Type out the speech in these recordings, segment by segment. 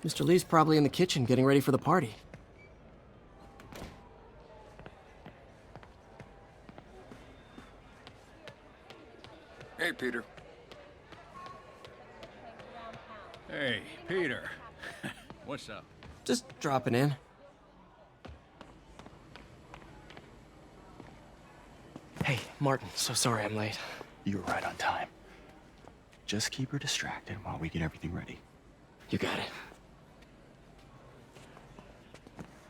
Mr. Lee's probably in the kitchen getting ready for the party. Hey, Peter. Hey, Peter. What's up? Just dropping in. Hey, Martin, so sorry I'm late. You were right on time. Just keep her distracted while we get everything ready. You got it.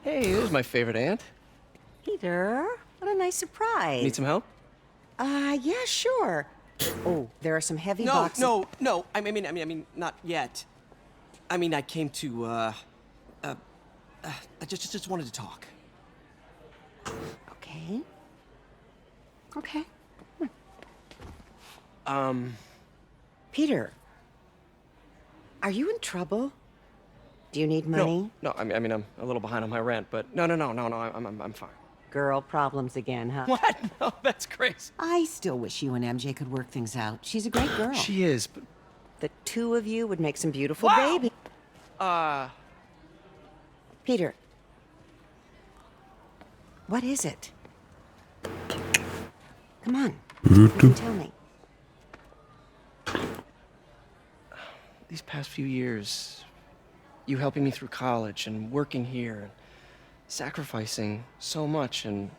Hey, there's my favorite aunt. Peter, what a nice surprise. Need some help? Yeah, sure. Oh, there are some heavy No, boxes. no. I mean, not yet. I mean, I came to, I just wanted to talk. Okay. Okay. Peter, are you in trouble? Do you need money? No, I mean, I'm a little behind on my rent, but no, I'm fine. Girl problems again, huh? What? No, that's crazy. I still wish you and MJ could work things out. She's a great girl. She is, but... The two of you would make some beautiful Wow! baby. Peter. What is it? Come on. Tell me. These past few years, you helping me through college and working here, and sacrificing so much and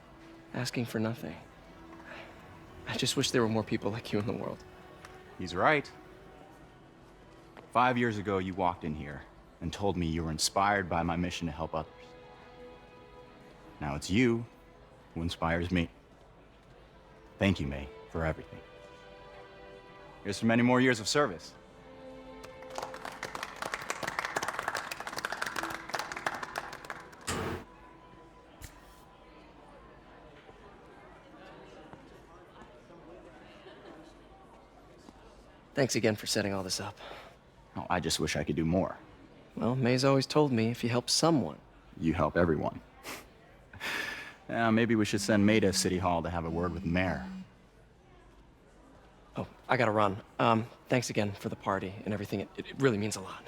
asking for nothing. I just wish there were more people like you in the world. He's right. 5 years ago, you walked in here and told me you were inspired by my mission to help others. Now it's you who inspires me. Thank you, May, for everything. Here's for many more years of service. Thanks again for setting all this up. Oh, I just wish I could do more. Well, May's always told me if you help someone. You help everyone. Maybe we should send May to City Hall to have a word with the mayor. Oh, I gotta run. Thanks again for the party and everything. It really means a lot.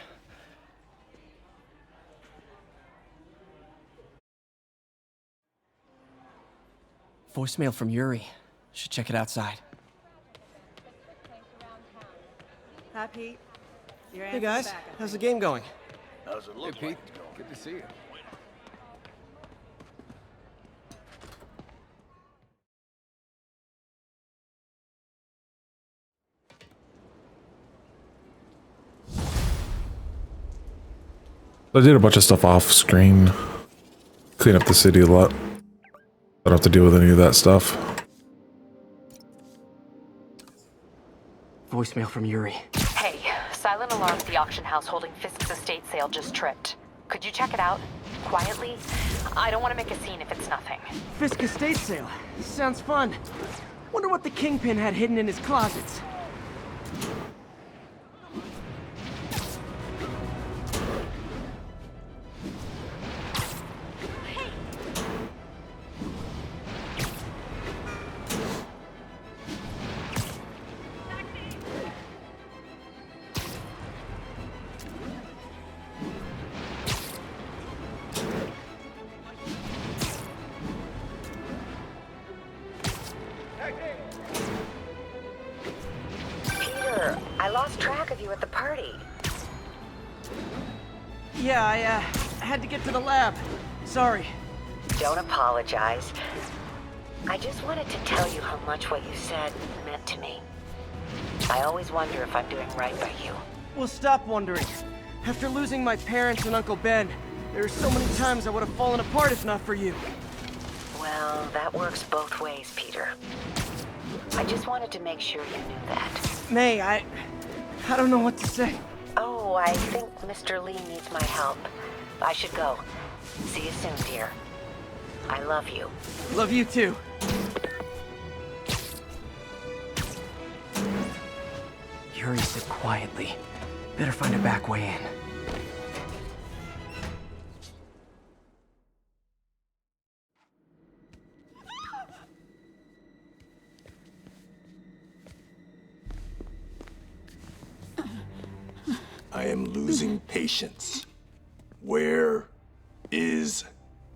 Voicemail from Yuri. Should check it outside. Hi, Pete. Your Hey aunt's guys, back, I how's the think. game going? How's it look Hey, Pete. like? Good to see you. I did a bunch of stuff off screen. Clean up the city a lot. I don't have to deal with any of that stuff. Voicemail from Yuri. Hey, silent alarm at the auction house holding Fisk's estate sale just tripped. Could you check it out? Quietly? I don't want to make a scene if it's nothing. Fisk estate sale. Sounds fun. Wonder what the Kingpin had hidden in his closets. Peter, I lost track of you at the party. Yeah, I had to get to the lab. Sorry. Don't apologize. I just wanted to tell you how much what you said meant to me. I always wonder if I'm doing right by you. Well, stop wondering. After losing my parents and Uncle Ben, there are so many times I would have fallen apart if not for you. Well, that works both ways, Peter. I just wanted to make sure you knew that. May, I don't know what to say. Oh, I think Mr. Lee needs my help. I should go. See you soon, dear. I love you. Love you too. Yuri said quietly. Better find a back way in. I am losing patience. Where is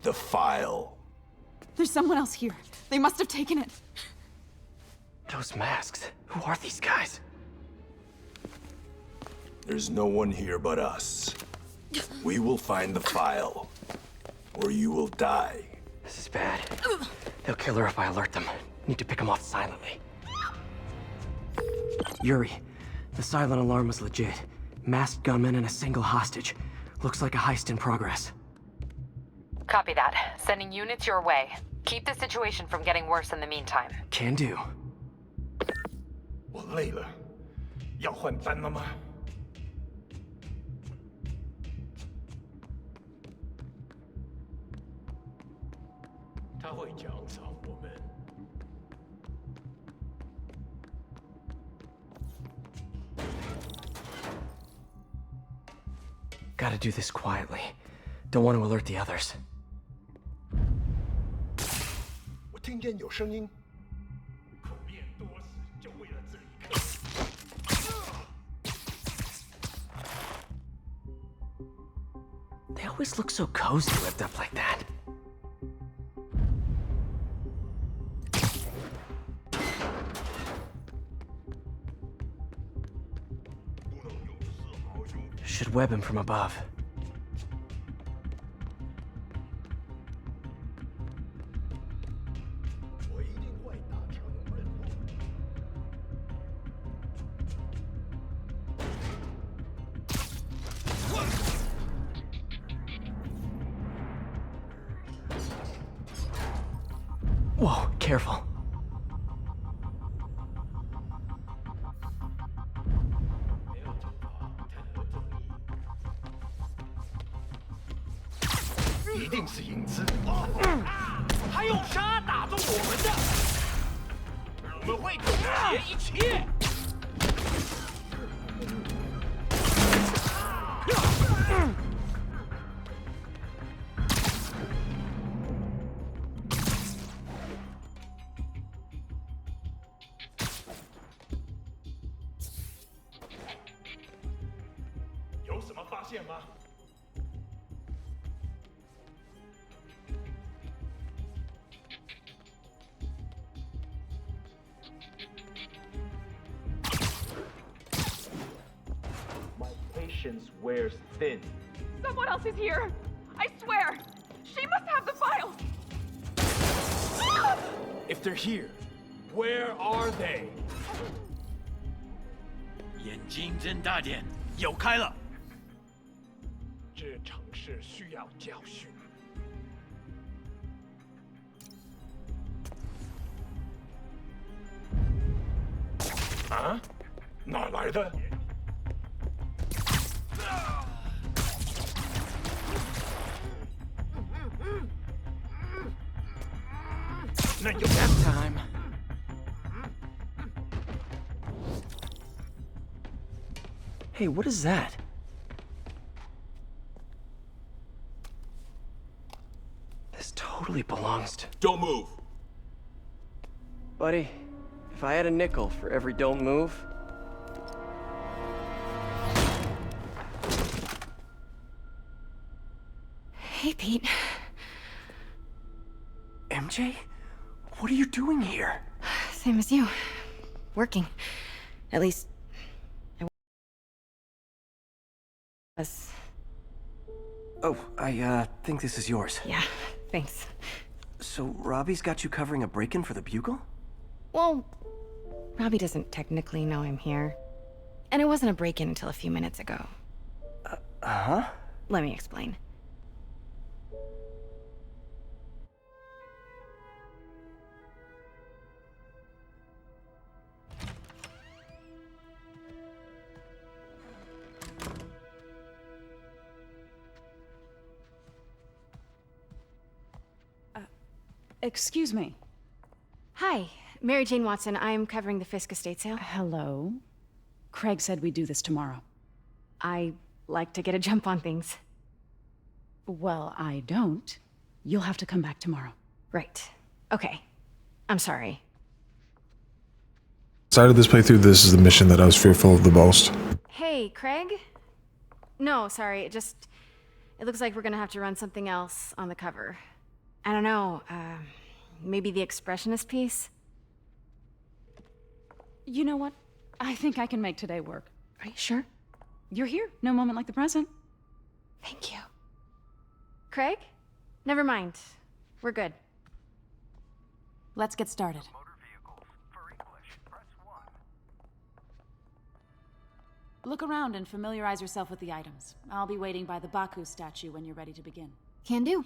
the file? There's someone else here. They must have taken it. Those masks. Who are these guys? There's no one here but us. We will find the file, or you will die. This is bad. They'll kill her if I alert them. Need to pick them off silently. Yuri, the silent alarm was legit. Masked gunmen and a single hostage. Looks like a heist in progress. Copy that. Sending units your way. Keep the situation from getting worse in the meantime. Can do. 我累了，要换班了吗？他会奖赏我们。 Gotta do this quietly. Don't want to alert the others. 我听见有声音。口变多时，就为了这一刻。They always look so cozy lived up like that. Should web him from above. Whoa, careful. Patience wears thin. Someone else is here. I swear. She must have the file. If they're here, where are they? 眼睛睁大点，有开了。这城市需要教训。啊？哪来的？ Nap time. Hey, what is that? This totally belongs to... Don't move. Buddy, if I had a nickel for every don't move... Hey, Pete. MJ? What are you doing here? Same as you. Working. At least... I was. Oh, I think this is yours. Yeah, thanks. So, Robbie's got you covering a break-in for the Bugle? Well, Robbie doesn't technically know I'm here. And it wasn't a break-in until a few minutes ago. Uh-huh? Let me explain. Excuse me. Hi, Mary Jane Watson. I'm covering the Fisk estate sale. Hello. Craig said we'd do this tomorrow. I like to get a jump on things. Well, I don't. You'll have to come back tomorrow. Right. Okay. I'm sorry. Started this playthrough, this is the mission that I was fearful of the most. Hey, Craig? No, sorry. It It looks like we're gonna have to run something else on the cover. I don't know, maybe the expressionist piece? You know what? I think I can make today work. Are you sure? You're here. No moment like the present. Thank you. Craig? Never mind. We're good. Let's get started. Look around and familiarize yourself with the items. I'll be waiting by the Baku statue when you're ready to begin. Can do.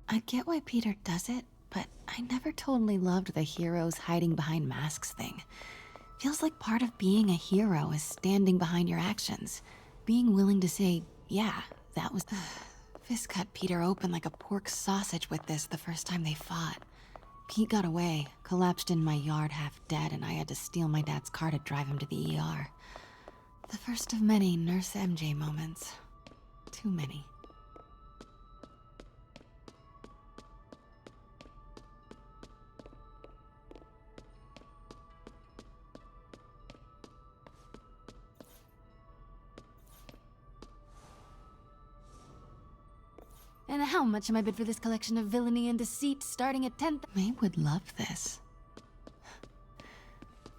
I get why Peter does it, but I never totally loved the heroes hiding behind masks thing. Feels like part of being a hero is standing behind your actions. Being willing to say, yeah, that was... Fisk cut Peter open like a pork sausage with this the first time they fought. Pete got away, collapsed in my yard half dead, and I had to steal my dad's car to drive him to the ER. The first of many Nurse MJ moments. Too many. And how much am I bid for this collection of villainy and deceit starting at 10th? May would love this.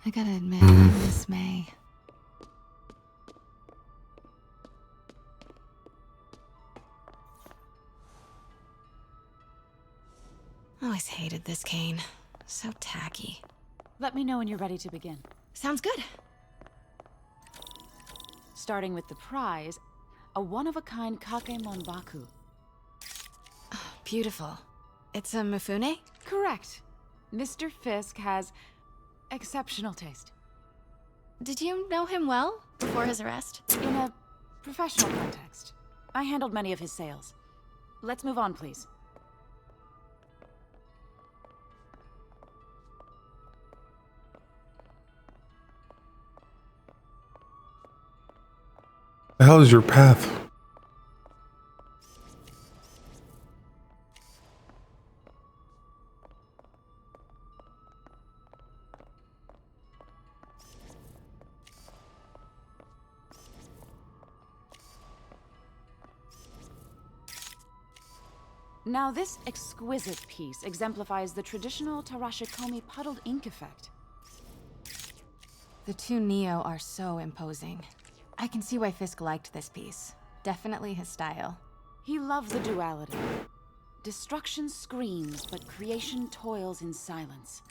I gotta admit, I miss May. Always hated this cane. So tacky. Let me know when you're ready to begin. Sounds good. Starting with the prize, a one-of-a-kind Kakemon Baku. Beautiful. It's a Mifune? Correct. Mr. Fisk has exceptional taste. Did you know him well before his arrest? In a professional context. I handled many of his sales. Let's move on, please. The hell is your path? Now this exquisite piece exemplifies the traditional Tarashikomi puddled ink effect. The two Neo are so imposing. I can see why Fisk liked this piece. Definitely his style. He loved the duality. Destruction screams, but creation toils in silence.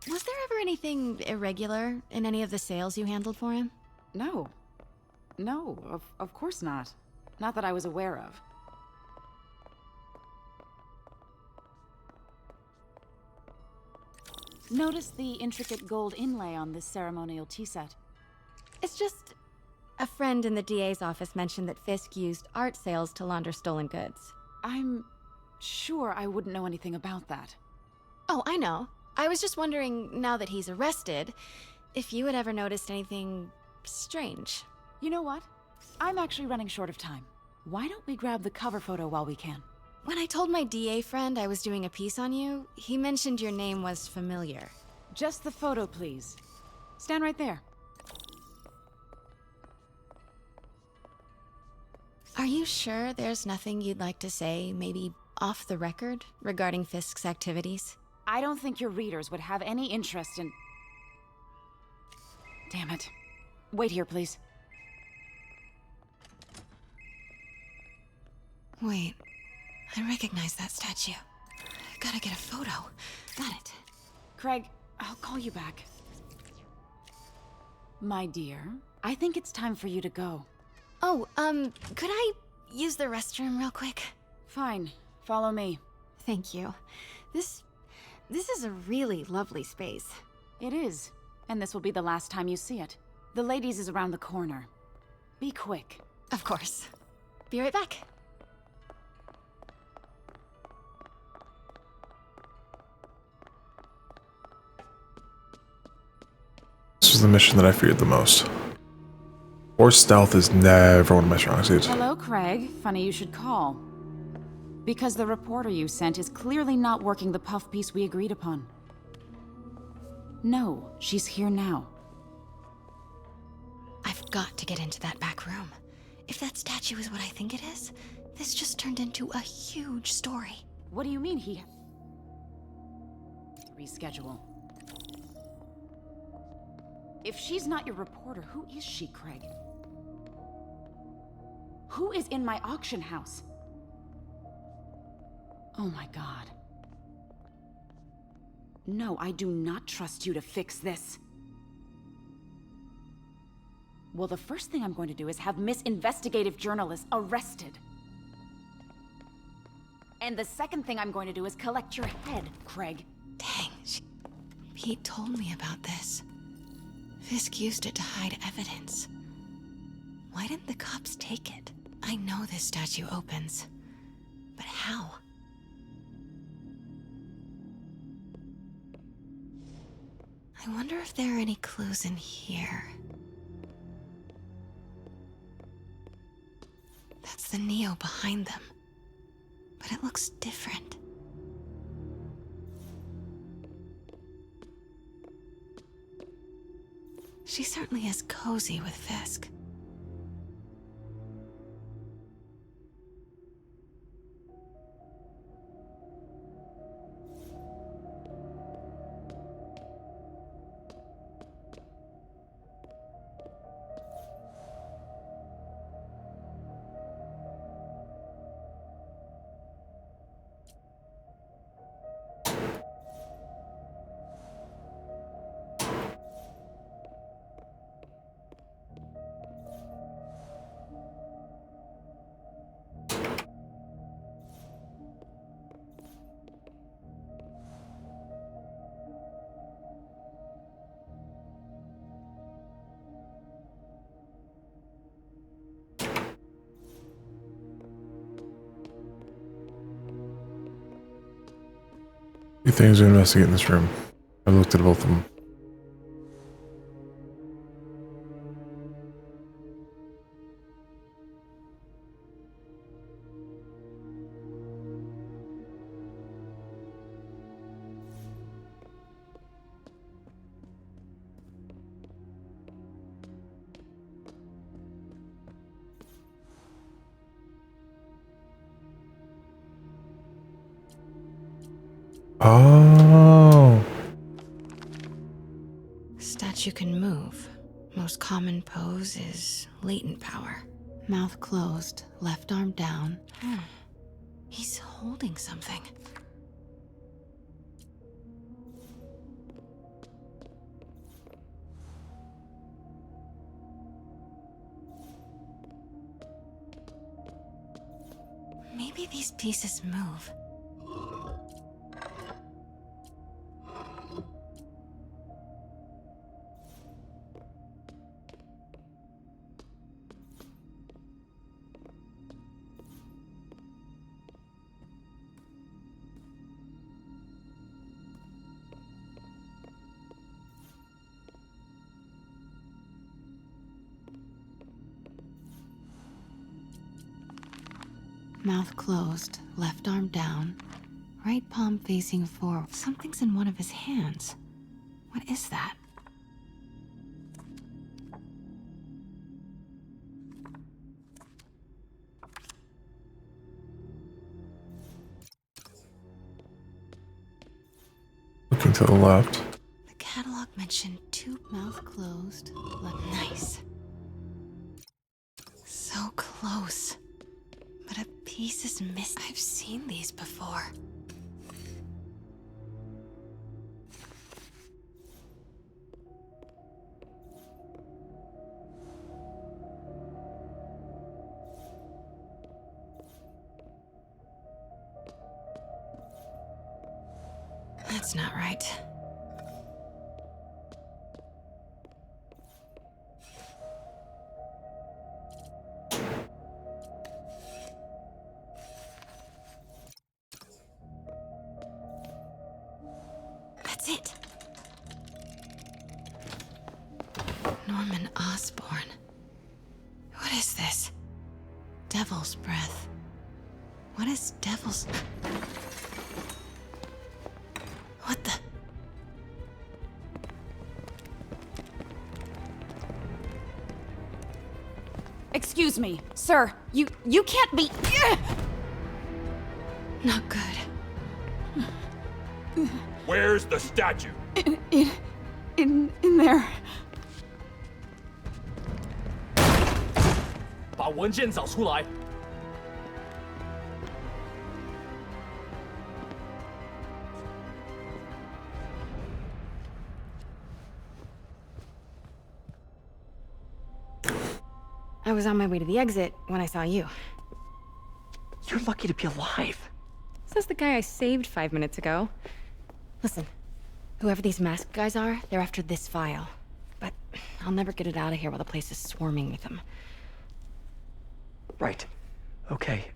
Was there ever anything irregular in any of the sales you handled for him? No. No, of course not. Not that I was aware of. Notice the intricate gold inlay on this ceremonial tea set. It's just... a friend in the DA's office mentioned that Fisk used art sales to launder stolen goods. I'm sure I wouldn't know anything about that. Oh, I know. I was just wondering, now that he's arrested, if you had ever noticed anything strange. You know what? I'm actually running short of time. Why don't we grab the cover photo while we can? When I told my DA friend I was doing a piece on you, he mentioned your name was familiar. Just the photo, please. Stand right there. Are you sure there's nothing you'd like to say, maybe off the record, regarding Fisk's activities? I don't think your readers would have any interest in... Damn it. Wait here, please. Wait, I recognize that statue. Gotta get a photo. Got it. Craig, I'll call you back. My dear, I think it's time for you to go. Oh, could I use the restroom real quick? Fine. Follow me. Thank you. This is a really lovely space. It is. And this will be the last time you see it. The ladies is around the corner. Be quick. Of course. Be right back. This was the mission that I feared the most. Or stealth is never one of my strong suits. Hello, Craig. Funny you should call. Because the reporter you sent is clearly not working the puff piece we agreed upon. No, she's here now. I've got to get into that back room. If that statue is what I think it is, this just turned into a huge story. What do you mean he... Reschedule. If she's not your reporter, who is she, Craig? Who is in my auction house? Oh my god. No, I do not trust you to fix this. Well, the first thing I'm going to do is have Miss Investigative Journalist arrested. And the second thing I'm going to do is collect your head, Craig. Dang, Pete told me about this. Fisk used it to hide evidence. Why didn't the cops take it? I know this statue opens, but how? I wonder if there are any clues in here. That's the Neo behind them, but it looks different. She certainly is cozy with Fisk. Few things to investigate in this room. I've looked at both of them. Oh. Statue can move. Most common pose is latent power. Mouth closed, left arm down. He's holding something. Maybe these pieces move. Mouth closed, left arm down, right palm facing forward. Something's in one of his hands. What is that? Looking to the left. The catalog mentioned two mouth closed. Nice. So close. But a piece is missing. I've seen these before. That's not right. That's it. Norman Osborn. What is this? Devil's breath. What is devil's... What the... Excuse me, sir. You can't be... Not good. Where's the statue? In there. 把文件找出来。 I was on my way to the exit when I saw you. You're lucky to be alive. Says the guy I saved 5 minutes ago. Listen, whoever these masked guys are, they're after this file. But I'll never get it out of here while the place is swarming with them. Right. Okay,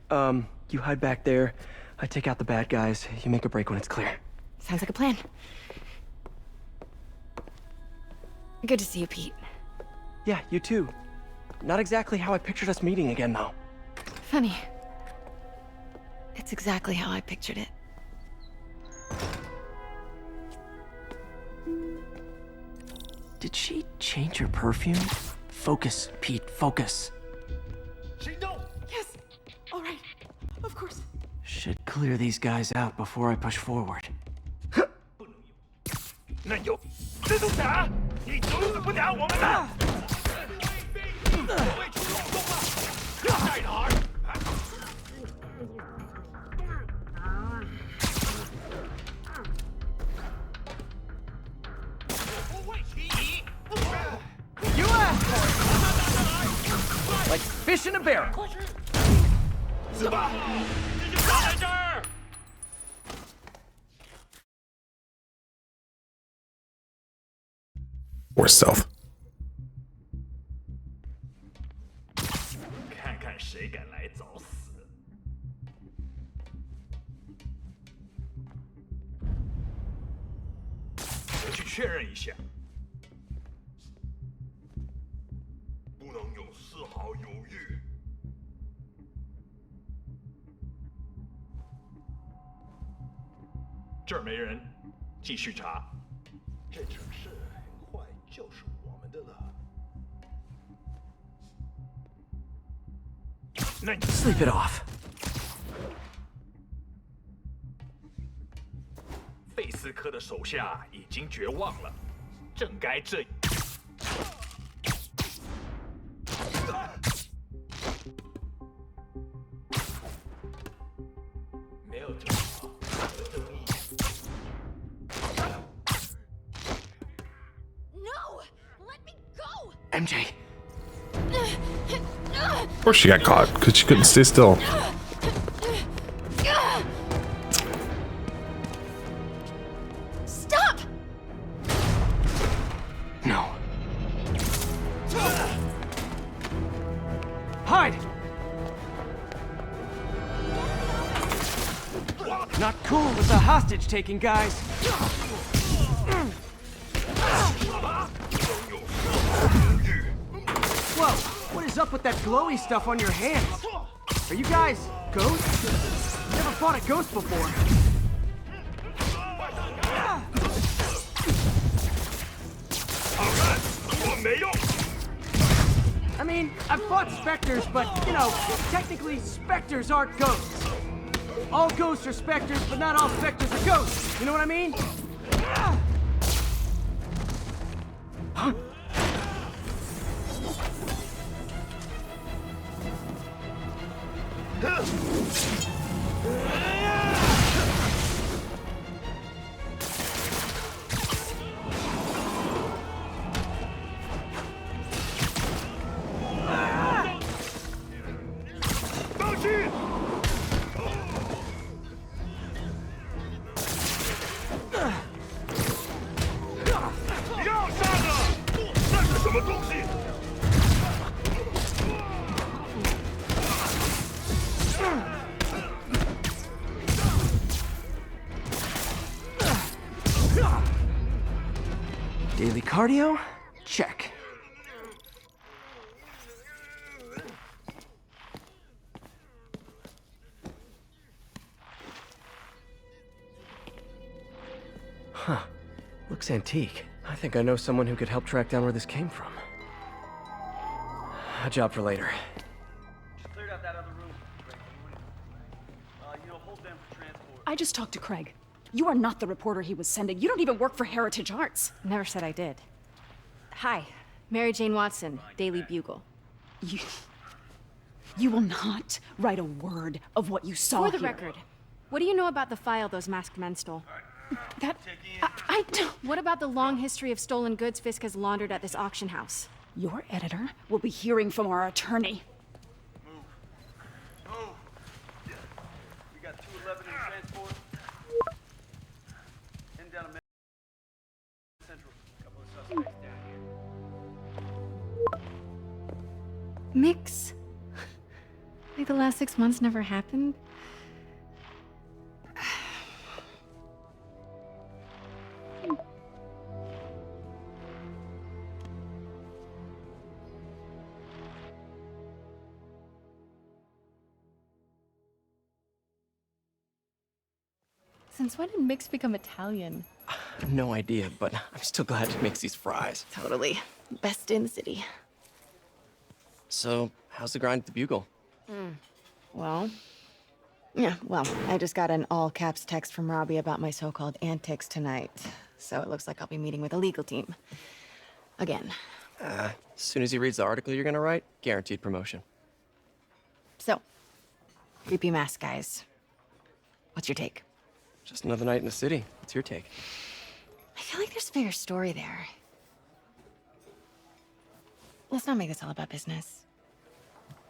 you hide back there. I take out the bad guys. You make a break when it's clear. Sounds like a plan. Good to see you, Pete. Yeah, you too. Not exactly how I pictured us meeting again, though. Funny. It's exactly how I pictured it. Did she change her perfume? Focus, Pete, focus. 行动！ Yes. All right. Of course. Should clear these guys out before I push forward. 那有蜘蛛侠，你阻止不了我们的。在哪儿？ You asked for it! Like fish in a barrel. 是吧？蜘蛛侠在这儿。 Or stealth. 看看谁敢来找死！我去确认一下。不能有丝毫犹豫。这儿没人，继续查。这城市很坏，就是我们的了。那你 Sleep it off. 费斯科的手下已经绝望了，正该这。没有这么好的正义。 No! Let me go! MJ. Of course she got caught, because she couldn't stay still. Stop! No. Hide! Not cool with the hostage-taking guys. Whoa, what is up with that glowy stuff on your hands? Are you guys ghosts? Never fought a ghost before. I mean, I've fought specters, but, you know, technically specters aren't ghosts. All ghosts are specters, but not all specters are ghosts. You know what I mean? Huh? Daily cardio? Check. Looks antique. I think I know someone who could help track down where this came from. A job for later. I just talked to Craig. You are not the reporter he was sending. You don't even work for Heritage Arts. Never said I did. Hi, Mary Jane Watson, Daily Bugle. You will not write a word of what you saw For the here. record, what do you know about the file those masked men stole? That... I don't... What about the long history of stolen goods Fisk has laundered at this auction house? Your editor will be hearing from our attorney. Move. We got 211 in transport. Heading down to Central. Couple of suspects down here. Mix? Like the last 6 months never happened? Since when did Mix become Italian? No idea, but I'm still glad he makes these fries. Totally. Best in the city. So, how's the grind at the Bugle? Well, I just got an all-caps text from Robbie about my so-called antics tonight. So it looks like I'll be meeting with a legal team. Again. As soon as he reads the article you're gonna write, guaranteed promotion. So, creepy mask guys. What's your take? Just another night in the city. What's your take? I feel like there's a bigger story there. Let's not make this all about business.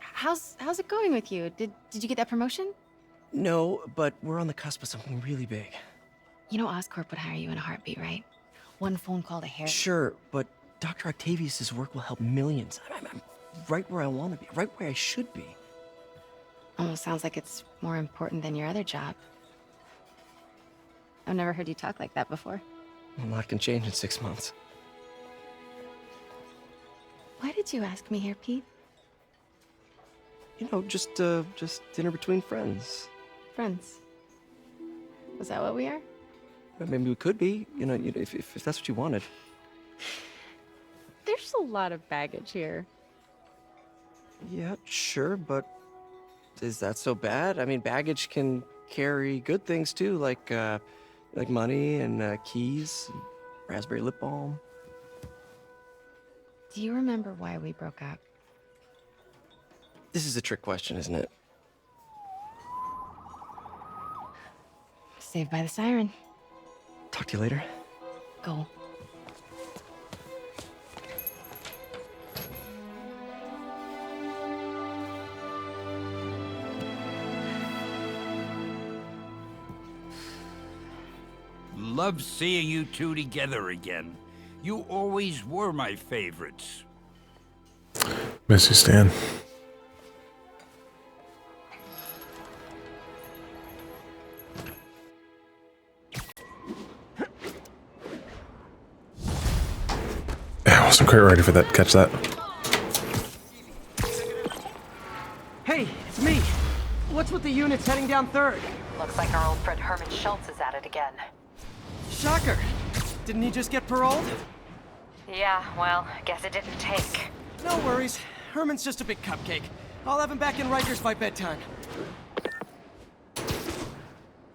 How's it going with you? Did you get that promotion? No, but we're on the cusp of something really big. You know Oscorp would hire you in a heartbeat, right? One phone call to Harry. Sure, but Dr. Octavius's work will help millions. I'm right where I want to be, right where I should be. Almost sounds like it's more important than your other job. I've never heard you talk like that before. A lot can change in 6 months. Why did you ask me here, Pete? You know, just dinner between friends. Friends. Was that what we are? Maybe we could be, if that's what you wanted. There's a lot of baggage here. Yeah, sure, but is that so bad? I mean, baggage can carry good things too, like money and keys, and raspberry lip balm. Do you remember why we broke up? This is a trick question, isn't it? Saved by the siren. Talk to you later. Go. Love seeing you two together again. You always were my favorites. Miss you, Stan. I wasn't quite ready for that. Catch that. Hey, it's me. What's with the units heading down 3rd? Looks like our old friend Herman Schultz is at it again. Shocker. Didn't he just get paroled? Yeah, well, guess it didn't take. No worries. Herman's just a big cupcake. I'll have him back in Rikers by bedtime.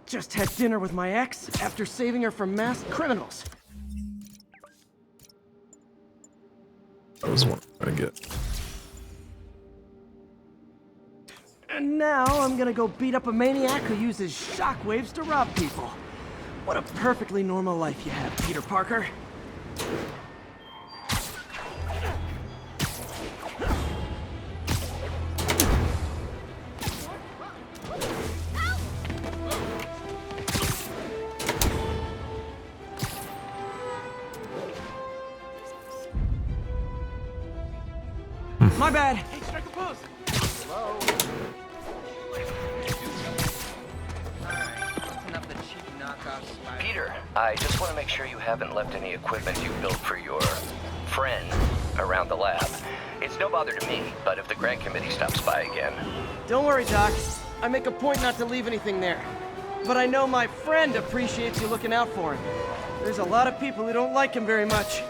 Just had dinner with my ex after saving her from masked criminals. That was one I get. And now I'm gonna go beat up a maniac who uses shockwaves to rob people. What a perfectly normal life you have, Peter Parker. My bad. Hey, strike a pose. Hello. Peter, I just want to make sure you haven't left any equipment you built for your friend around the lab. It's no bother to me, but if the grant committee stops by again... Don't worry, Doc. I make a point not to leave anything there. but I know my friend appreciates you looking out for him. There's a lot of people who don't like him very much.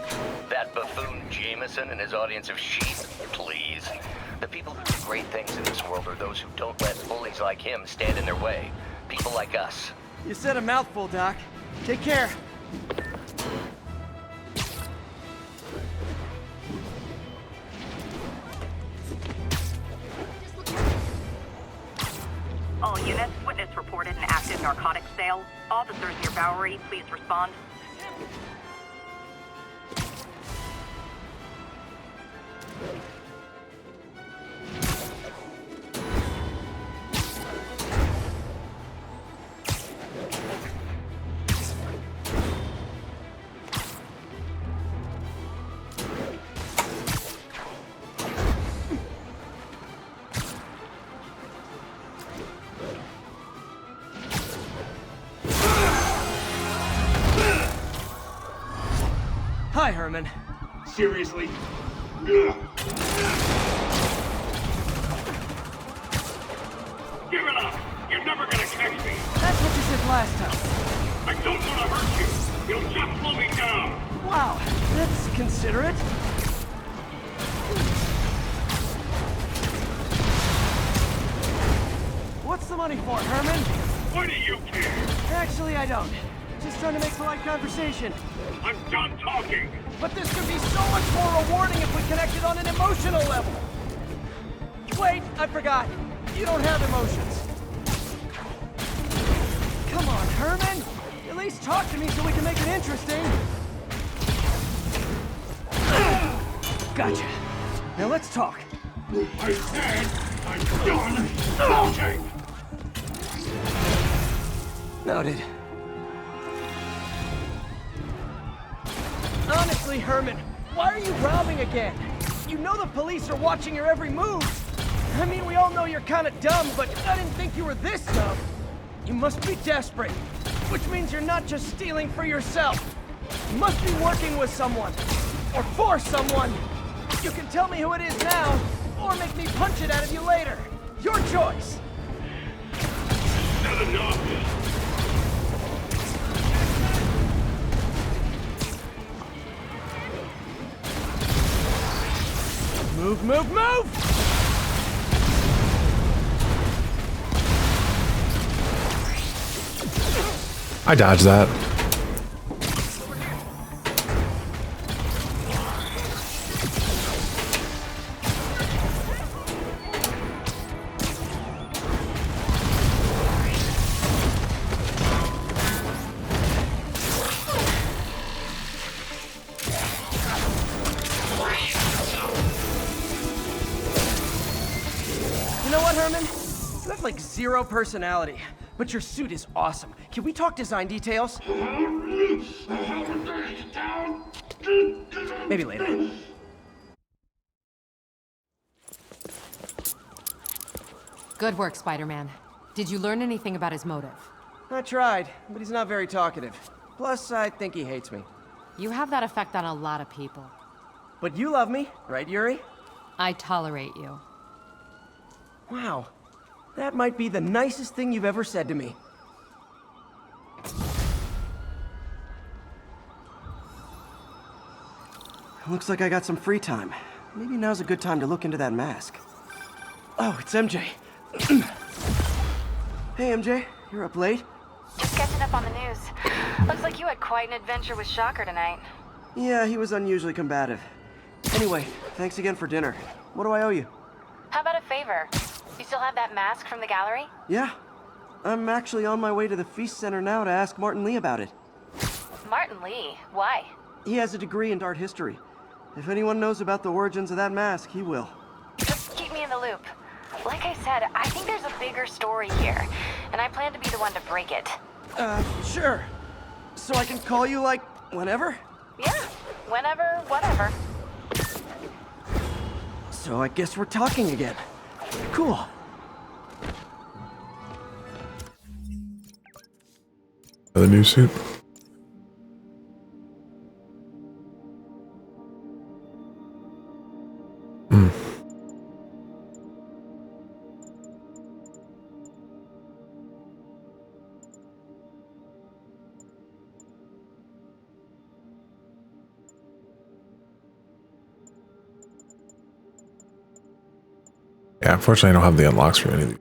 That buffoon Jameson and his audience of sheep? Please. The people who do great things in this world are those who don't let bullies like him stand in their way. People like us. You said a mouthful, Doc. Take care. All units, witness reported an active narcotics sale. Officers near Bowery, please respond. Hi, Herman. Seriously? Give it up! You're never gonna catch me! That's what you said last time. I don't want to hurt you! You'll just slow me down! Wow, that's considerate. What's the money for, Herman? Why do you care? Actually, I don't. Just trying to make polite conversation. I'm done talking! But this could be so much more rewarding if we connected on an emotional level. Wait, I forgot. You don't have emotions. Come on, Herman. At least talk to me so we can make it interesting. Gotcha. Now let's talk. I said I'm done talking! Noted. Honestly, Herman, why are you robbing again? You know the police are watching your every move. I mean, we all know you're kind of dumb, but I didn't think you were this dumb. You must be desperate, which means you're not just stealing for yourself. You must be working with someone, or for someone. You can tell me who it is now, or make me punch it out of you later. Your choice. Not enough! Move, move, move! I dodged that. You know what, Herman? You have like zero personality, but your suit is awesome. Can we talk design details? Maybe later. Good work, Spider-Man. Did you learn anything about his motive? I tried, but he's not very talkative. Plus, I think he hates me. You have that effect on a lot of people. But you love me, right, Yuri? I tolerate you. Wow. That might be the nicest thing you've ever said to me. Looks like I got some free time. Maybe now's a good time to look into that mask. Oh, it's MJ. Hey, MJ. You're up late? Just catching up on the news. Looks like you had quite an adventure with Shocker tonight. Yeah, he was unusually combative. Anyway, thanks again for dinner. What do I owe you? How about a favor? You still have that mask from the gallery? Yeah. I'm actually on my way to the Feast Center now to ask Martin Lee about it. Martin Lee? Why? He has a degree in art history. If anyone knows about the origins of that mask, he will. Just keep me in the loop. Like I said, I think there's a bigger story here, and I plan to be the one to break it. Sure. So I can call you, like, whenever? Yeah, whenever, whatever. So I guess we're talking again. Cool. The new suit. Yeah, unfortunately, I don't have the unlocks for any of these.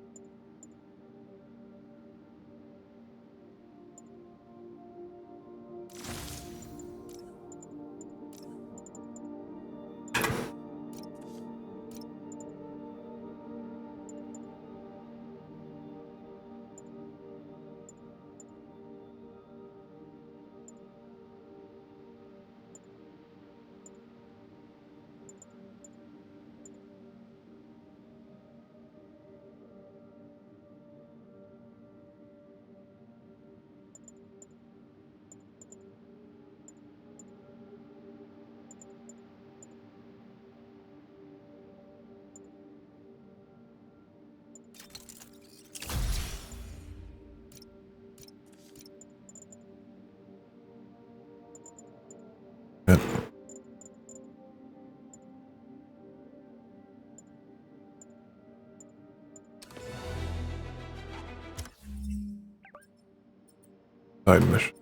Side mission.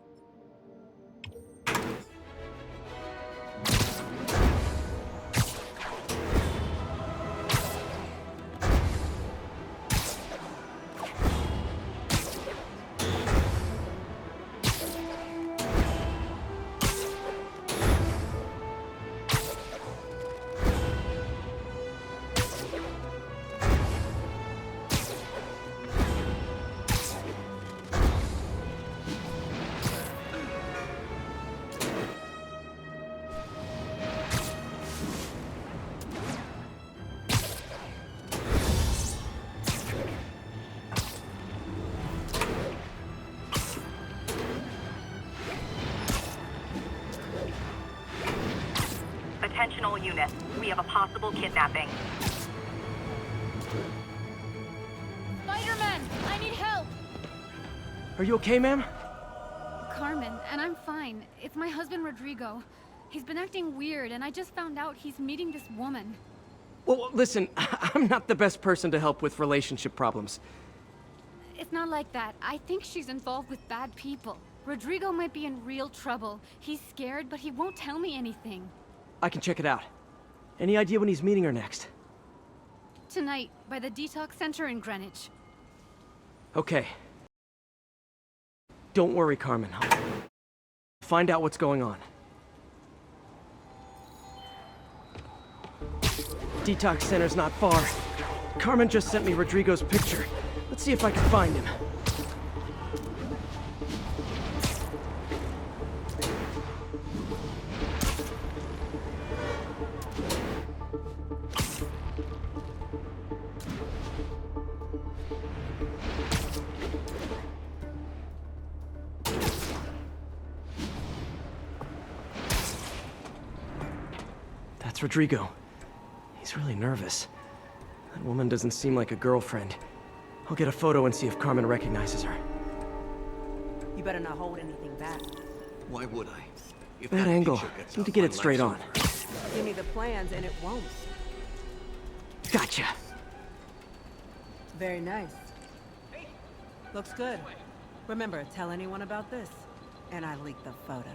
Attention all units. We have a possible kidnapping. Spider-Man, I need help! Are you okay, ma'am? Carmen, and I'm fine. It's my husband, Rodrigo. He's been acting weird, and I just found out he's meeting this woman. Well, listen, I'm not the best person to help with relationship problems. It's not like that. I think she's involved with bad people. Rodrigo might be in real trouble. He's scared, but he won't tell me anything. I can check it out. Any idea when he's meeting her next? Tonight, by the detox center in Greenwich. Okay. Don't worry, Carmen. I'll find out what's going on. Detox center's not far. Carmen just sent me Rodrigo's picture. Let's see if I can find him. That's Rodrigo. He's really nervous. That woman doesn't seem like a girlfriend. I'll get a photo and see if Carmen recognizes her. You better not hold anything back. Why would I? If That angle. Need to get it straight on. Give me the plans and it won't. Gotcha. Very nice. Looks good. Remember, tell anyone about this. And I leaked the photo.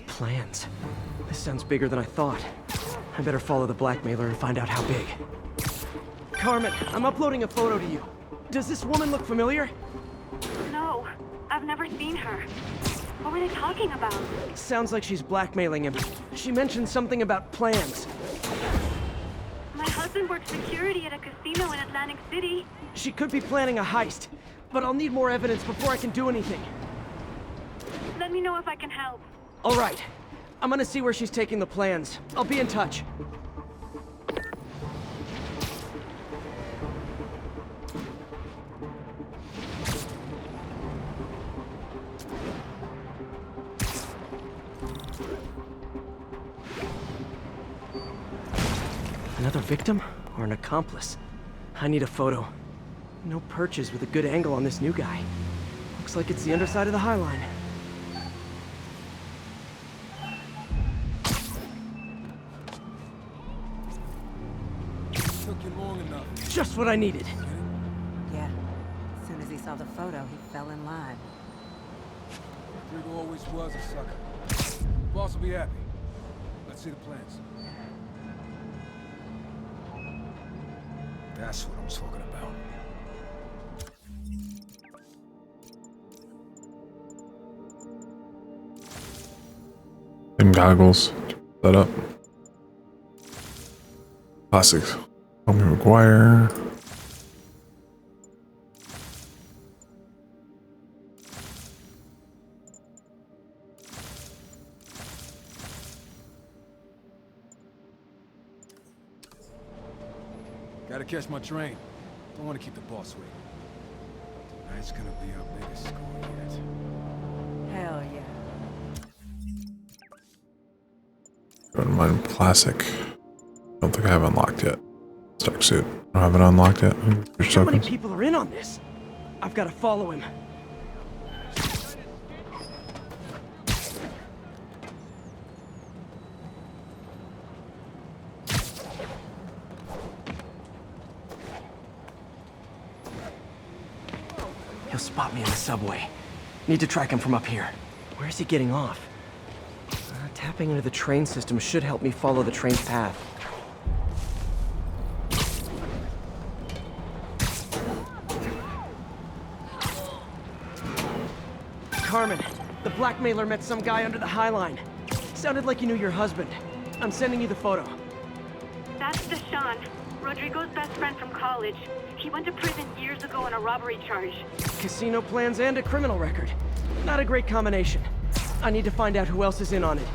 Plans. This sounds bigger than I thought. I better follow the blackmailer and find out how big. Carmen, I'm uploading a photo to you. Does this woman look familiar? No, I've never seen her. What were they talking about? Sounds like she's blackmailing him. She mentioned something about plans. My husband works security at a casino in Atlantic City. She could be planning a heist, but I'll need more evidence before I can do anything. Let me know if I can help. All right. I'm gonna see where she's taking the plans. I'll be in touch. Another victim or an accomplice? I need a photo. No perches with a good angle on this new guy. Looks like it's the underside of the High Line. Took you long enough. Just what I needed. Yeah. As soon as he saw the photo, he fell in line. Rodrigo always was a sucker. Boss will be happy. Let's see the plans. That's what I'm talking about. And goggles. Set up. Classics. Tommy McGuire. Gotta catch my train. Don't want to keep the boss waiting. Tonight's gonna be our biggest score yet. Hell yeah. Go to mine classic. Don't think I have unlocked yet. Stark suit. I don't have it unlocked yet. How many people are in on this? I've got to follow him. He'll spot me in the subway. Need to track him from up here. Where is he getting off? Tapping into the train system should help me follow the train's path. Carmen, the blackmailer met some guy under the High Line. Sounded like he knew your husband. I'm sending you the photo. That's Deshaun, Rodrigo's best friend from college. He went to prison years ago on a robbery charge. Casino plans and a criminal record. Not a great combination. I need to find out who else is in on it.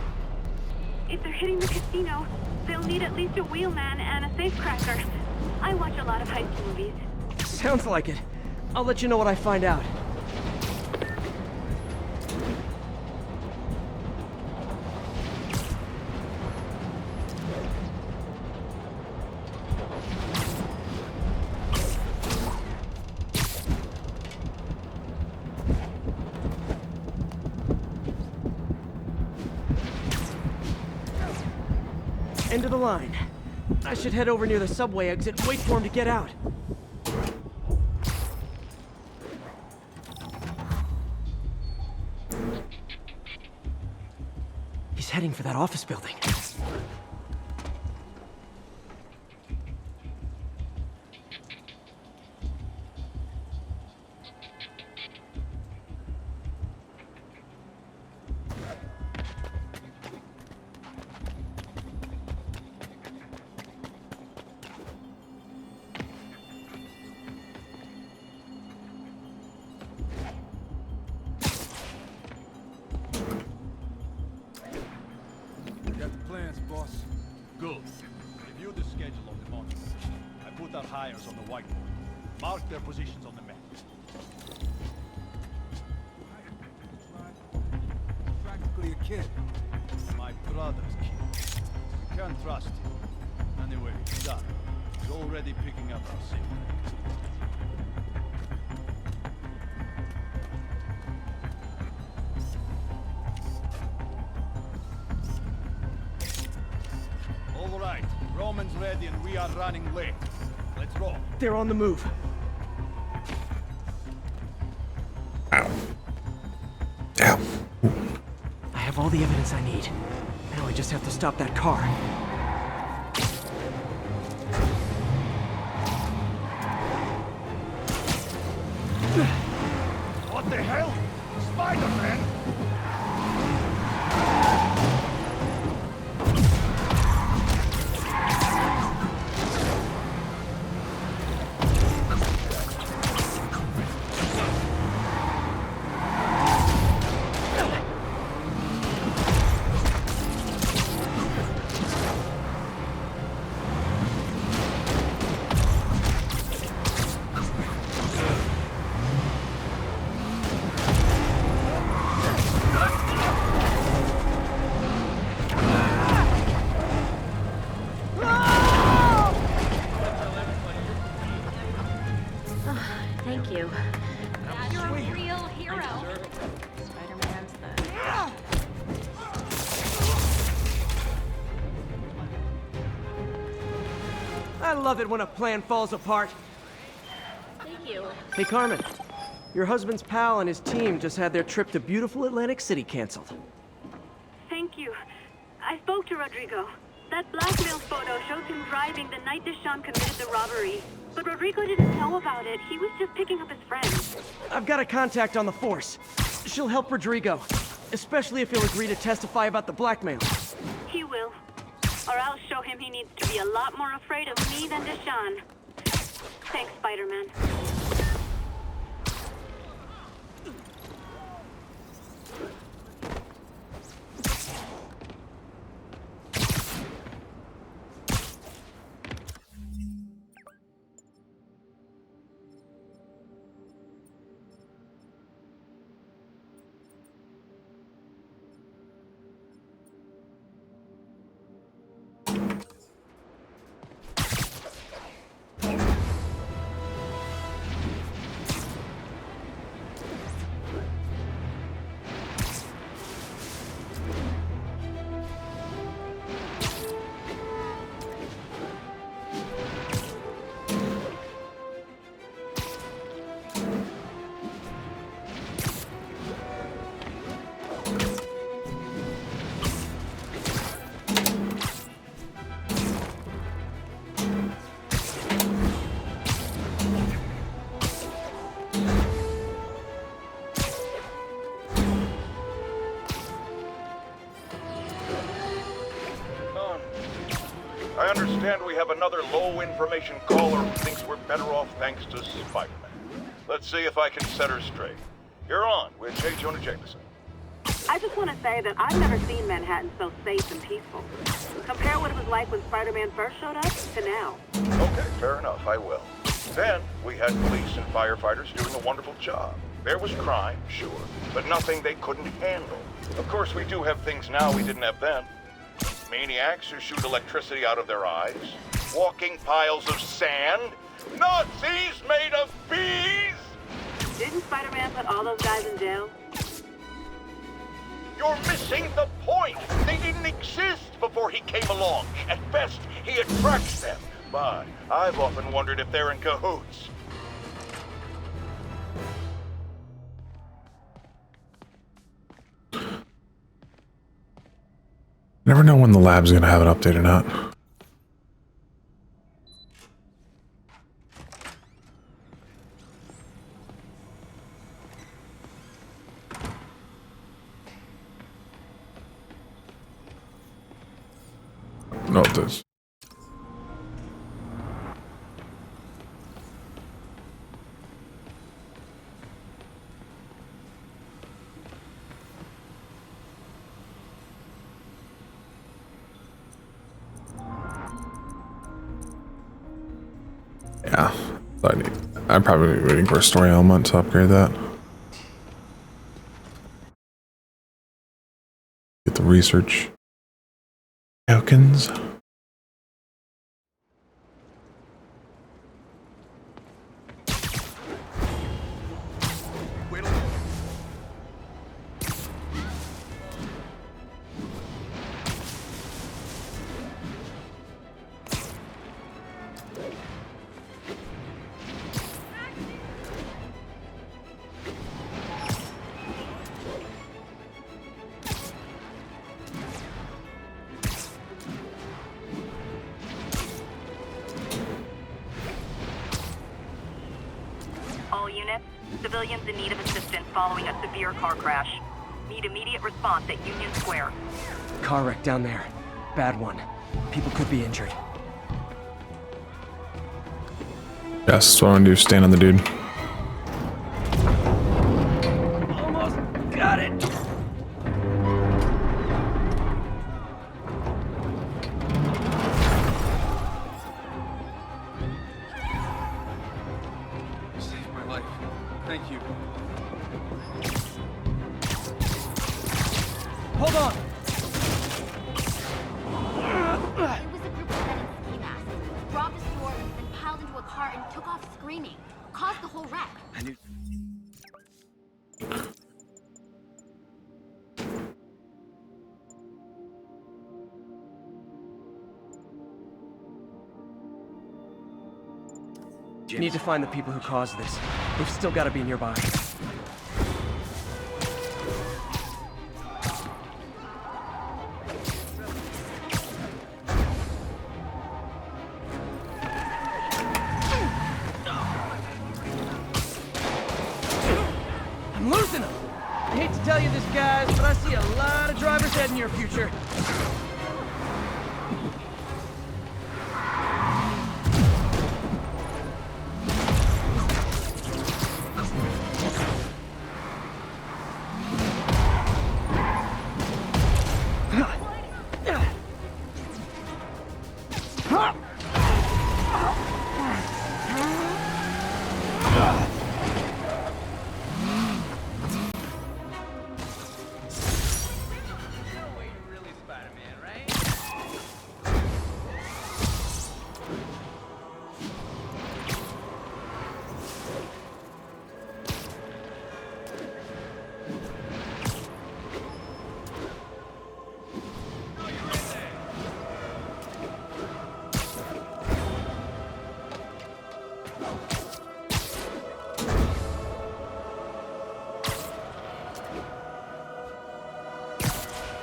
If they're hitting the casino, they'll need at least a wheelman and a safecracker. I watch a lot of heist movies. Sounds like it. I'll let you know what I find out. End of the line. I should head over near the subway exit, wait for him to get out. He's heading for that office building. Boss. Good. Review the schedule on the monitor. I put our hires on the whiteboard. Mark their positions on the map. Practically a kid. My brother's kid. We can't trust him. Anyway, he's done. He's already picking up our secret. All right, Roman's ready and we are running late. Let's roll. They're on the move. Ow. Ow. I have all the evidence I need. Now I just have to stop that car. What the hell? Spider-Man! Thank you. You're a real hero. Spider-Man's the... I love it when a plan falls apart. Thank you. Hey, Carmen. Your husband's pal and his team just had their trip to beautiful Atlantic City canceled. Thank you. I spoke to Rodrigo. That blackmail photo shows him driving the night Deshawn committed the robbery. But Rodrigo didn't know about it. He was just picking up his friend. I've got a contact on the force. She'll help Rodrigo, especially if he'll agree to testify about the blackmail. He will. Or I'll show him he needs to be a lot more afraid of me than Deshawn. Thanks, Spider-Man. I understand we have another low-information caller who thinks we're better off thanks to Spider-Man. Let's see if I can set her straight. You're on with J. Jonah Jameson. I just want to say that I've never seen Manhattan so safe and peaceful. Compare what it was like when Spider-Man first showed up to now. Okay, fair enough, I will. Then, we had police and firefighters doing a wonderful job. There was crime, sure, but nothing they couldn't handle. Of course, we do have things now we didn't have then. Maniacs who shoot electricity out of their eyes, walking piles of sand, Nazis made of bees! Didn't Spider-Man put all those guys in jail? You're missing the point! They didn't exist before he came along. At best, he attracts them. But I've often wondered if they're in cahoots. Never know when the lab's gonna have an update or not. No, it does. Yeah, I'm probably waiting for a story element to upgrade that. Get the research tokens. Civilians in need of assistance following a severe car crash. Need immediate response at Union Square. Car wreck down there. Bad one. People could be injured. Yes, that's what I'm gonna do. Stand on the dude. Almost got it. Saved my life. Thank you. Hold on. It was a group of men in ski masks. Robbed a store, then piled into a car and took off screaming. Caused the whole wreck. I knew. Need to find the people who caused this. They've still got to be nearby. I see a lot of drivers head in your future.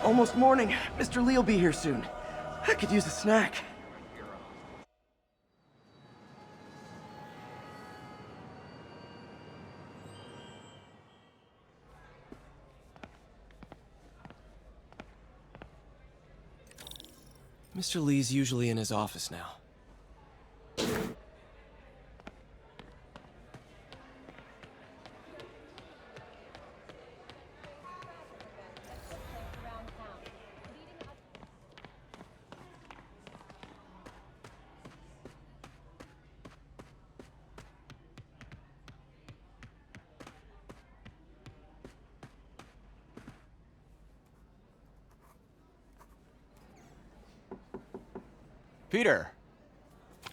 Almost morning. Mr. Lee will be here soon. I could use a snack. Mr. Lee's usually in his office now. Peter,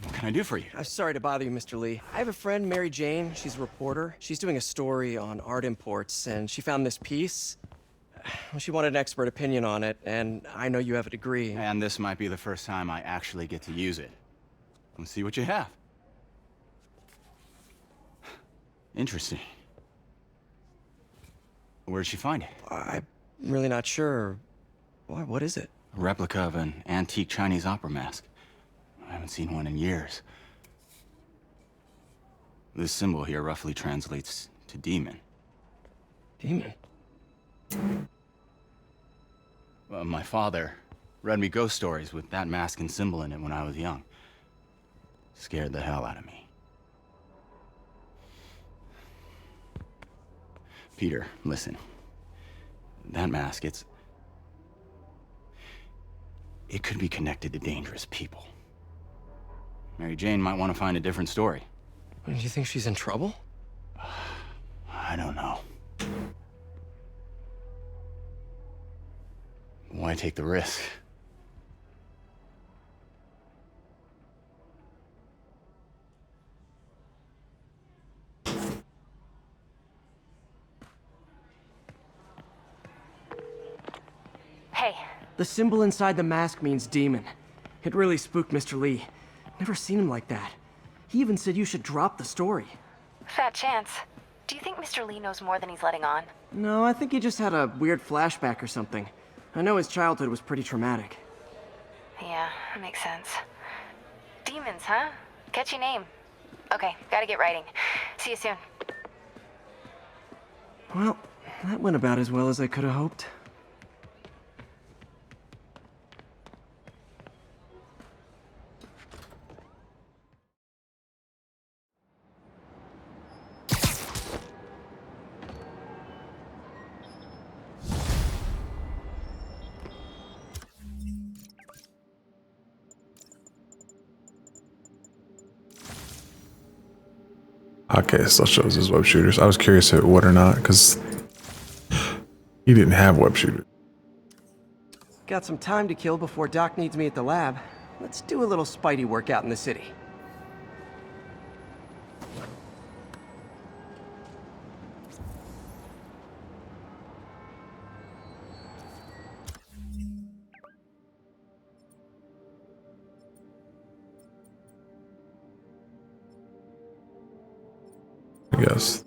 what can I do for you? I'm sorry to bother you, Mr. Lee. I have a friend, Mary Jane. She's a reporter. She's doing a story on art imports, and she found this piece. Well, she wanted an expert opinion on it, and I know you have a degree. And this might be the first time I actually get to use it. Let's see what you have. Interesting. Where did she find it? I'm really not sure. Why, what is it? A replica of an antique Chinese opera mask. I haven't seen one in years. This symbol here roughly translates to demon. Demon? Well, my father read me ghost stories with that mask and symbol in it when I was young. Scared the hell out of me. Peter, listen. That mask, it could be connected to dangerous people. Mary Jane might want to find a different story. Do you think she's in trouble? I don't know. Why take the risk? Hey. The symbol inside the mask means demon. It really spooked Mr. Lee. Never seen him like that. He even said you should drop the story. Fat chance. Do you think Mr. Lee knows more than he's letting on? No, I think he just had a weird flashback or something. I know his childhood was pretty traumatic. Yeah, that makes sense. Demons, huh? Catchy name. Okay, gotta get writing. See you soon. Well, that went about as well as I could have hoped. Okay, it still shows his web shooters. I was curious if it would or not, because he didn't have web shooters. Got some time to kill before Doc needs me at the lab. Let's do a little Spidey workout in the city. I guess.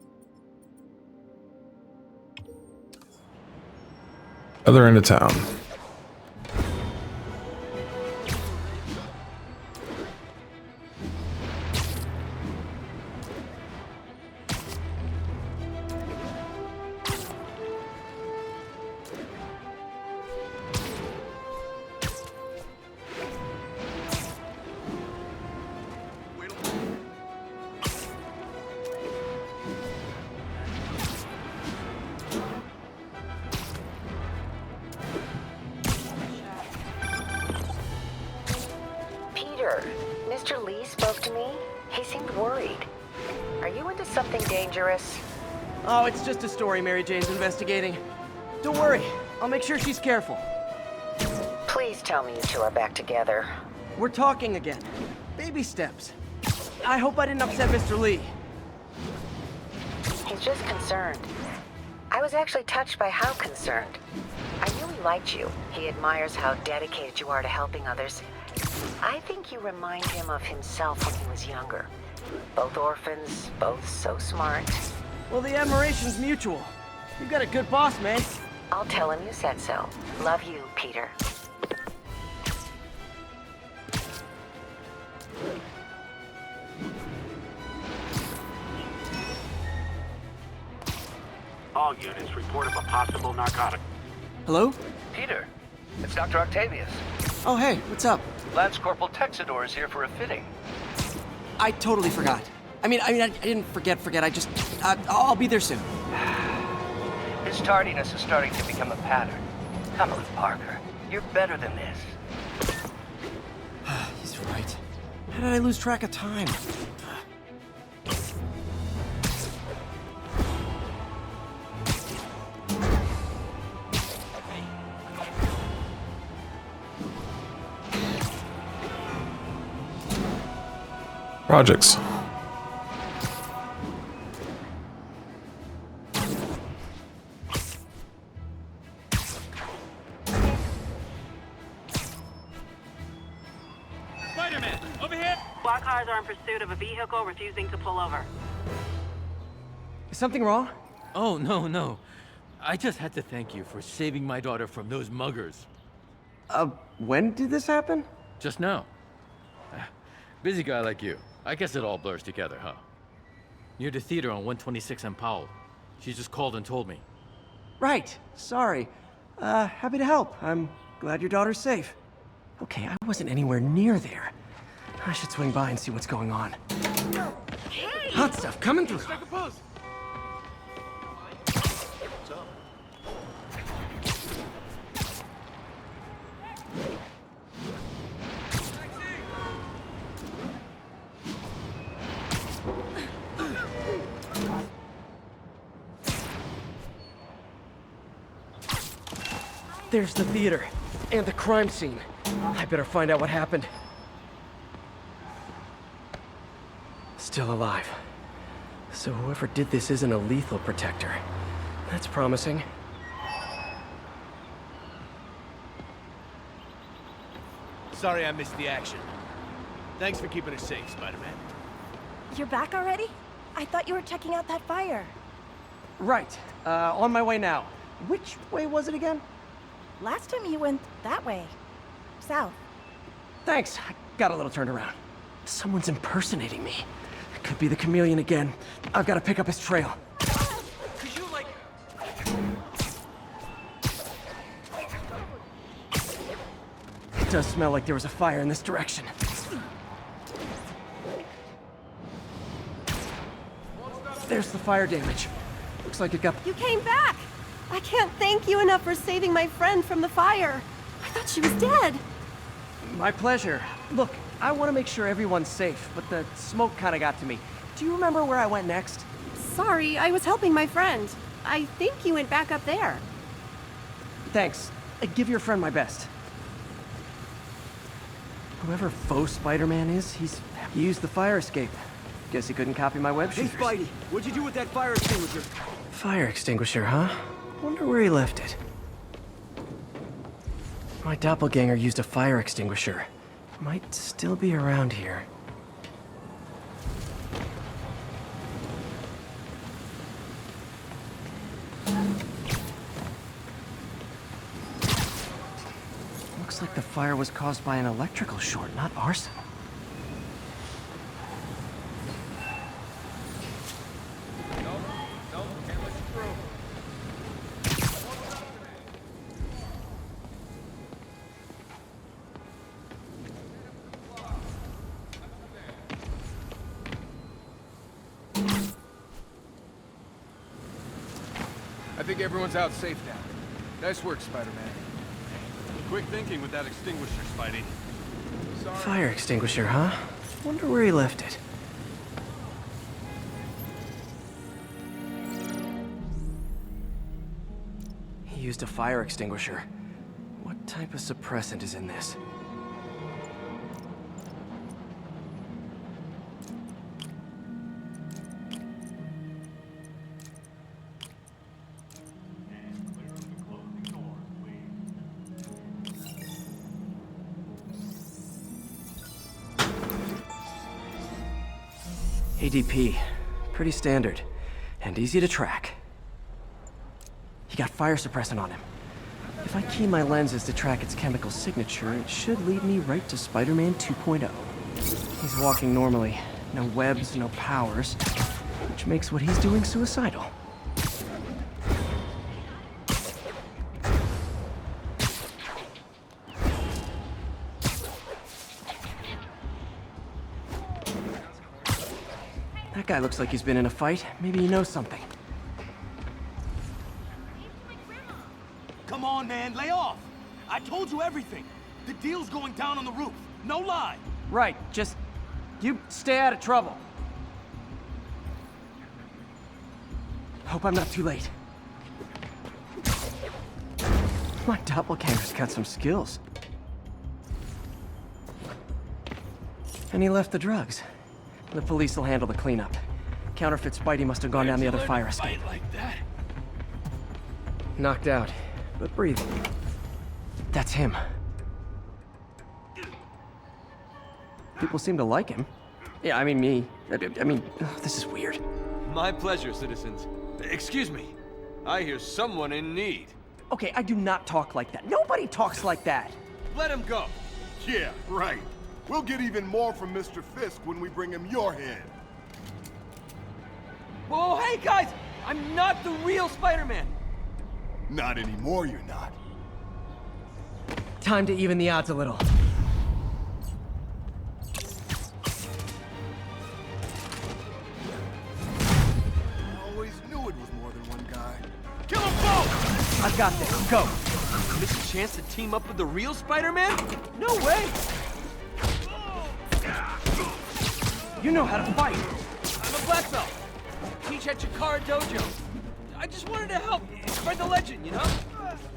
Other end of town. seemed worried. Are you into something dangerous? Oh, it's just a story Mary Jane's investigating. Don't worry, I'll make sure she's careful. Please tell me you two are back together. We're talking again. Baby steps. I hope I didn't upset Mr. Lee. He's just concerned. I was actually touched by how concerned. I knew he liked you. He admires how dedicated you are to helping others. I think you remind him of himself when he was younger. Both orphans, both so smart. Well, the admiration's mutual. You've got a good boss, man. I'll tell him you said so. Love you, Peter. All units report of a possible narcotic. Hello? Peter, it's Dr. Octavius. Oh, hey, what's up? Lance Corporal Texador is here for a fitting. I totally forgot. I didn't forget. I'll be there soon. His tardiness is starting to become a pattern. Come on, Parker. You're better than this. He's right. How did I lose track of time? Projects. Spider-Man, over here! SWAT cars are in pursuit of a vehicle refusing to pull over. Is something wrong? Oh, no. I just had to thank you for saving my daughter from those muggers. When did this happen? Just now. Busy guy like you. I guess it all blurs together, huh? Near the theater on 126 and Powell. She just called and told me. Right. Sorry. Happy to help. I'm glad your daughter's safe. Okay, I wasn't anywhere near there. I should swing by and see what's going on. Hey! Hot stuff coming through. Strike a pose. There's the theater and the crime scene. I better find out what happened. Still alive. So whoever did this isn't a lethal protector. That's promising. Sorry I missed the action. Thanks for keeping us safe, Spider-Man. You're back already? I thought you were checking out that fire. Right. On my way now. Which way was it again? Last time you went that way. South. Thanks. I got a little turned around. Someone's impersonating me. It could be the chameleon again. I've got to pick up his trail. Could you, like... It does smell like there was a fire in this direction. There's the fire damage. Looks like it got... You came back! I can't thank you enough for saving my friend from the fire. I thought she was dead. My pleasure. Look, I want to make sure everyone's safe, but the smoke kind of got to me. Do you remember where I went next? Sorry, I was helping my friend. I think you went back up there. Thanks. Give your friend my best. Whoever faux Spider-Man is, he used the fire escape. Guess he couldn't copy my web shooters. Hey, Spidey, what'd you do with that fire extinguisher? Fire extinguisher, huh? Wonder where he left it. My doppelganger used a fire extinguisher. Might still be around here. Looks like the fire was caused by an electrical short, not arson. I think everyone's out safe now. Nice work, Spider-Man. Quick thinking with that extinguisher, Spidey. Fire extinguisher, huh? Wonder where he left it. used a fire extinguisher. What type of suppressant is in this? ADP. Pretty standard. And easy to track. He got fire suppressant on him. If I key my lenses to track its chemical signature, it should lead me right to Spider-Man 2.0. He's walking normally. No webs, no powers. Which makes what he's doing suicidal. That guy looks like he's been in a fight. Maybe he knows something. Come on, man, lay off! I told you everything. The deal's going down on the roof. No lie. Right, just... you stay out of trouble. Hope I'm not too late. My doppelganger's got some skills. And he left the drugs. The police will handle the cleanup. Counterfeit Spidey must have gone down the other fire escape. Like that? Knocked out, but breathing. That's him. People seem to like him. Yeah, I mean me. I mean, this is weird. My pleasure, citizens. Excuse me. I hear someone in need. Okay, I do not talk like that. Nobody talks like that. Let him go. Yeah, right. We'll get even more from Mr. Fisk when we bring him your head. Whoa, hey guys! I'm not the real Spider-Man! Not anymore, you're not. Time to even the odds a little. I always knew it was more than one guy. Kill them both! I've got this. Go! Miss a chance to team up with the real Spider-Man? No way! You know how to fight! I'm a black belt. Teach at Chikara Dojo. I just wanted to help spread the legend, you know?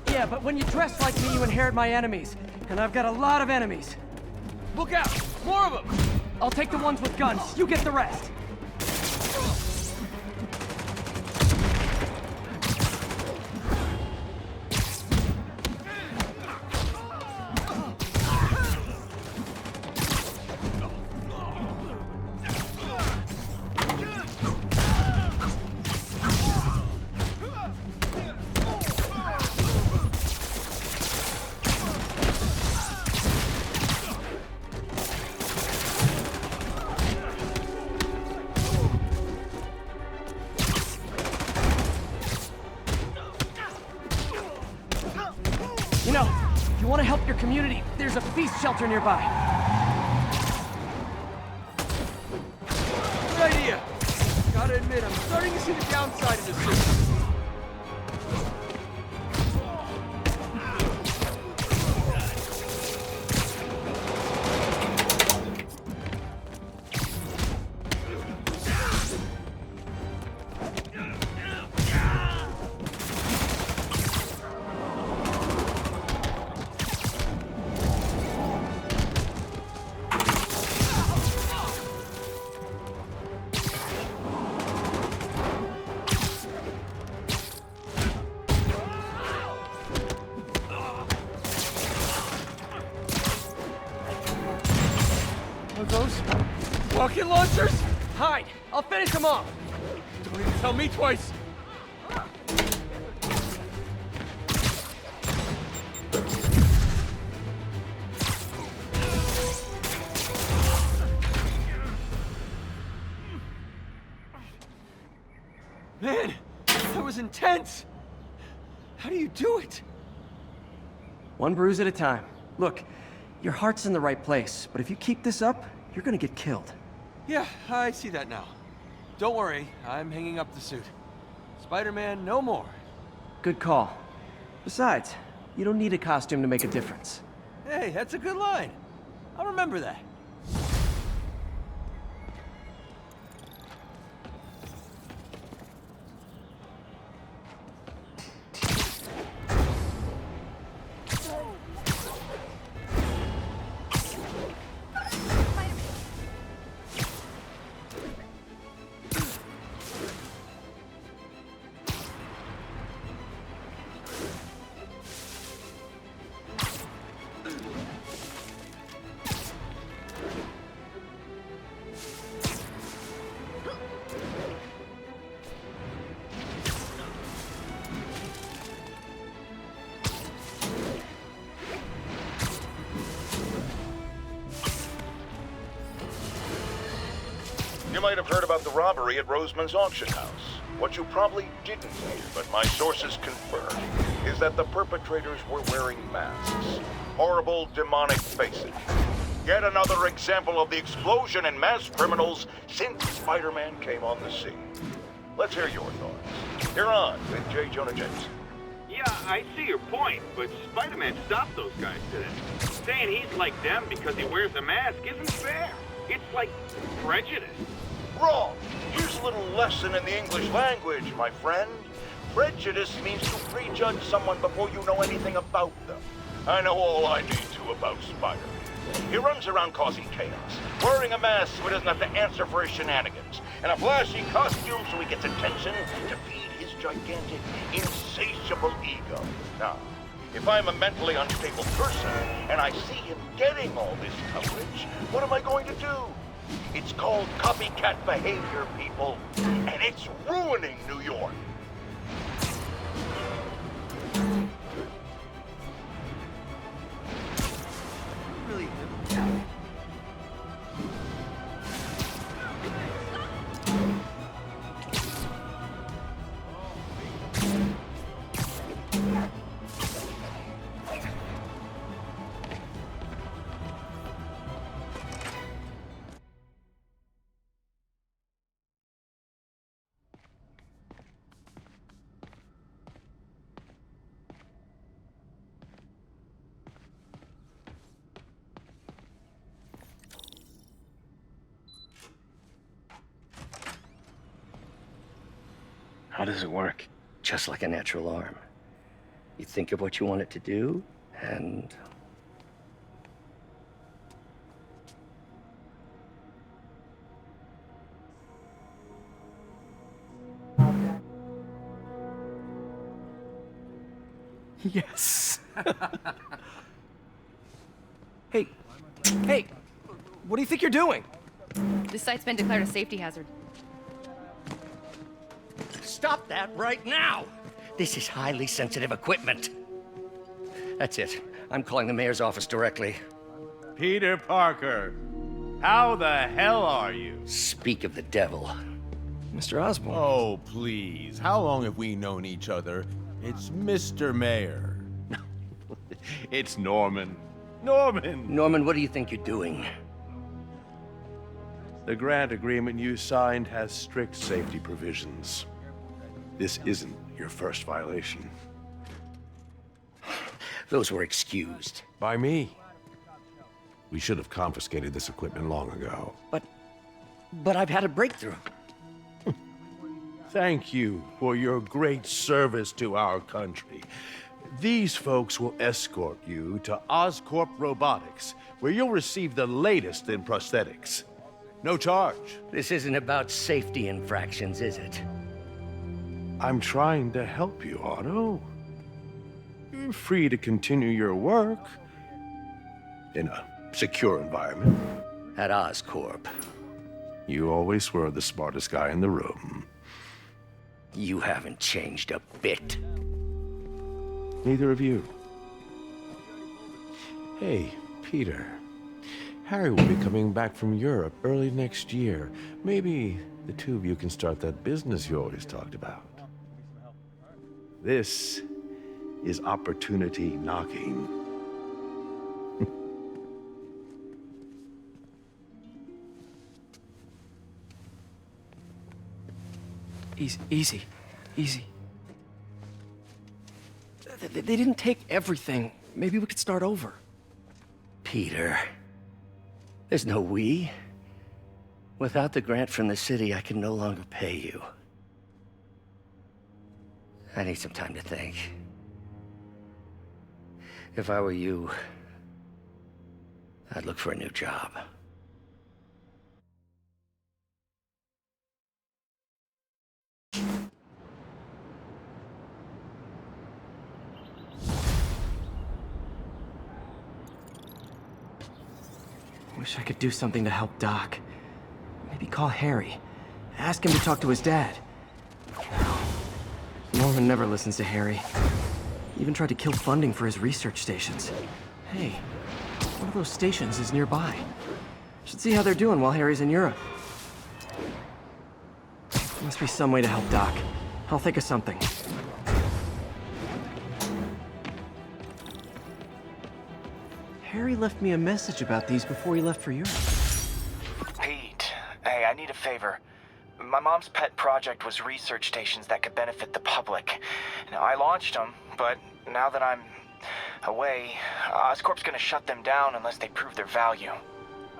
Yeah, but when you dress like me, you inherit my enemies. And I've got a lot of enemies. Look out! More of them! I'll take the ones with guns. You get the rest. You know, if you want to help your community, there's a feast shelter nearby. Good idea. Gotta admit, I'm starting to see the downside of this system. Are those rocket launchers? Hide! I'll finish them off! Don't even tell me twice! Man, that was intense! How do you do it? One bruise at a time. Look, your heart's in the right place, but if you keep this up, you're gonna get killed. Yeah, I see that now. Don't worry, I'm hanging up the suit. Spider-Man, no more. Good call. Besides, you don't need a costume to make a difference. Hey, that's a good line. I'll remember that. You might have heard about the robbery at Roseman's auction house. What you probably didn't hear, but my sources confirm, is that the perpetrators were wearing masks. Horrible, demonic faces. Yet another example of the explosion in mass criminals since Spider-Man came on the scene. Let's hear your thoughts. You're on with J. Jonah Jameson. Yeah, I see your point, but Spider-Man stopped those guys today. Saying he's like them because he wears a mask isn't fair. It's like prejudice. Wrong. Here's a little lesson in the English language, my friend. Prejudice means to prejudge someone before you know anything about them. I know all I need to about Spider-Man. He runs around causing chaos, wearing a mask so he doesn't have to answer for his shenanigans, and a flashy costume so he gets attention to feed his gigantic, insatiable ego. Now, if I'm a mentally unstable person and I see him getting all this coverage, what am I going to do? It's called copycat behavior, people, and it's ruining New York. Really? How does it work? Just like a natural arm. You think of what you want it to do, and... Yes! Hey, what do you think you're doing? This site's been declared a safety hazard. Stop that right now! This is highly sensitive equipment. That's it. I'm calling the mayor's office directly. Peter Parker, how the hell are you? Speak of the devil. Mr. Osborn. Oh, please. How long have we known each other? It's Mr. Mayor. It's Norman. Norman, what do you think you're doing? The grant agreement you signed has strict safety provisions. This isn't your first violation. Those were excused. By me. We should have confiscated this equipment long ago. But I've had a breakthrough. Thank you for your great service to our country. These folks will escort you to Oscorp Robotics, where you'll receive the latest in prosthetics. No charge. This isn't about safety infractions, is it? I'm trying to help you, Otto. You're free to continue your work in a secure environment. At Oscorp. You always were the smartest guy in the room. You haven't changed a bit. Neither of you. Hey, Peter. Harry will be coming back from Europe early next year. Maybe the two of you can start that business you always talked about. This is opportunity knocking. Easy. They didn't take everything. Maybe we could start over. Peter, there's no we. Without the grant from the city, I can no longer pay you. I need some time to think. If I were you, I'd look for a new job. Wish I could do something to help Doc. Maybe call Harry. Ask him to talk to his dad. Norman never listens to Harry. Even tried to kill funding for his research stations. Hey, one of those stations is nearby. Should see how they're doing while Harry's in Europe. Must be some way to help Doc. I'll think of something. Harry left me a message about these before he left for Europe. Pete, hey, I need a favor. My mom's pet project was research stations that could benefit the public. Now, I launched them, but now that I'm away, Oscorp's gonna shut them down unless they prove their value.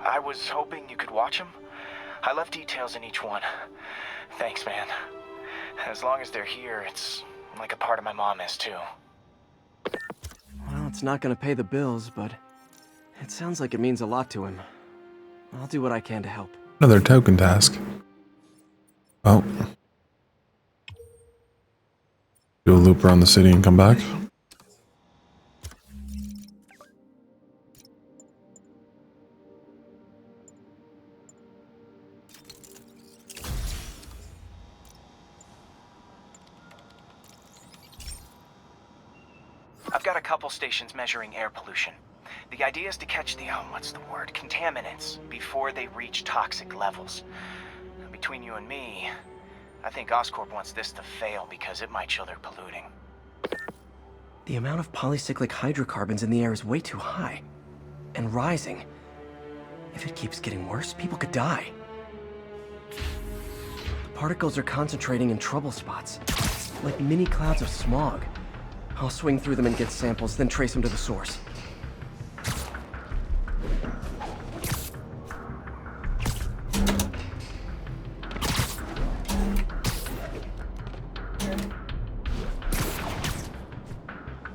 I was hoping you could watch them. I left details in each one. Thanks, man. As long as they're here, it's like a part of my mom is, too. Well, it's not gonna pay the bills, but it sounds like it means a lot to him. I'll do what I can to help. Another token task. Oh. Do a loop around the city and come back. I've got a couple stations measuring air pollution. The idea is to catch the, contaminants before they reach toxic levels. Between you and me, I think Oscorp wants this to fail because it might show they're polluting. The amount of polycyclic hydrocarbons in the air is way too high. And rising. If it keeps getting worse, people could die. The particles are concentrating in trouble spots, like mini clouds of smog. I'll swing through them and get samples, then trace them to the source.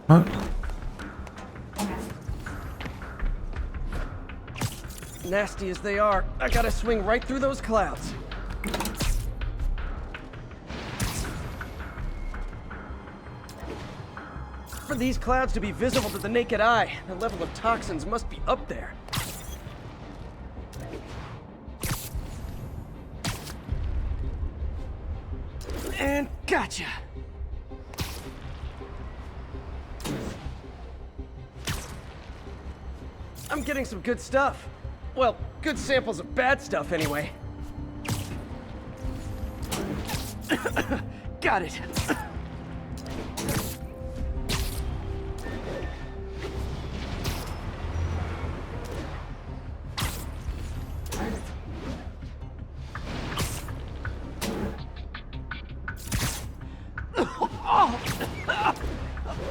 What? Nasty as they are, I gotta swing right through those clouds. For these clouds to be visible to the naked eye, the level of toxins must be up there. And gotcha! I'm getting some good stuff. Well, good samples of bad stuff anyway. Got it.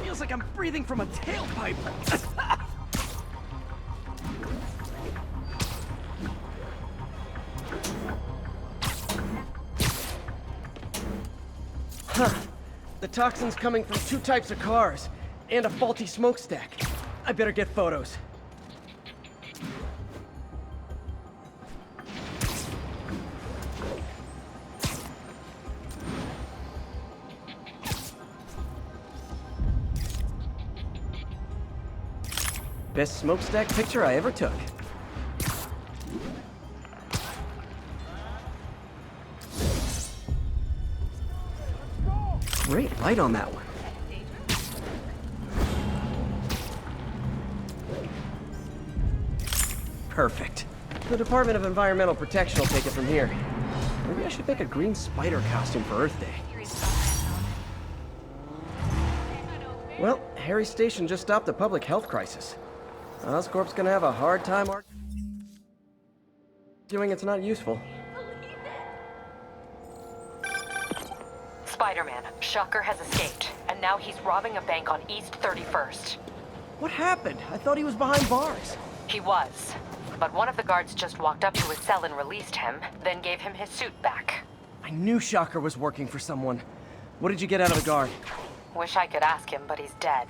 Feels like I'm breathing from a tailpipe. Huh. The toxin's coming from 2 types of cars, and a faulty smokestack. I better get photos. Best smokestack picture I ever took. Great light on that one. Perfect. The Department of Environmental Protection will take it from here. Maybe I should make a green spider costume for Earth Day. Well, Harry Station just stopped a public health crisis. Oscorp's gonna have a hard time arguing it's not useful. Spider-Man, Shocker has escaped, and now he's robbing a bank on East 31st. What happened? I thought he was behind bars. He was, but one of the guards just walked up to his cell and released him, then gave him his suit back. I knew Shocker was working for someone. What did you get out of the guard? Wish I could ask him, but he's dead.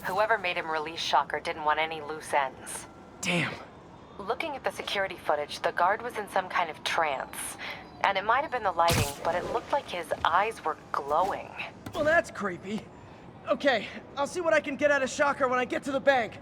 Whoever made him release Shocker didn't want any loose ends. Damn. Looking at the security footage, the guard was in some kind of trance. And it might have been the lighting, but it looked like his eyes were glowing. Well, that's creepy. Okay, I'll see what I can get out of Shocker when I get to the bank.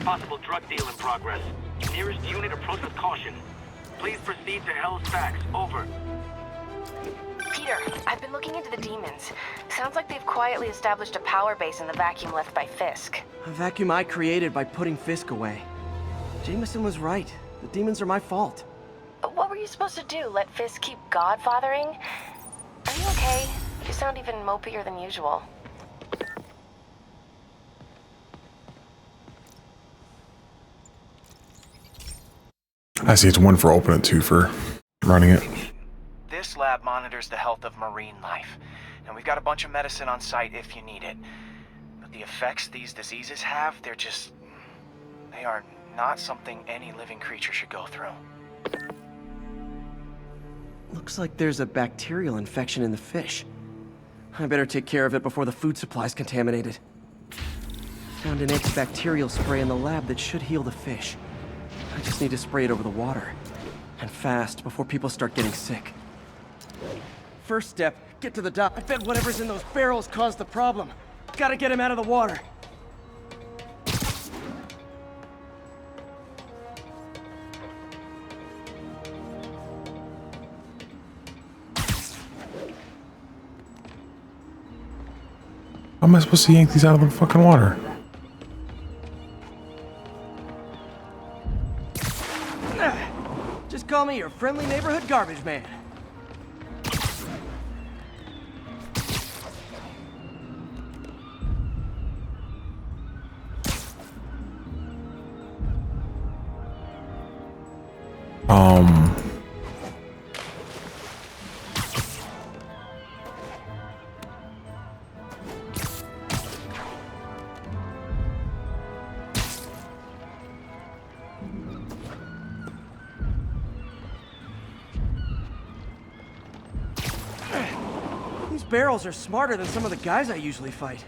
possible drug deal in progress. Nearest unit approach with caution. Please proceed to Hell's Backs. Over. Peter, I've been looking into the demons. Sounds like they've quietly established a power base in the vacuum left by Fisk. A vacuum I created by putting Fisk away. Jameson was right. The demons are my fault. But what were you supposed to do? Let Fisk keep godfathering? Are you okay? You sound even mopier than usual. I see it's 1 for opening, 2 for running it. This lab monitors the health of marine life, and we've got a bunch of medicine on site if you need it. But the effects these diseases have, they are not something any living creature should go through. Looks like there's a bacterial infection in the fish. I better take care of it before the food supply's contaminated. Found an antibacterial spray in the lab that should heal the fish. I just need to spray it over the water. And fast, before people start getting sick. First step, get to the dock. I bet whatever's in those barrels caused the problem. Gotta get him out of the water. How am I supposed to yank these out of the fucking water? Just call me your friendly neighborhood garbage man. These barrels are smarter than some of the guys I usually fight.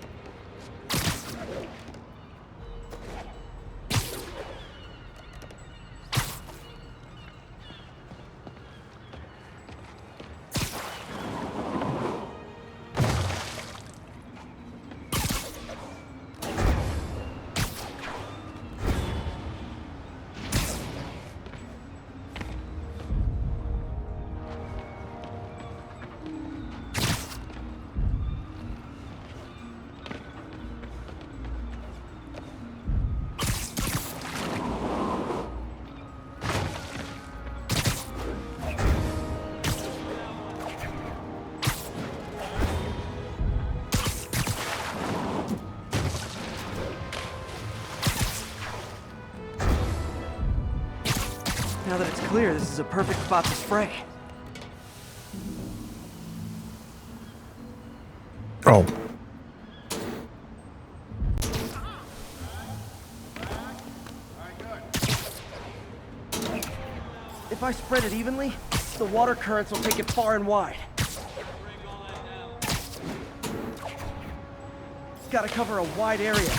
Now that it's clear, this is a perfect spot to spray. Oh. If I spread it evenly, the water currents will take it far and wide. Gotta cover a wide area.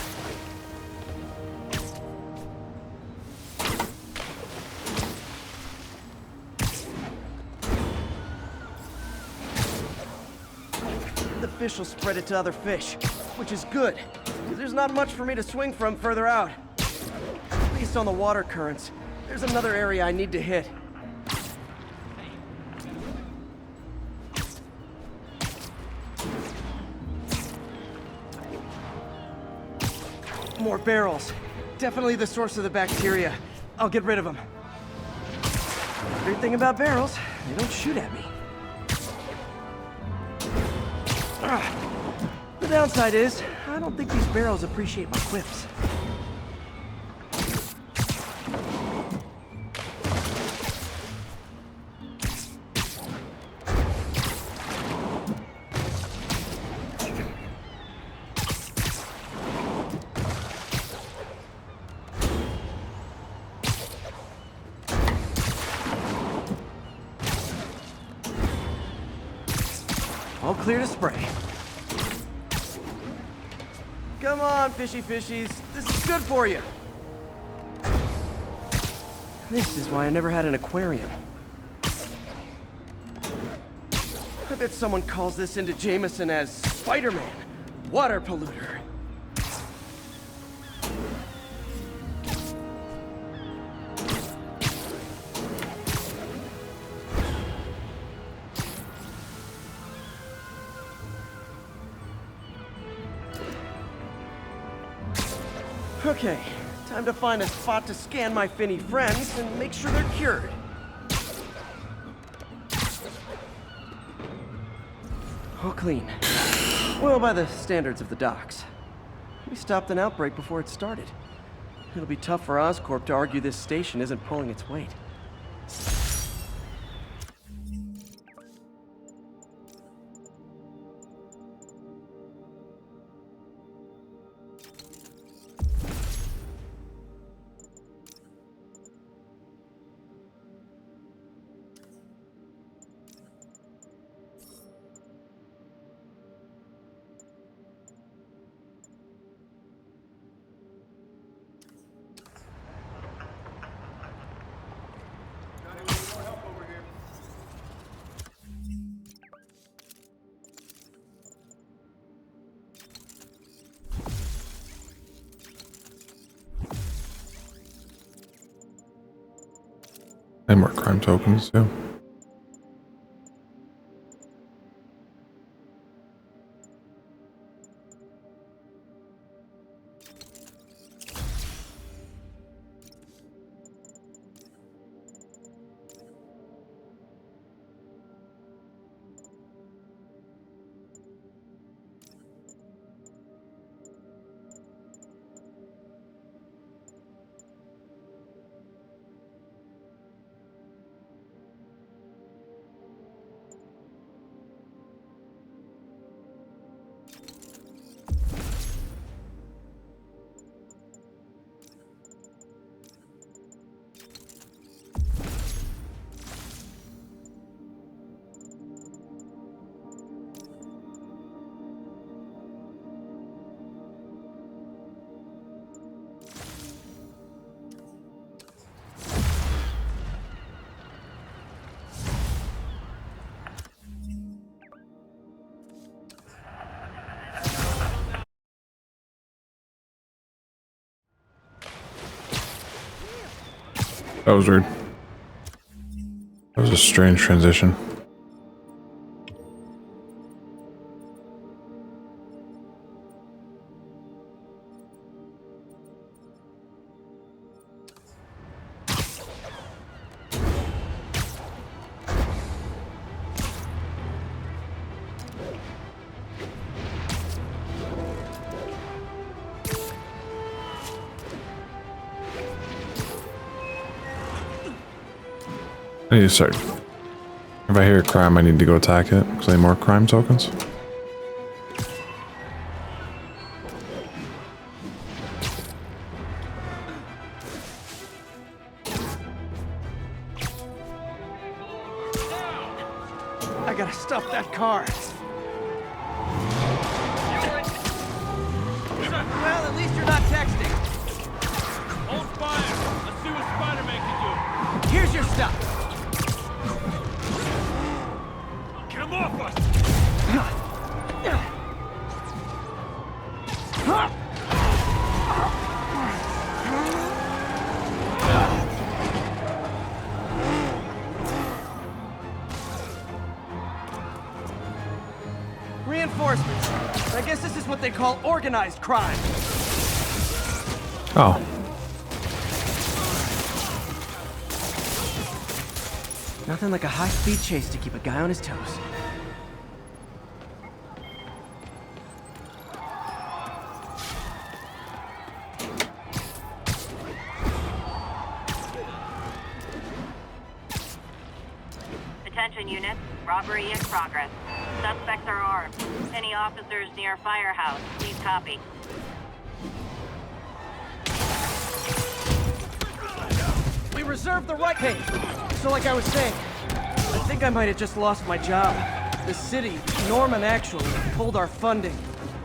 The fish will spread it to other fish, which is good, because there's not much for me to swing from further out. At least on the water currents. There's another area I need to hit. More barrels. Definitely the source of the bacteria. I'll get rid of them. Great thing about barrels, they don't shoot at me. The downside is, I don't think these barrels appreciate my quips. All clear to spray. Come on, fishy fishies. This is good for you. This is why I never had an aquarium. I bet someone calls this into Jameson as Spider-Man, water polluter. Okay, time to find a spot to scan my finny friends and make sure they're cured. All clean. Well, by the standards of the docks. We stopped an outbreak before it started. It'll be tough for Oscorp to argue this station isn't pulling its weight. And more crime tokens, too. That was weird. That was a strange transition. I need to start. If I hear a crime, I need to go attack it. Because I need more crime tokens. I gotta stuff that car. Well, at least you're not texting. Hold fire! Let's see what Spider-Man can do! Here's your stuff. Get him off us! Reinforcements. I guess this is what they call organized crime. Oh. Nothing like a high-speed chase to keep a guy on his toes. Attention units, robbery in progress. Suspects are armed. Any officers near Firehouse, please copy. We reserve the right. Hey, so like I was saying, I think I might have just lost my job. The city, Norman actually, pulled our funding.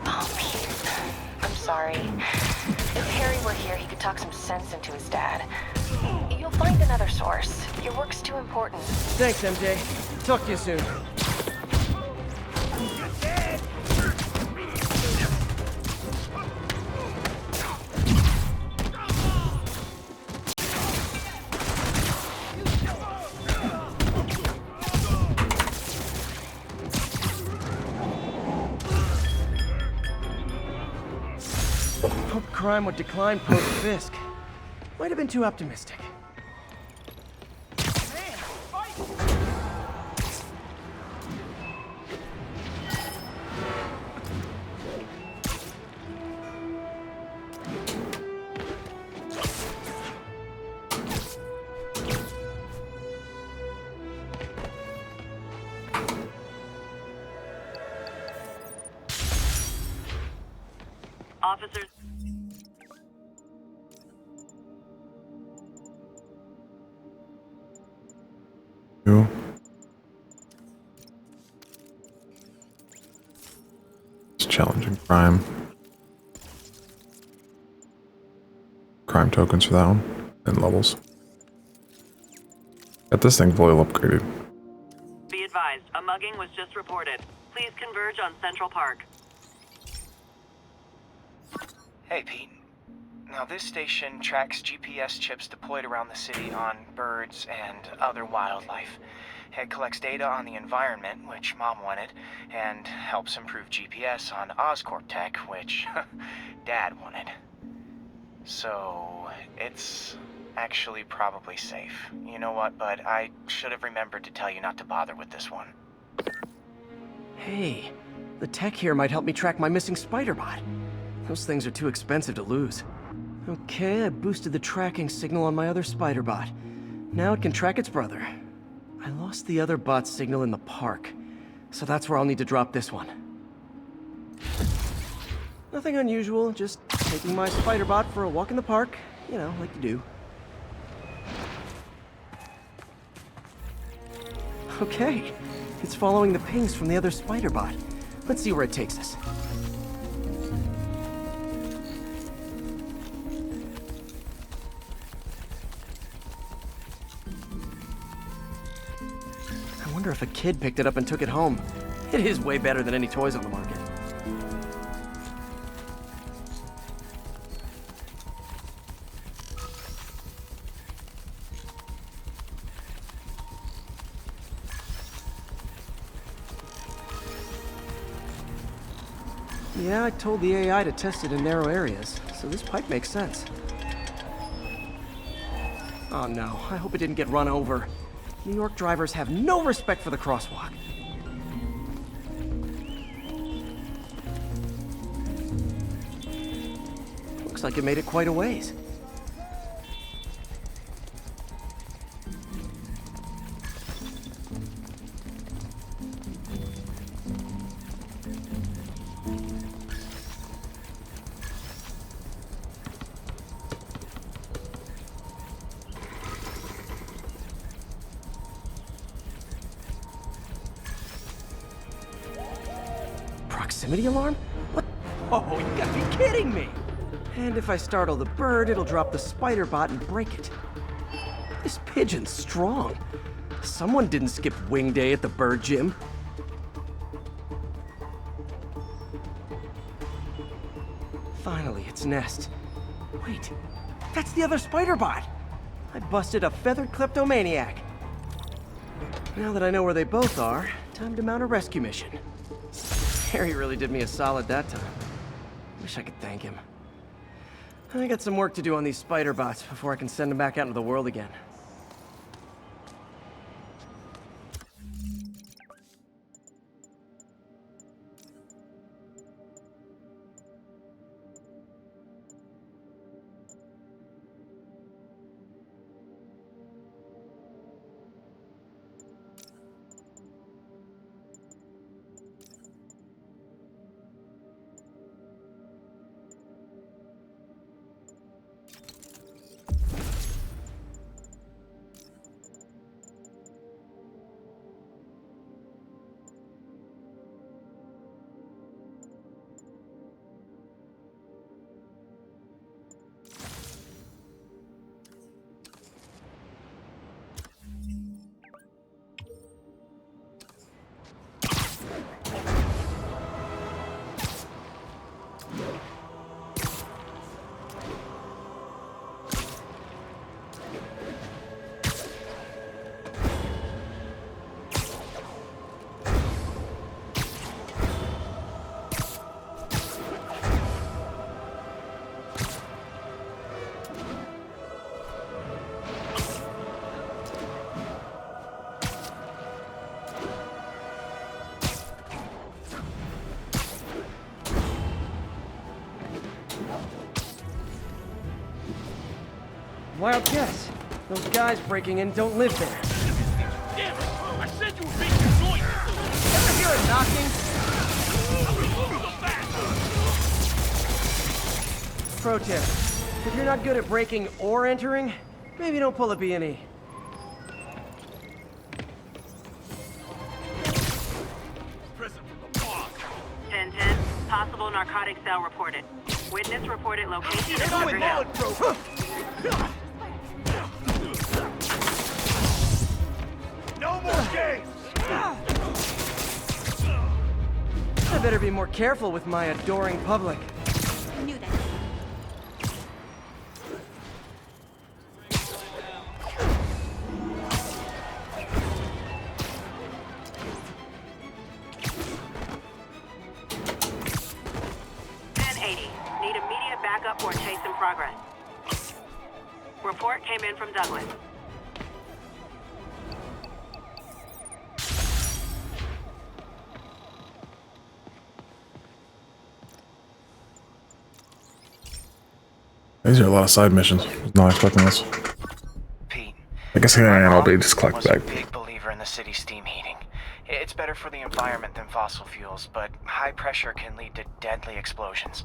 Oh, Pete. I'm sorry. If Harry were here, he could talk some sense into his dad. You'll find another source. Your work's too important. Thanks, MJ. Talk to you soon. crime would decline post-Fisk. Might have been too optimistic. Officers. You. It's challenging crime. Crime tokens for that one. And levels. Got this thing fully upgraded. Be advised, a mugging was just reported. Please converge on Central Park. Hey, Pete. Now, this station tracks GPS chips deployed around the city on birds and other wildlife. It collects data on the environment, which Mom wanted, and helps improve GPS on Oscorp tech, which Dad wanted. So, it's actually probably safe. You know what, bud? I should have remembered to tell you not to bother with this one. Hey, the tech here might help me track my missing spider bot. Those things are too expensive to lose. Okay, I boosted the tracking signal on my other spider bot. Now it can track its brother. I lost the other bot's signal in the park, so that's where I'll need to drop this one. Nothing unusual, just taking my spider bot for a walk in the park. You know, like you do. Okay, it's following the pings from the other spider bot. Let's see where it takes us. I wonder if a kid picked it up and took it home. It is way better than any toys on the market. Yeah, I told the AI to test it in narrow areas, so this pipe makes sense. Oh no, I hope it didn't get run over. New York drivers have no respect for the crosswalk. Looks like it made it quite a ways. Proximity alarm? What? Oh, you gotta be kidding me! And if I startle the bird, it'll drop the spider bot and break it. This pigeon's strong. Someone didn't skip wing day at the bird gym. Finally, its nest. Wait, that's the other spider bot! I busted a feathered kleptomaniac. Now that I know where they both are, time to mount a rescue mission. Harry really did me a solid that time. Wish I could thank him. I got some work to do on these spider bots before I can send them back out into the world again. Wild guess. Those guys breaking in don't live there. Damn it! I said you were making noise! Ever hear a knocking? Pro tip. If you're not good at breaking or entering, maybe don't pull a B&E. 10-10, possible narcotic cell reported. Witness reported location at Sugar Hill. No more games! I better be more careful with my adoring public. I knew that. Need immediate backup for a chase in progress. Report came in from Douglas. These are a lot of side missions. Was not expecting this. Pete. I guess I'll be just collect was a back. big believer in the city's steam heating. It's better for the environment than fossil fuels, but high pressure can lead to deadly explosions.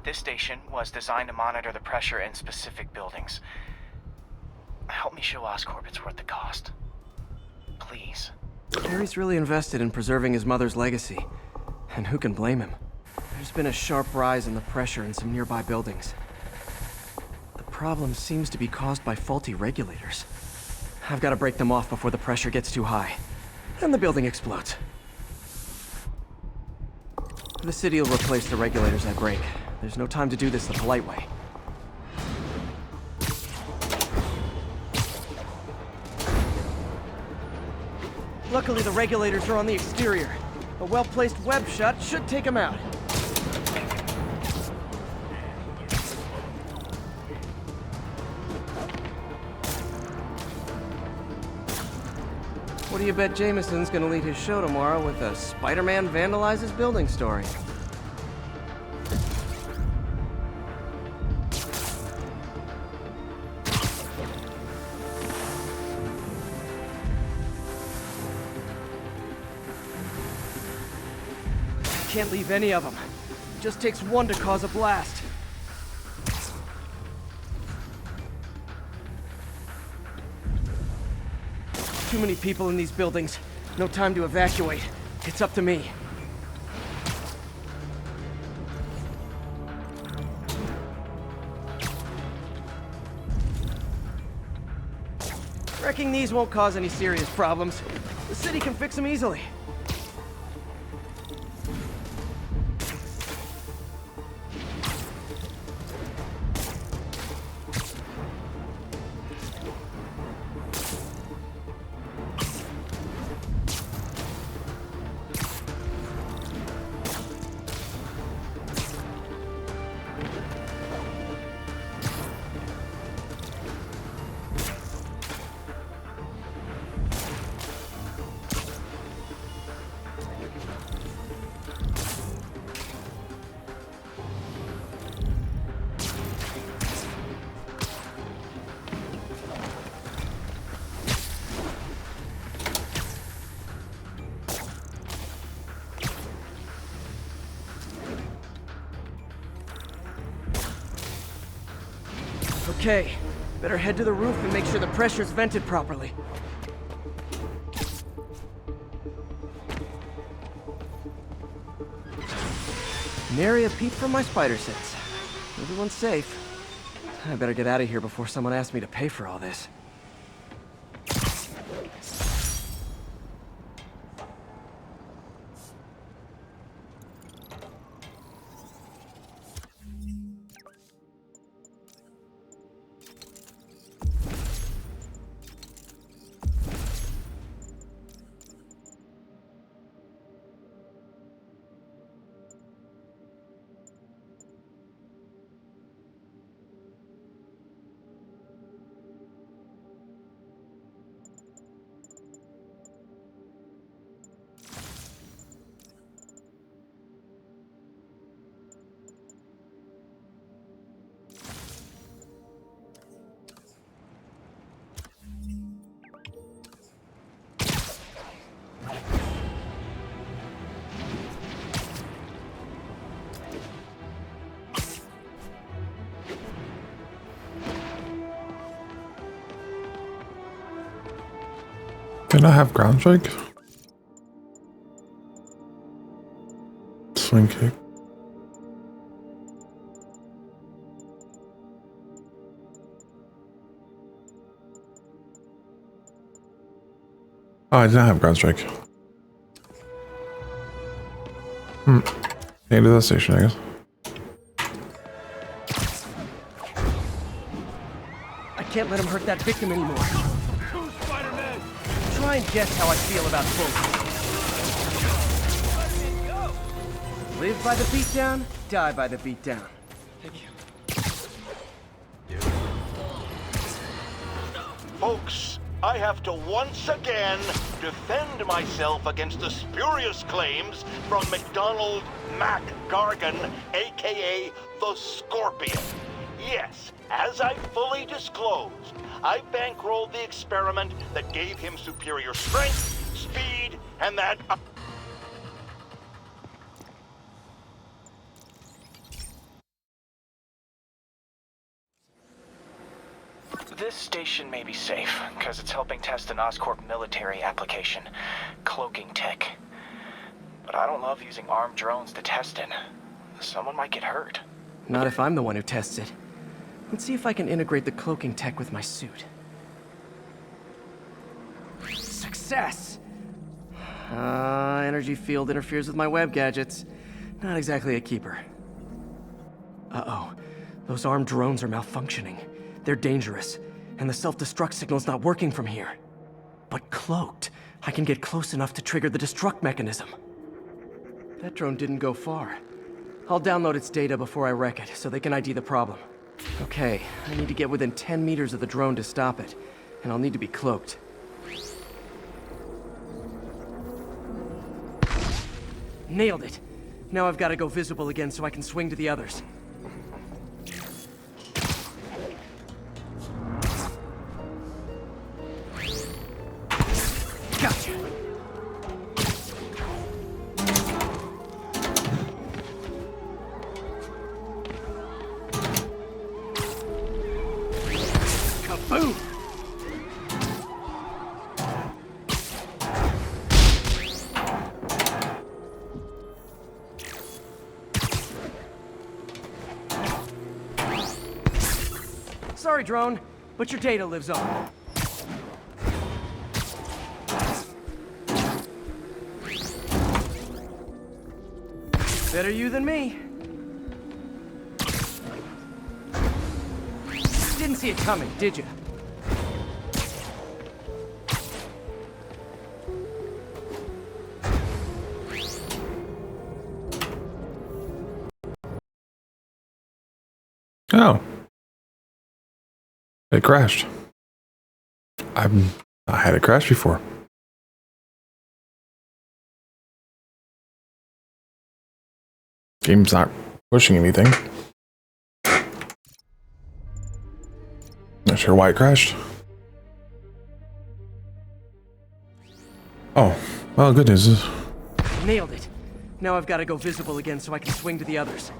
This station was designed to monitor the pressure in specific buildings. Help me show Oscorp it's worth the cost. Please. Harry's really invested in preserving his mother's legacy. And who can blame him? There's been a sharp rise in the pressure in some nearby buildings. The problem seems to be caused by faulty regulators. I've got to break them off before the pressure gets too high. And the building explodes. The city will replace the regulators I break. There's no time to do this the polite way. Luckily, the regulators are on the exterior. A well-placed web shot should take them out. What do you bet Jameson's gonna lead his show tomorrow with a Spider-Man vandalizes building story? Can't leave any of them. It just takes one to cause a blast. Too many people in these buildings. No time to evacuate. It's up to me. Wrecking these won't cause any serious problems. The city can fix them easily. Okay, better head to the roof and make sure the pressure's vented properly. Nary a peep from my spider sense. Everyone's safe. I better get out of here before someone asks me to pay for all this. Can I have ground strike? Swing kick. Oh, I didn't have ground strike. Can't do that station, I guess. I can't let him hurt that victim anymore. Spider-Man! Try and guess how I feel about bullets. Live by the beatdown, die by the beatdown. Thank you. Folks, I have to once again defend myself against the spurious claims from McDonald Mac Gargan, aka the Scorpion. Yes, as I fully disclosed, I bankrolled the experiment that gave him superior strength, speed, and that... This station may be safe, because it's helping test an Oscorp military application, cloaking tech. But I don't love using armed drones to test it. Someone might get hurt. Not if I'm the one who tests it. Let's see if I can integrate the cloaking tech with my suit. Success! Energy field interferes with my web gadgets. Not exactly a keeper. Uh-oh. Those armed drones are malfunctioning. They're dangerous, and the self-destruct signal's not working from here. But cloaked, I can get close enough to trigger the destruct mechanism. That drone didn't go far. I'll download its data before I wreck it, so they can ID the problem. Okay, I need to get within 10 meters of the drone to stop it, and I'll need to be cloaked. Nailed it! Now I've got to go visible again so I can swing to the others. Gotcha! Kaboom! Sorry, drone, but your data lives on. Better you than me. Didn't see it coming, did you? Oh. It crashed. I had it crash before. Game's not pushing anything. Not sure why it crashed. Oh, well, good news is... Nailed it. Now I've got to go visible again so I can swing to the others.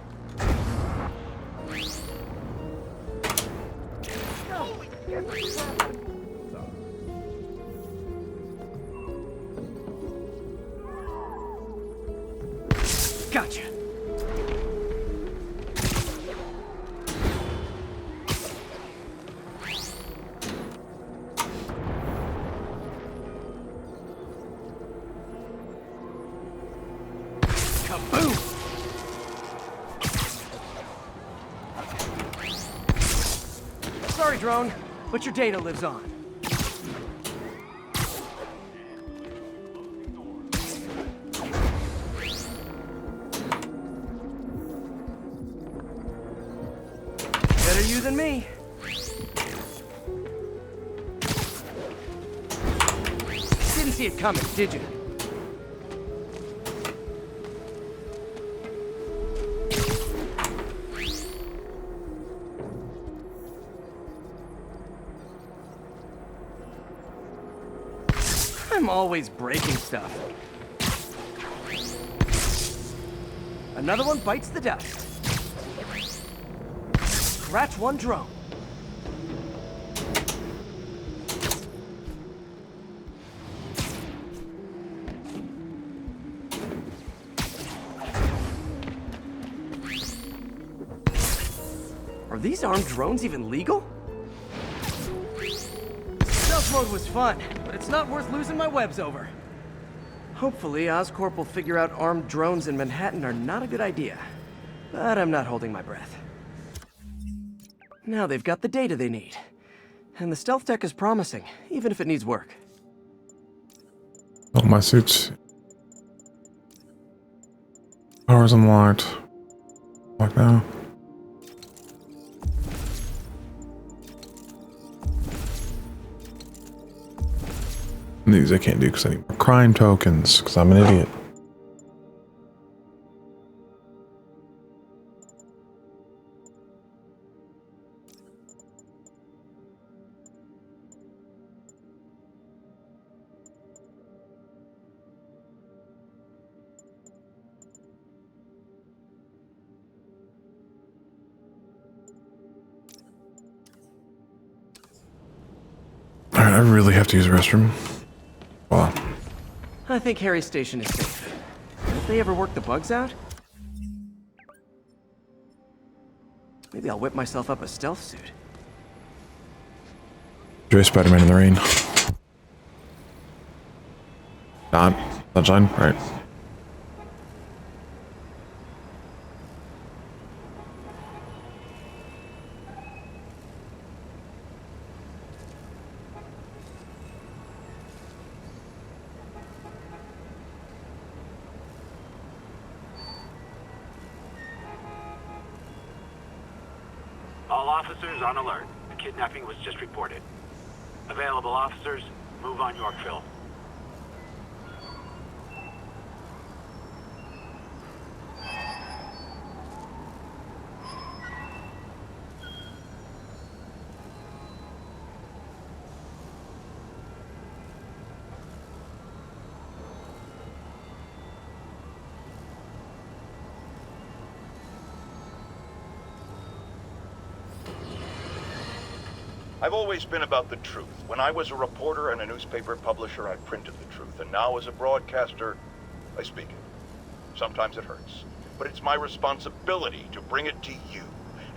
Gotcha. Kaboom! Sorry, drone, but your data lives on. Better you than me. Didn't see it coming, did you? I'm always breaking stuff. Another one bites the dust. Scratch one drone. these armed drones even legal? Stealth mode was fun, but it's not worth losing my webs over. Hopefully, Oscorp will figure out armed drones in Manhattan are not a good idea. But I'm not holding my breath. Now they've got the data they need. And the stealth tech is promising, even if it needs work. Oh, my suit's powers unlocked. Lock now. These I can't do because I need more crime tokens, because I'm an idiot. Alright, I really have to use the restroom. Wow. I think Harry's station is safe. If they ever work the bugs out, maybe I'll whip myself up a stealth suit. Enjoy Spider-Man in the rain. Not sunshine, right? All officers on alert. A kidnapping was just reported. Available officers, move on Yorkville. I've always been about the truth. When I was a reporter and a newspaper publisher, I printed the truth. And now as a broadcaster, I speak it. Sometimes it hurts. But it's my responsibility to bring it to you.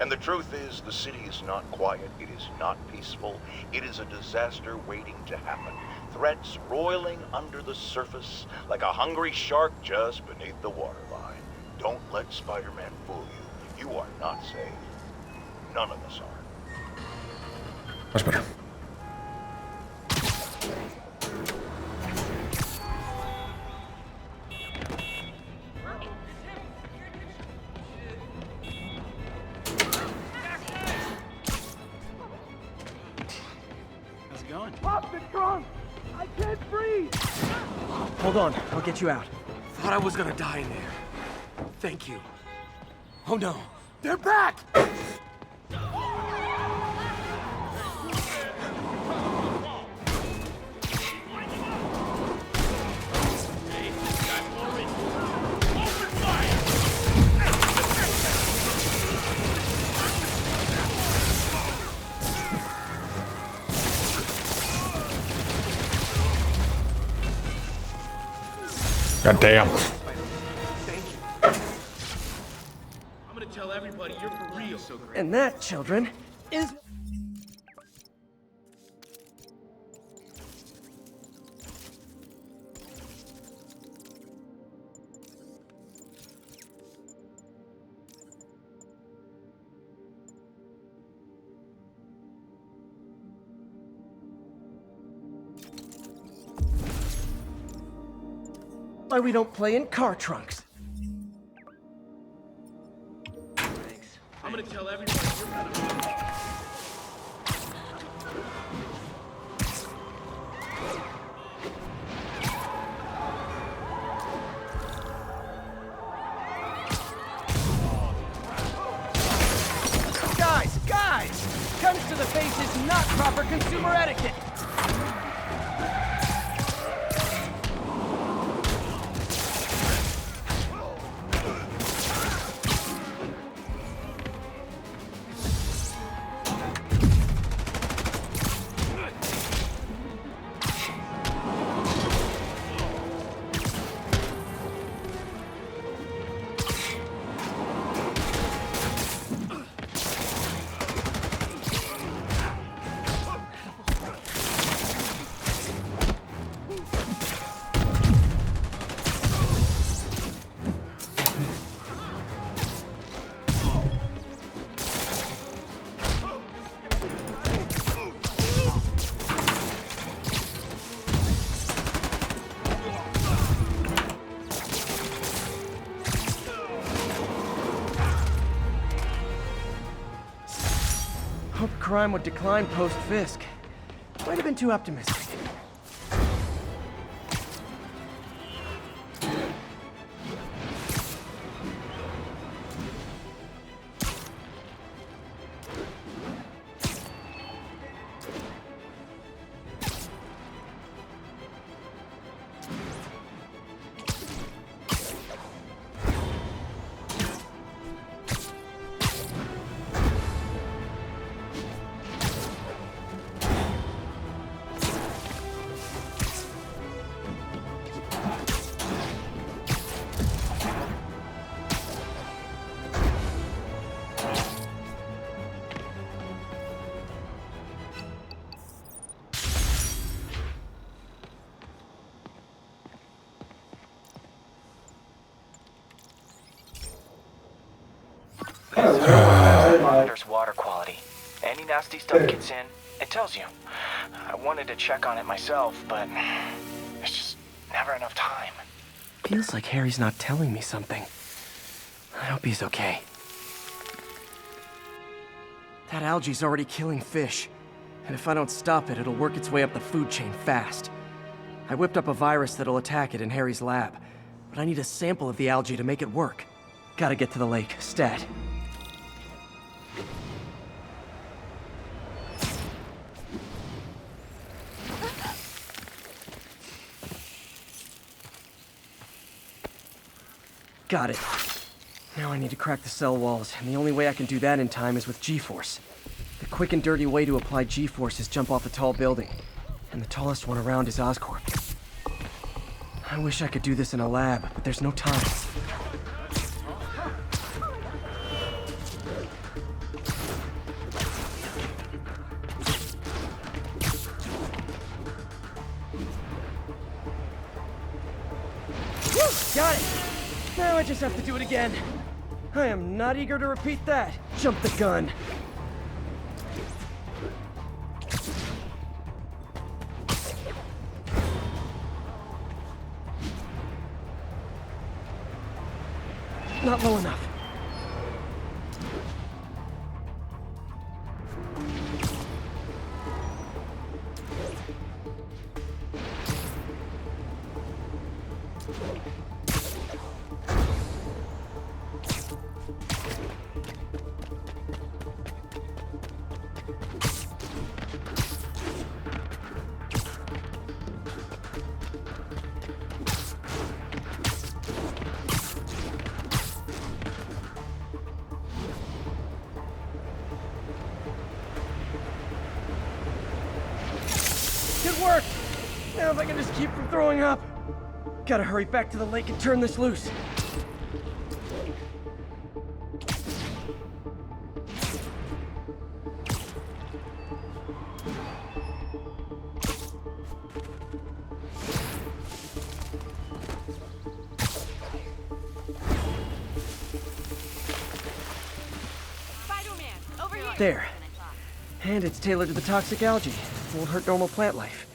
And the truth is, the city is not quiet. It is not peaceful. It is a disaster waiting to happen. Threats roiling under the surface like a hungry shark just beneath the waterline. Don't let Spider-Man fool you. You are not safe. None of us are. Much better. How's it going? Pop the trunk! I can't breathe! Hold on, I'll get you out. Thought I was gonna die in there. Thank you. Oh no, They're back! God damn. I'm gonna tell everybody you're for real. And that, children, is... why we don't play in car trunks. I'm gonna tell everybody you're for real. Guys! Guns to the face is not proper consumer etiquette! crime would decline post-Fisk. Might have been too optimistic. Monitors water quality. Any nasty stuff gets in, it tells you. I wanted to check on it myself, but there's just never enough time. Feels like Harry's not telling me something. I hope he's okay. That algae's already killing fish. And if I don't stop it, it'll work its way up the food chain fast. I whipped up a virus that'll attack it in Harry's lab. But I need a sample of the algae to make it work. Gotta get to the lake, stat. Got it. Now I need to crack the cell walls, and the only way I can do that in time is with G-Force. The quick and dirty way to apply G-Force is jump off a tall building, and the tallest one around is Oscorp. I wish I could do this in a lab, but there's no time. Got it! Now I just have to do it again. I am not eager to repeat that. Jump the gun. Not low enough. Good work! Now if I can just keep from throwing up. Gotta hurry back to the lake and turn this loose. Spider-Man, over here! There. And it's tailored to the toxic algae. Won't hurt normal plant life.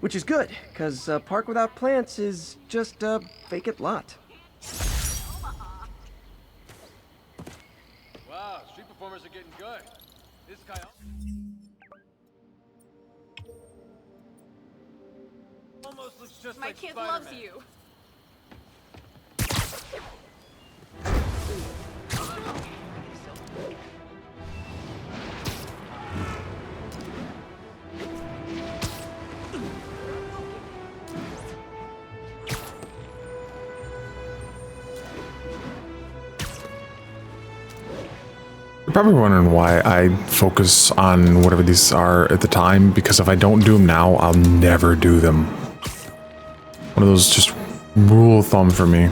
Which is good, because a park without plants is just a vacant lot. Wow, street performers are getting good. This guy... almost looks just My like kid Spider-Man. loves you. You're probably wondering why I focus on whatever these are at the time, because if I don't do them now, I'll never do them. One of those just rule of thumb for me.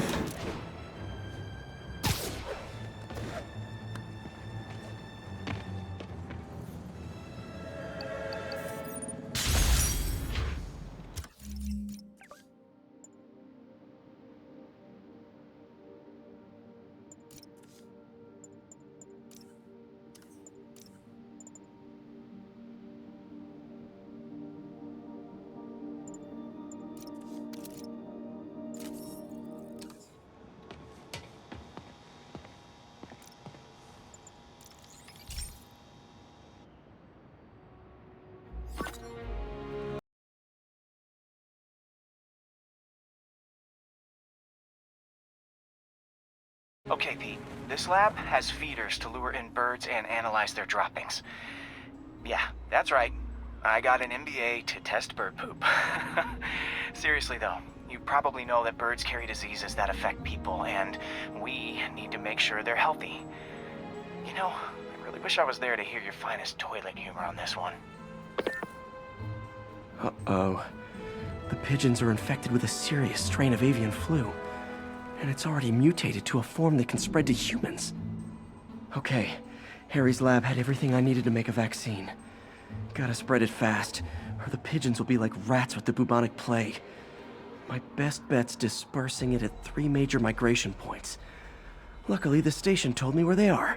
Okay, Pete. This lab has feeders to lure in birds and analyze their droppings. Yeah, that's right. I got an MBA to test bird poop. Seriously though, you probably know that birds carry diseases that affect people, and we need to make sure they're healthy. You know, I really wish I was there to hear your finest toilet humor on this one. Uh-oh. The pigeons are infected with a serious strain of avian flu, and it's already mutated to a form that can spread to humans. Okay, Harry's lab had everything I needed to make a vaccine. Gotta spread it fast, or the pigeons will be like rats with the bubonic plague. My best bet's dispersing it at 3 major migration points. Luckily, the station told me where they are.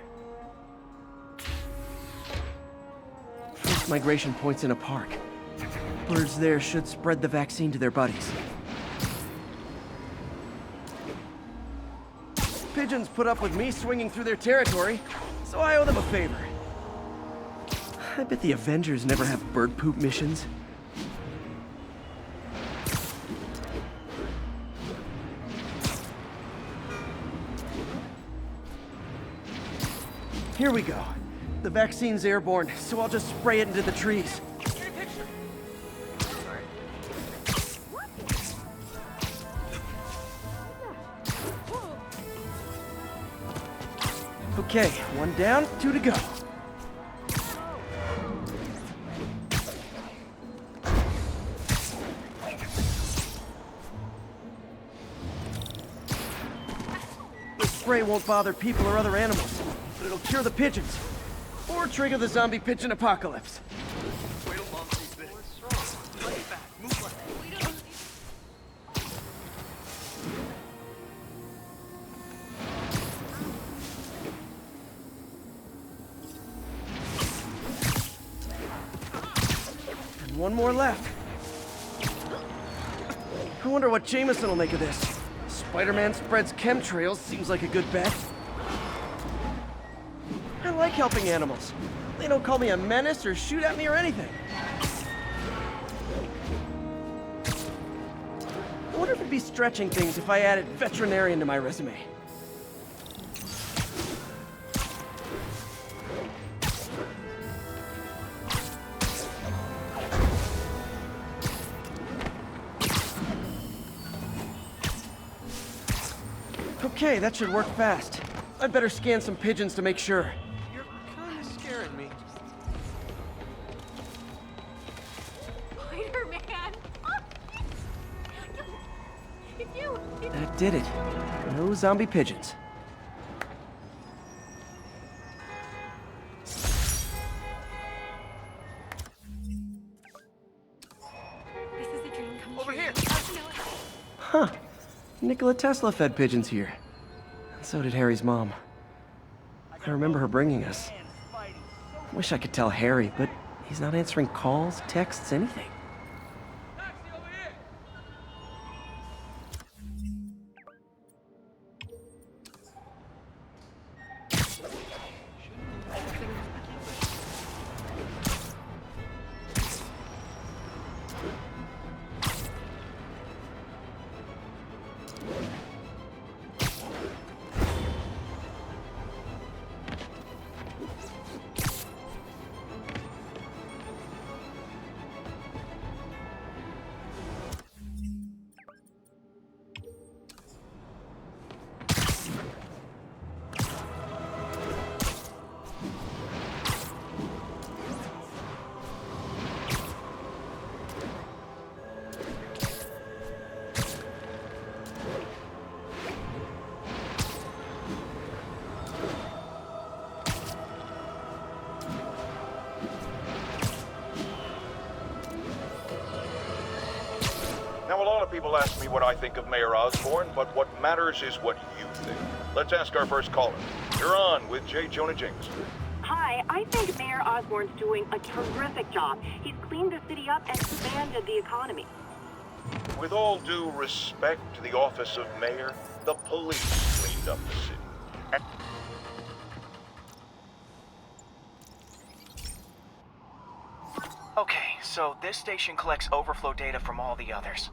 First migration point's in a park. Birds there should spread the vaccine to their buddies. Pigeons put up with me swinging through their territory, so I owe them a favor. I bet the Avengers never have bird poop missions. Here we go. The vaccine's airborne, so I'll just spray it into the trees. Okay, 1 down, 2 to go. The spray won't bother people or other animals, but it'll cure the pigeons. Or trigger the zombie pigeon apocalypse. And 1 more left. I wonder what Jameson will make of this. Spider-Man spreads chemtrails, seems like a good bet. I like helping animals. They don't call me a menace or shoot at me or anything. I wonder if it'd be stretching things if I added veterinarian to my resume. Okay, that should work fast. I'd better scan some pigeons to make sure. You're kind of scaring me. Spider-Man! It's you! That did it. No zombie pigeons. This is a dream come Over true. here! Huh. Nikola Tesla fed pigeons here. And so did Harry's mom. I remember her bringing us. Wish I could tell Harry, but he's not answering calls, texts, anything. Now, a lot of people ask me what I think of Mayor Osborn, but what matters is what you think. Let's ask our first caller. You're on with J. Jonah Jameson. Hi, I think Mayor Osborn's doing a terrific job. He's cleaned the city up and expanded the economy. With all due respect to the office of mayor, the police cleaned up the city. And Okay, so this station collects overflow data from all the others.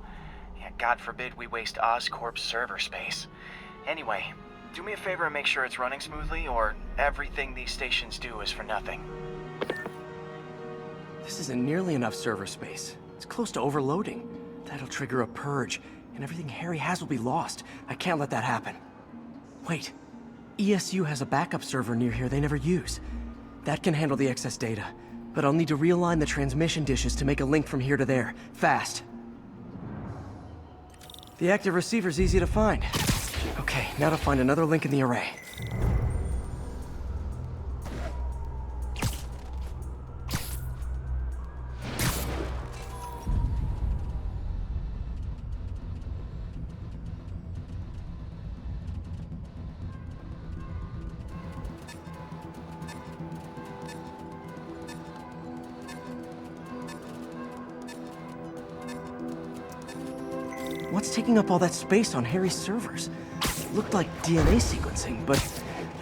Yeah, God forbid we waste Oscorp's server space. Anyway, do me a favor and make sure it's running smoothly, or everything these stations do is for nothing. This isn't nearly enough server space. It's close to overloading. That'll trigger a purge, and everything Harry has will be lost. I can't let that happen. Wait. ESU has a backup server near here they never use. That can handle the excess data, but I'll need to realign the transmission dishes to make a link from here to there, fast. The active receiver's easy to find. Okay, now to find another link in the array. What's taking up all that space on Harry's servers? It looked like DNA sequencing, but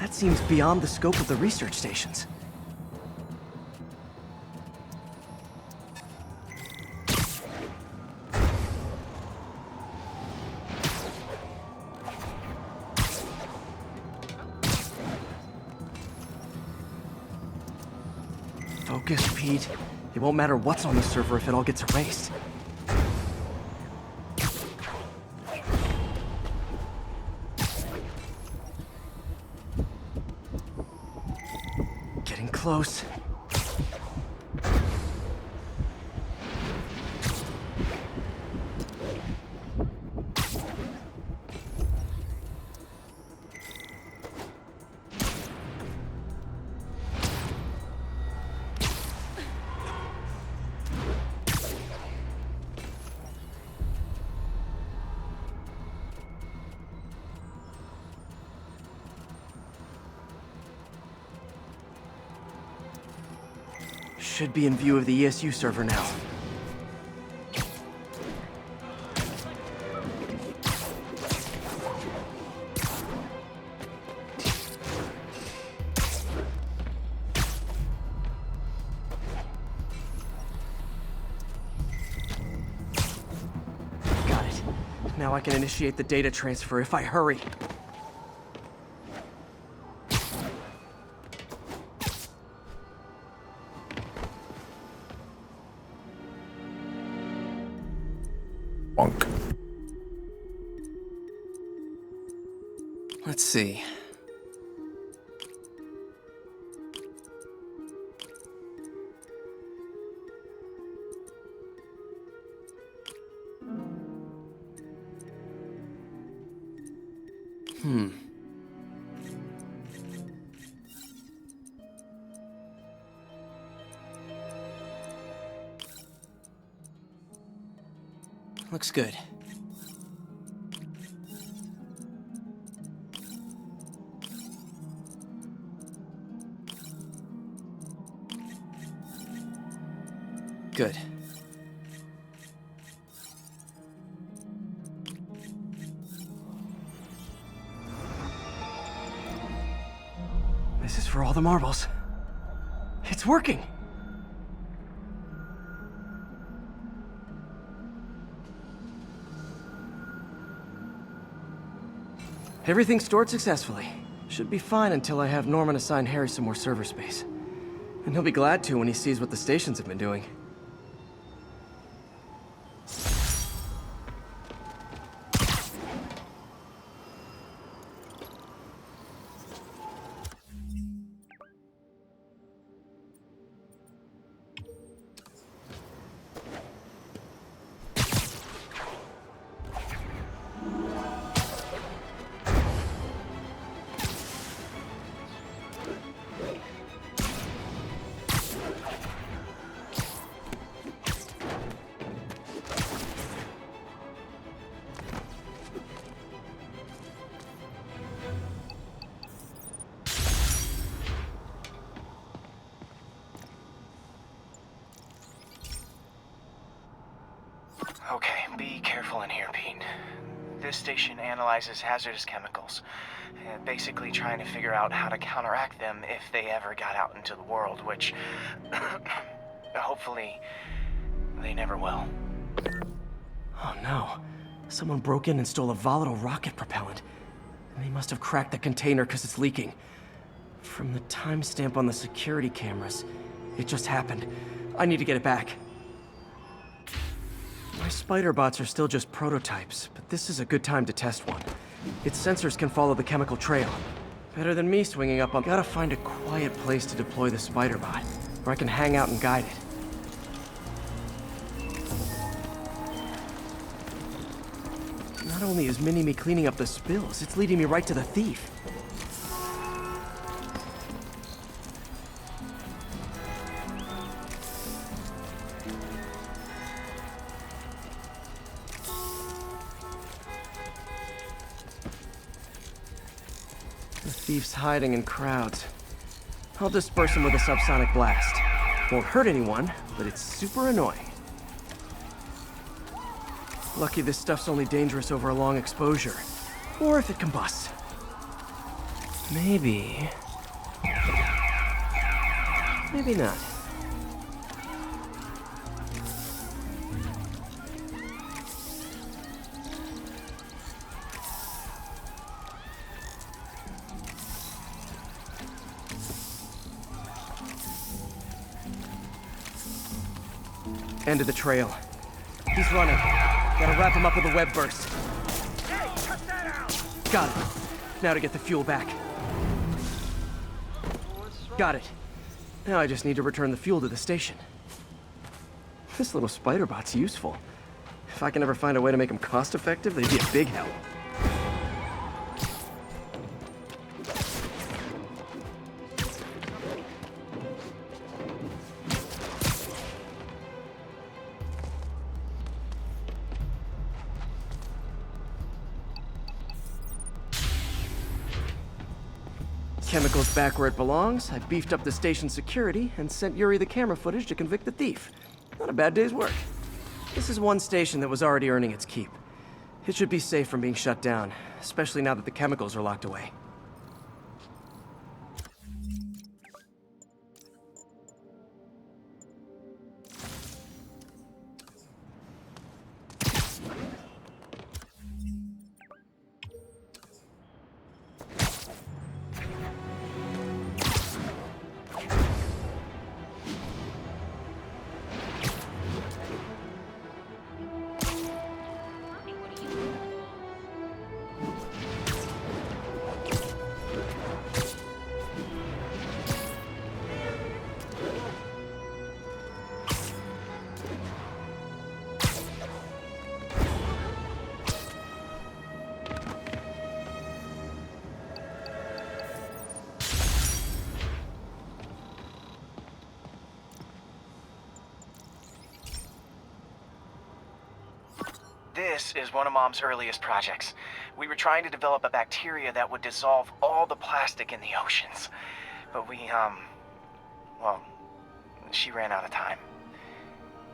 that seems beyond the scope of the research stations. Focus, Pete. It won't matter what's on the server if it all gets erased. Close. Should be in view of the ESU server now. Got it. Now I can initiate the data transfer if I hurry. Let's see. Looks good. Good. This is for all the marbles. It's working! Everything's stored successfully. Should be fine until I have Norman assign Harry some more server space. And he'll be glad to when he sees what the stations have been doing. Okay, be careful in here, Pete. This station analyzes hazardous chemicals, basically trying to figure out how to counteract them if they ever got out into the world, which hopefully they never will. Oh no. Someone broke in and stole a volatile rocket propellant. And they must have cracked the container because it's leaking. From the timestamp on the security cameras, it just happened. I need to get it back. My spider bots are still just prototypes, but this is a good time to test one. Its sensors can follow the chemical trail. Better than me swinging up on... Gotta find a quiet place to deploy the spider bot, where I can hang out and guide it. Not only is Mini-Me cleaning up the spills, it's leading me right to the thief. The thief's hiding in crowds. I'll disperse him with a subsonic blast. Won't hurt anyone, but it's super annoying. Lucky this stuff's only dangerous over a long exposure. Or if it combusts. Maybe... maybe not. End of the trail. He's running. Gotta wrap him up with a web burst. Hey, cut that out! Got it. Now to get the fuel back. Got it. Now I just need to return the fuel to the station. This little spider bot's useful. If I can ever find a way to make them cost-effective, they'd be a big help. Chemicals back where it belongs. I beefed up the station's security and sent Yuri the camera footage to convict the thief. Not a bad day's work. This is one station that was already earning its keep. It should be safe from being shut down, especially now that the chemicals are locked away. This is one of Mom's earliest projects. We were trying to develop a bacteria that would dissolve all the plastic in the oceans. But well, she ran out of time.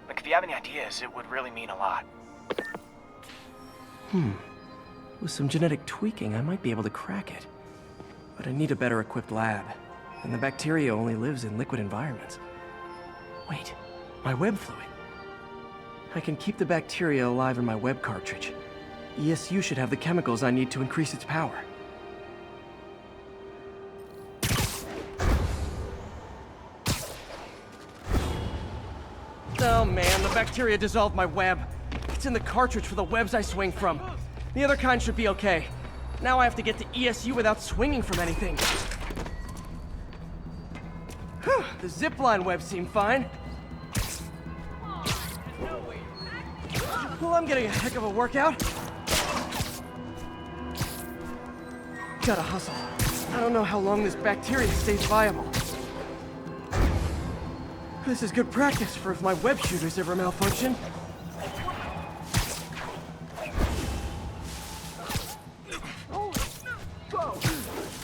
Look, if you have any ideas, it would really mean a lot. With some genetic tweaking, I might be able to crack it. But I need a better equipped lab. And the bacteria only lives in liquid environments. Wait, my web fluid. I can keep the bacteria alive in my web cartridge. ESU should have the chemicals I need to increase its power. Oh man, the bacteria dissolved my web. It's in the cartridge for the webs I swing from. The other kind should be okay. Now I have to get to ESU without swinging from anything. Whew, the zipline webs seem fine. Well, I'm getting a heck of a workout. Gotta hustle. I don't know how long this bacteria stays viable. This is good practice for if my web shooters ever malfunction.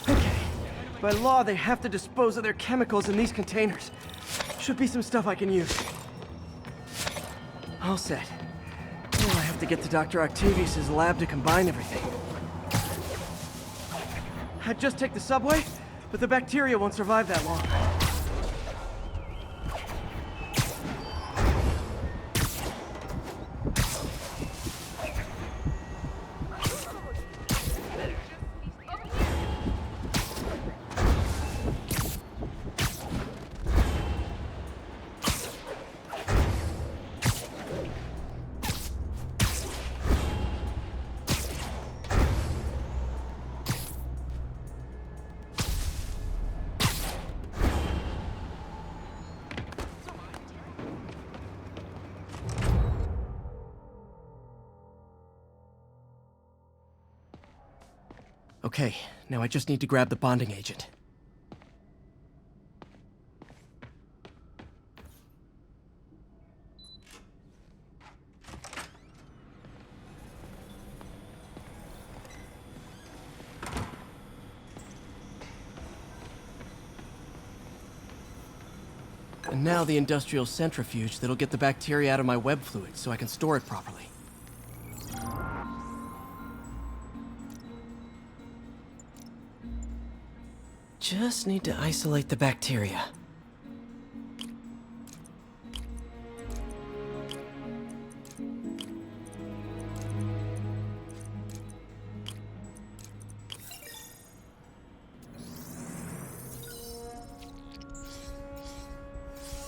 Okay. By law, they have to dispose of their chemicals in these containers. Should be some stuff I can use. All set. Now I have to get to Dr. Octavius' lab to combine everything. I'd just take the subway, but the bacteria won't survive that long. Okay, now I just need to grab the bonding agent. And now the industrial centrifuge that'll get the bacteria out of my web fluid so I can store it properly. Just need to isolate the bacteria.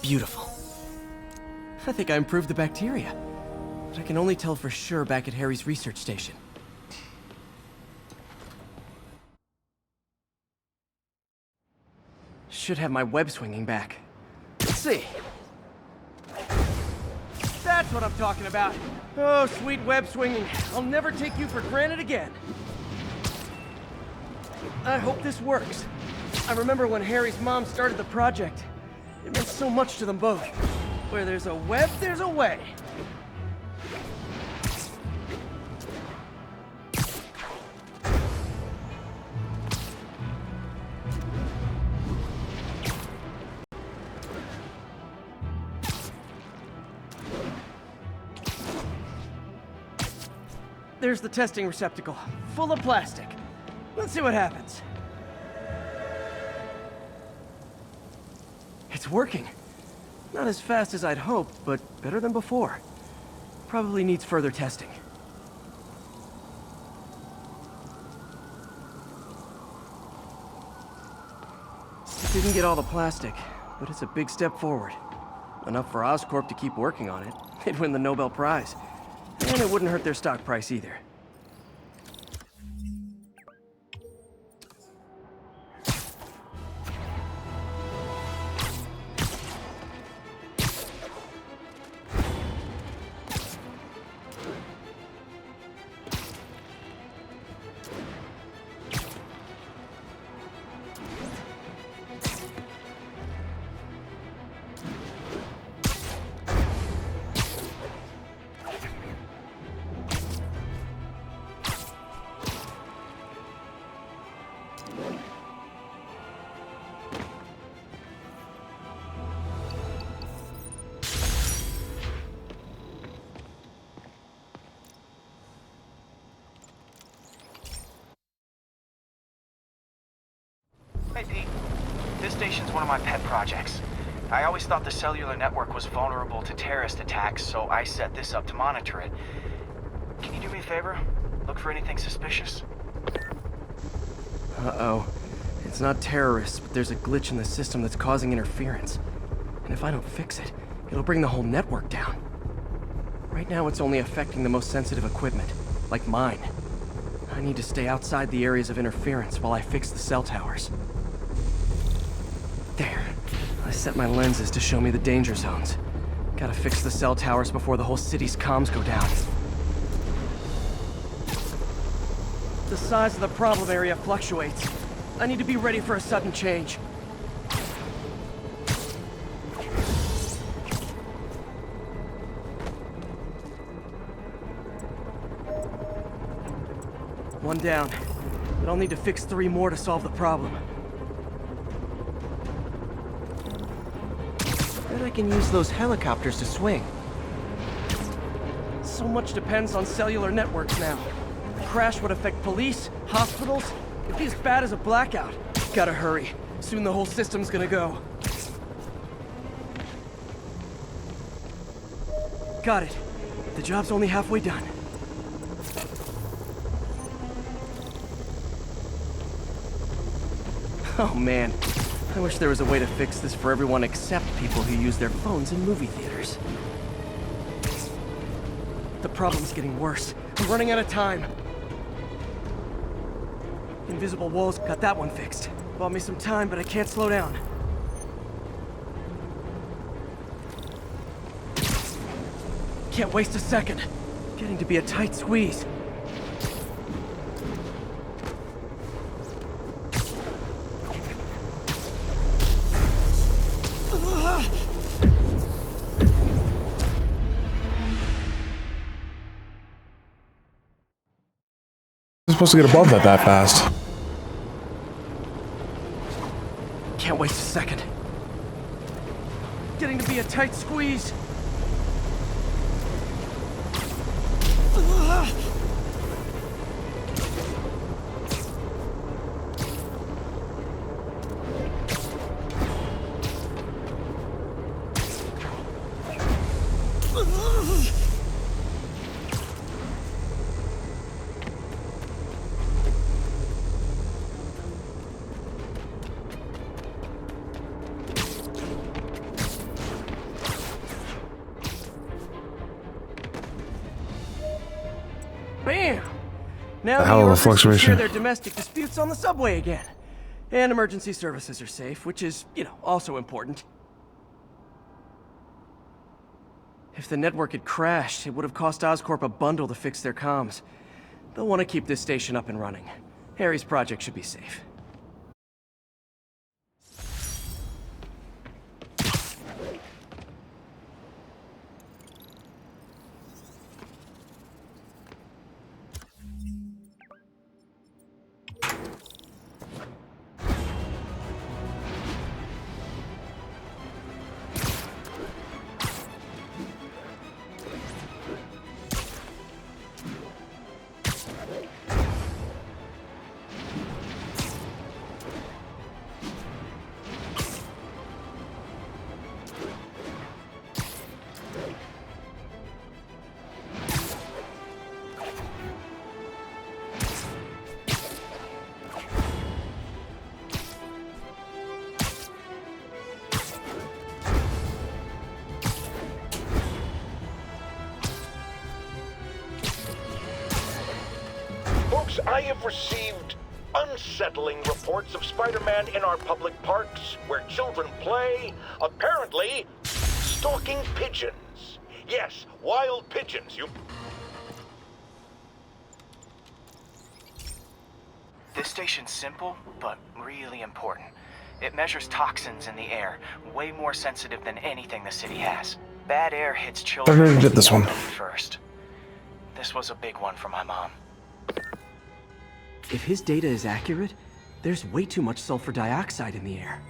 Beautiful. I think I improved the bacteria, but I can only tell for sure back at Harry's research station. Should have my web swinging back. Let's see. That's what I'm talking about. Oh, sweet web swinging. I'll never take you for granted again. I hope this works. I remember when Harry's mom started the project. It meant so much to them both. Where there's a web, there's a way. There's the testing receptacle, full of plastic. Let's see what happens. It's working. Not as fast as I'd hoped, but better than before. Probably needs further testing. Didn't get all the plastic, but it's a big step forward. Enough for Oscorp to keep working on it. They'd win the Nobel Prize. And it wouldn't hurt their stock price either. Hey, Pete. This station's one of my pet projects. I always thought the cellular network was vulnerable to terrorist attacks, so I set this up to monitor it. Can you do me a favor? Look for anything suspicious? Uh-oh. It's not terrorists, but there's a glitch in the system that's causing interference. And if I don't fix it, it'll bring the whole network down. Right now, it's only affecting the most sensitive equipment, like mine. I need to stay outside the areas of interference while I fix the cell towers. There. I set my lenses to show me the danger zones. Gotta fix the cell towers before the whole city's comms go down. The size of the problem area fluctuates. I need to be ready for a sudden change. One down, but I'll need to fix 3 more to solve the problem. Bet I can use those helicopters to swing. So much depends on cellular networks now. A crash would affect police, hospitals. It'd be as bad as a blackout. Gotta hurry. Soon the whole system's gonna go. Got it. The job's only halfway done. Oh man, I wish there was a way to fix this for everyone except people who use their phones in movie theaters. The problem's getting worse. I'm running out of time. Invisible walls, got that one fixed. Bought me some time, but I can't slow down. Can't waste a second. Getting to be a tight squeeze. supposed to get above that fast? Can't waste a second. Getting to be a tight squeeze. Bam! Now A hell of a the Orcas can fluctuation. share their domestic disputes on the subway again. And emergency services are safe, which is, also important. If the network had crashed, it would have cost Oscorp a bundle to fix their comms. They'll want to keep this station up and running. Harry's project should be safe. Folks, I have received unsettling reports of Spider-Man in our public parks, where children play, apparently stalking pigeons. Yes, wild pigeons. This station's simple, but really important. It measures toxins in the air, way more sensitive than anything the city has. Bad air hits children. I never did this one. First. This was a big one for my mom. If his data is accurate, there's way too much sulfur dioxide in the air.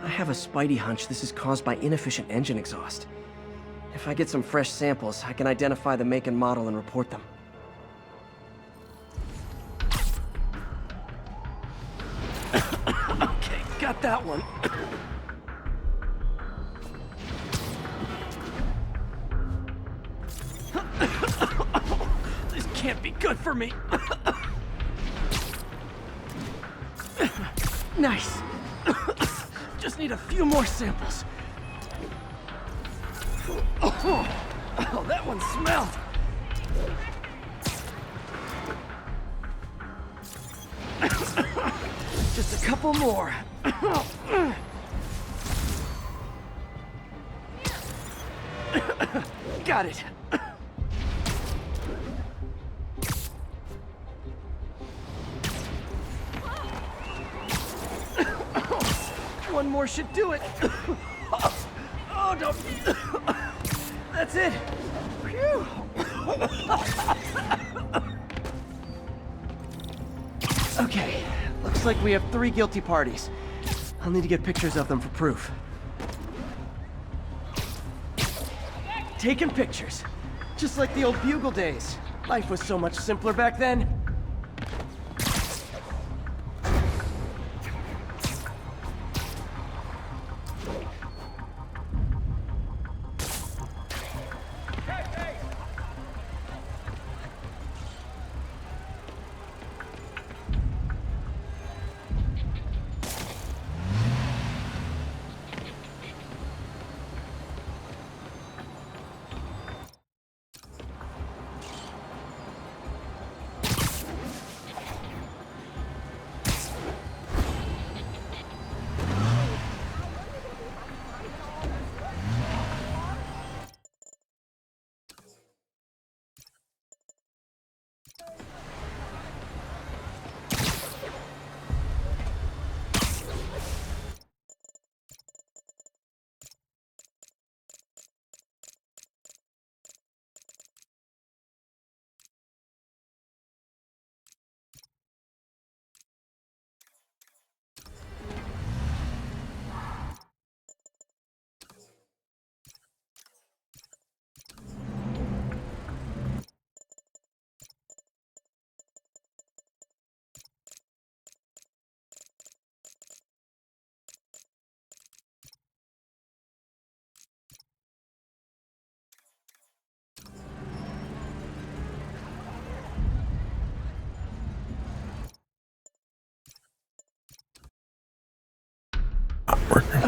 I have a spidey hunch this is caused by inefficient engine exhaust. If I get some fresh samples, I can identify the make and model and report them. Okay, got that one. This can't be good for me. Nice. Just need a few more samples. Oh, that one smelled. Just a couple more. Got it. One more should do it. Oh, don't. That's it. Phew. Okay, looks like we have 3 guilty parties. I'll need to get pictures of them for proof. Taking pictures. Just like the old Bugle days. Life was so much simpler back then.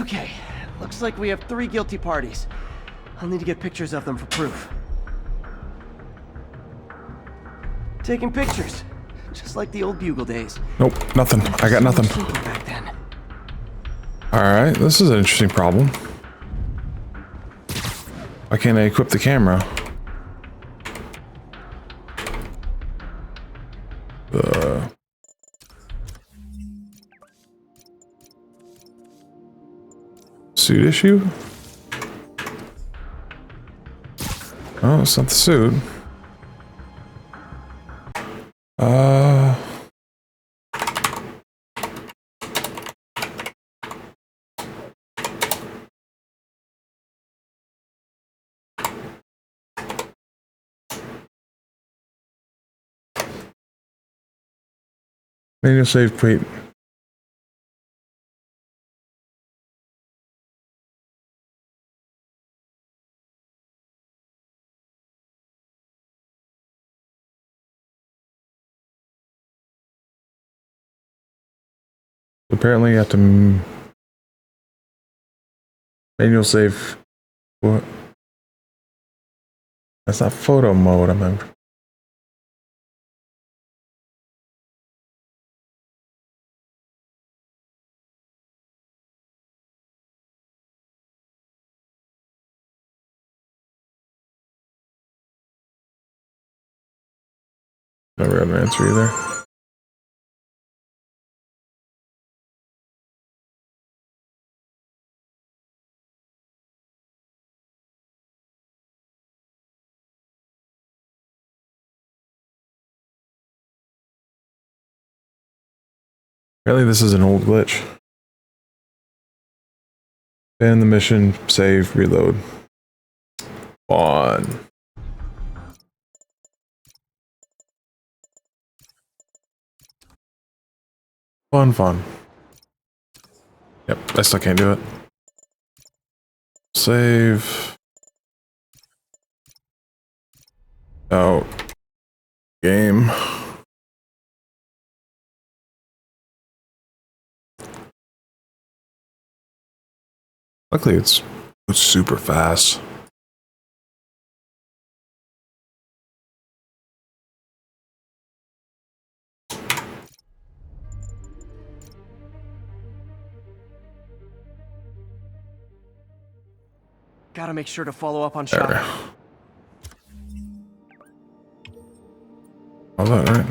Okay, looks like we have 3 guilty parties. I'll need to get pictures of them for proof. Taking pictures, just like the old Bugle days. Nope, nothing. I got nothing. Alright, this is an interesting problem. Why can't I equip the camera? Suit issue? Oh, it's not the suit. Manual save, wait. Apparently you have to manual save. What? That's not photo mode, I meant. Never got an answer either. Apparently this is an old glitch. Abandon the mission, save, reload. On. Fun. Yep, I still can't do it. Save. Out. Game. Luckily it's super fast. Gotta make sure to follow up on Shocker. All that, right?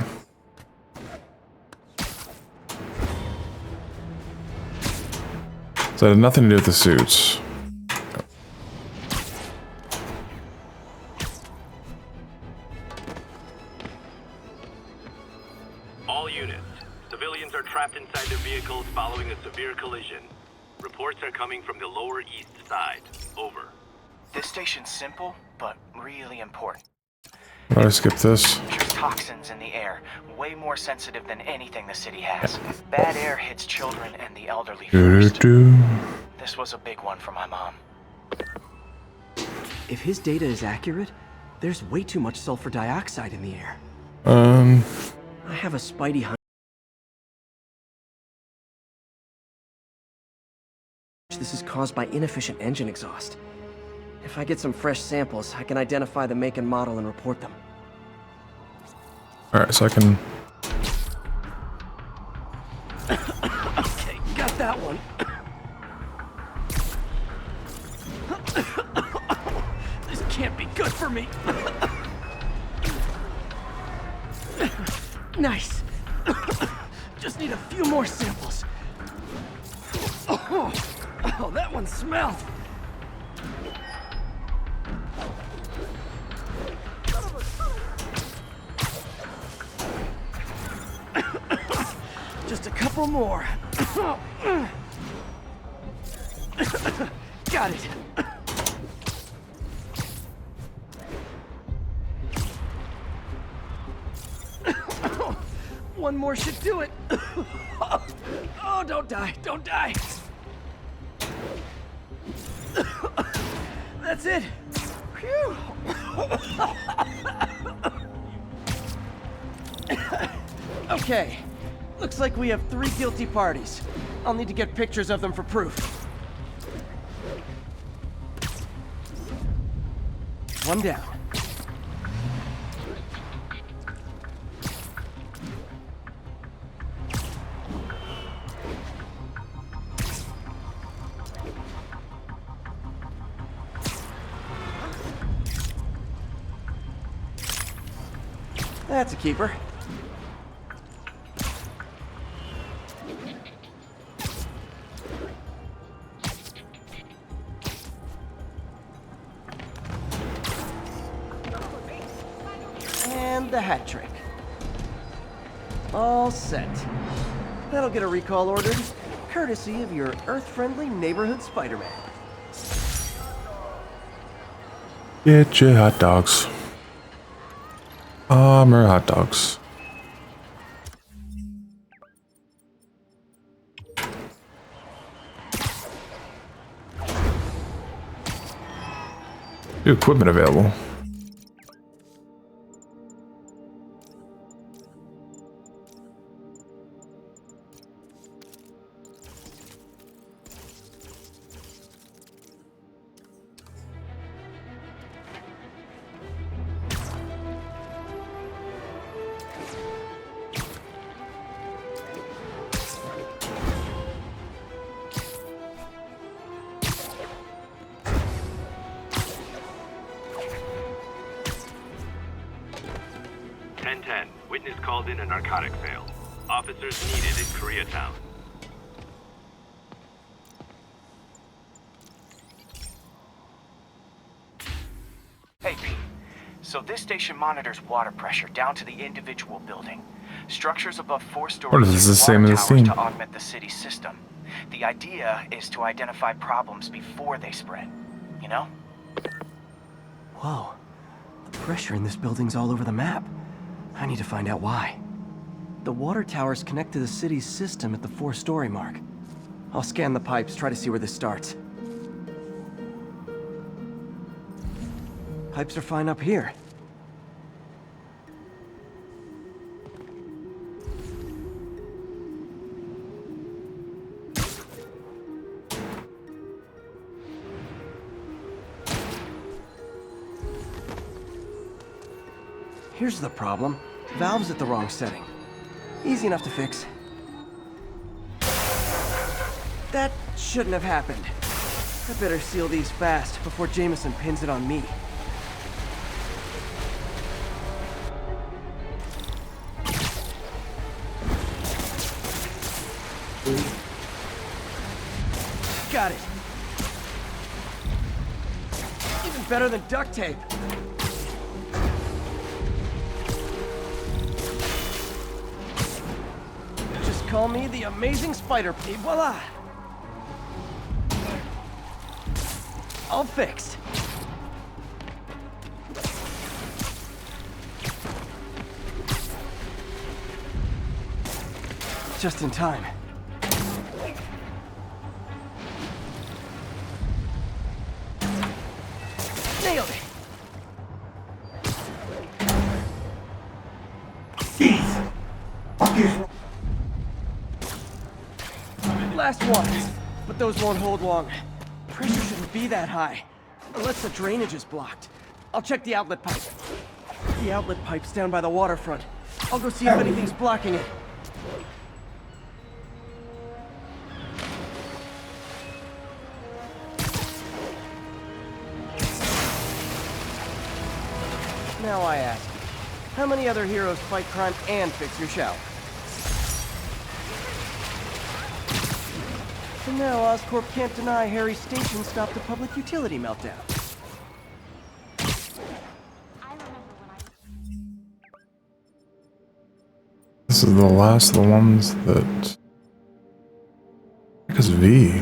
So it had nothing to do with the suits. All units. Civilians are trapped inside their vehicles following a severe collision. Reports are coming from the lower east side. Over. This station's simple, but really important. Why did I skip this? There's toxins in the air, way more sensitive than anything the city has. Bad air hits children and the elderly first. This was a big one for my mom. If his data is accurate, there's way too much sulfur dioxide in the air. I have a spidey hunch this is caused by inefficient engine exhaust. If I get some fresh samples, I can identify the make and model and report them. Alright, so I can... Okay, got that one. This can't be good for me. Nice. Just need a few more samples. Oh, that one smelled. Just a couple more. Got it. One more should do it. Oh, don't die, don't die. That's it. Phew. Okay. Looks like we have 3 guilty parties. I'll need to get pictures of them for proof. One down. That's a keeper. And the hat trick. All set. That'll get a recall ordered, courtesy of your Earth-friendly neighborhood Spider-Man. Get your hot dogs. More hot dogs. New equipment available. Witness called in a narcotic sale. Officers needed in Koreatown. Hey, Pete. So this station monitors water pressure down to the individual building. Structures above 4 stories What is this, the use same water as the towers scene? to augment the city's system. The idea is to identify problems before they spread. You know? Whoa. The pressure in this building's all over the map. I need to find out why. The water towers connect to the city's system at the 4-story mark. I'll scan the pipes, try to see where this starts. Pipes are fine up here. Here's the problem. Valve's at the wrong setting. Easy enough to fix. That shouldn't have happened. I better seal these fast before Jameson pins it on me. Got it. Even better than duct tape. Call me the Amazing Spider. Voila! All fixed. Just in time. Nailed it! Last one, but those won't hold long. Pressure shouldn't be that high, unless the drainage is blocked. I'll check the outlet pipe. The outlet pipe's down by the waterfront. I'll go see if anything's blocking it. Now I ask, how many other heroes fight crime and fix your shower? And now Oscorp can't deny Harry's station stopped a public utility meltdown. This is the last of the ones that... Because V.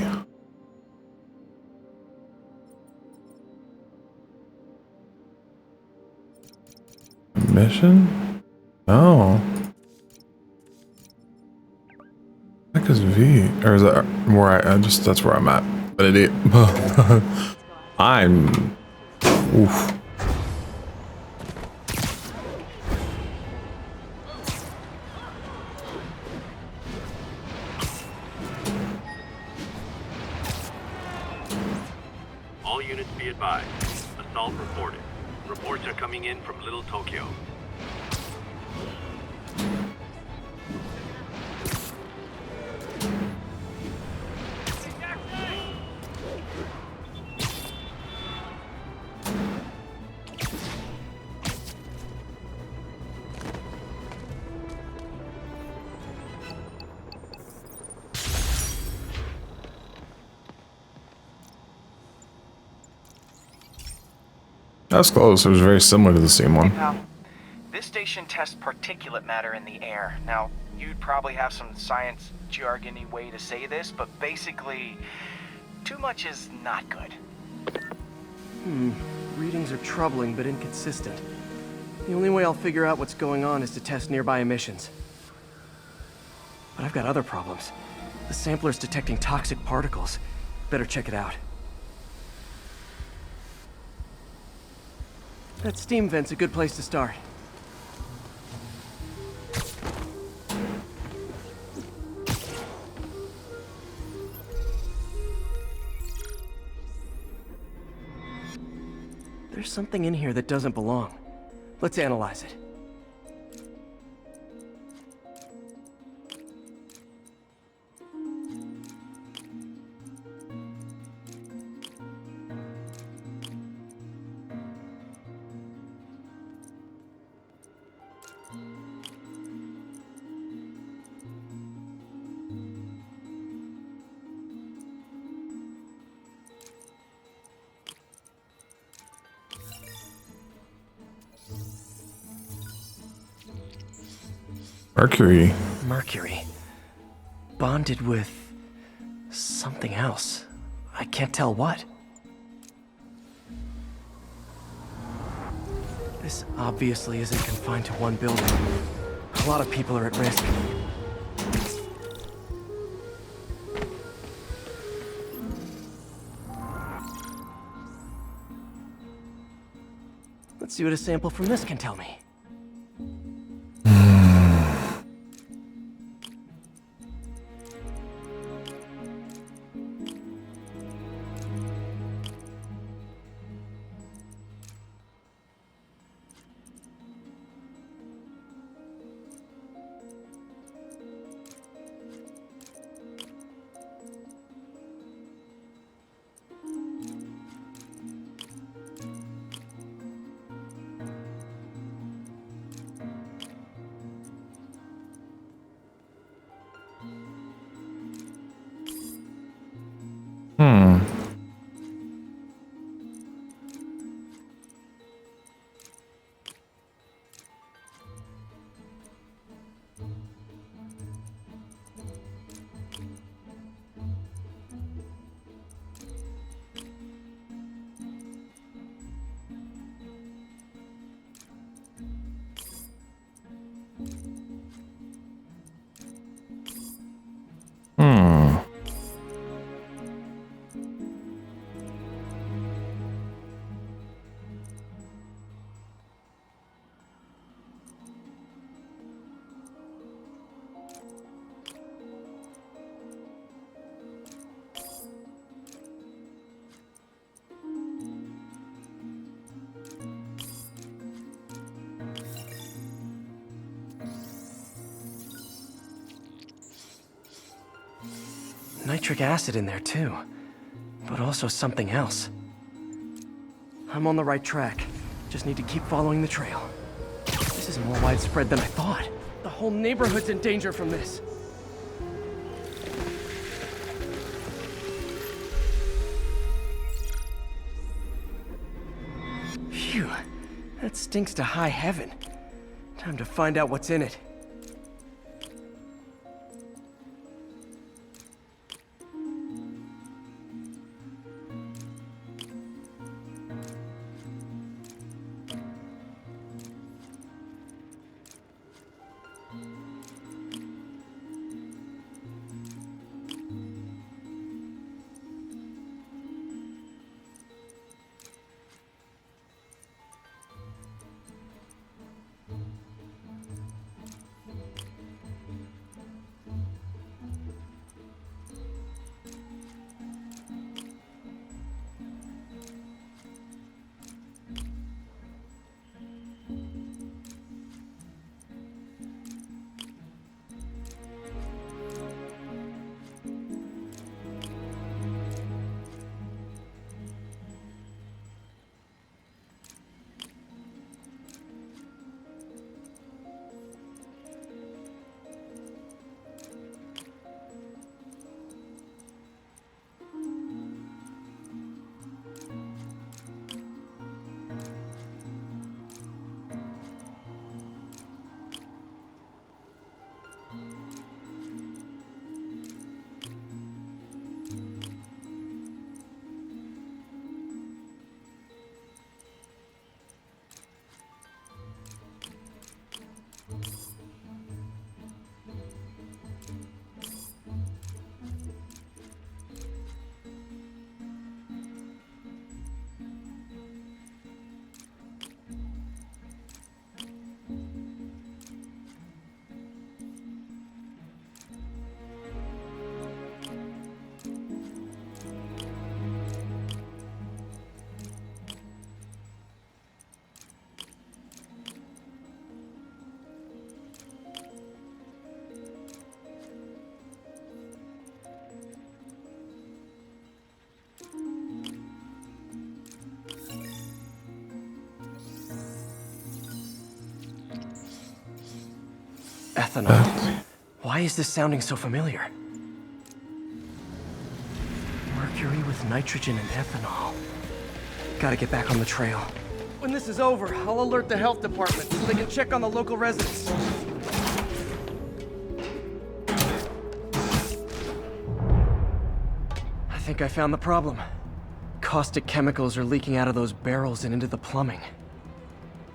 Mission? No. Because V, or is that where I just, that's where I'm at. But it I'm, oof. All units be advised. Assault reported. Reports are coming in from Little Tokyo. That's close. It was very similar to the same one. Hey, pal. This station tests particulate matter in the air. Now, you'd probably have some science jargony way to say this, but basically, too much is not good. Readings are troubling but inconsistent. The only way I'll figure out what's going on is to test nearby emissions. But I've got other problems. The sampler's detecting toxic particles. Better check it out. That steam vent's a good place to start. There's something in here that doesn't belong. Let's analyze it. Mercury. Mercury. Bonded with something else. I can't tell what. This obviously isn't confined to one building. A lot of people are at risk. Let's see what a sample from this can tell me. Nitric acid in there too, but also something else. I'm on the right track. Just need to keep following the trail. This is more widespread than I thought. The whole neighborhood's in danger from this. Phew, that stinks to high heaven. Time to find out what's in it. Ethanol. Why is this sounding so familiar? Mercury with nitrogen and ethanol. Gotta get back on the trail. When this is over, I'll alert the health department so they can check on the local residents. I think I found the problem. Caustic chemicals are leaking out of those barrels and into the plumbing.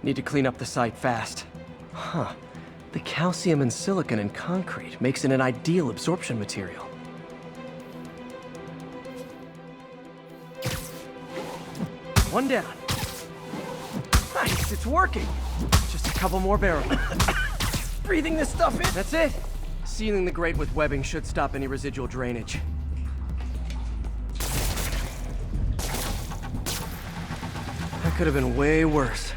Need to clean up the site fast. Huh. The calcium and silicon in concrete makes it an ideal absorption material. One down. Nice, it's working. Just a couple more barrels. Breathing this stuff in. That's it. Sealing the grate with webbing should stop any residual drainage. That could have been way worse.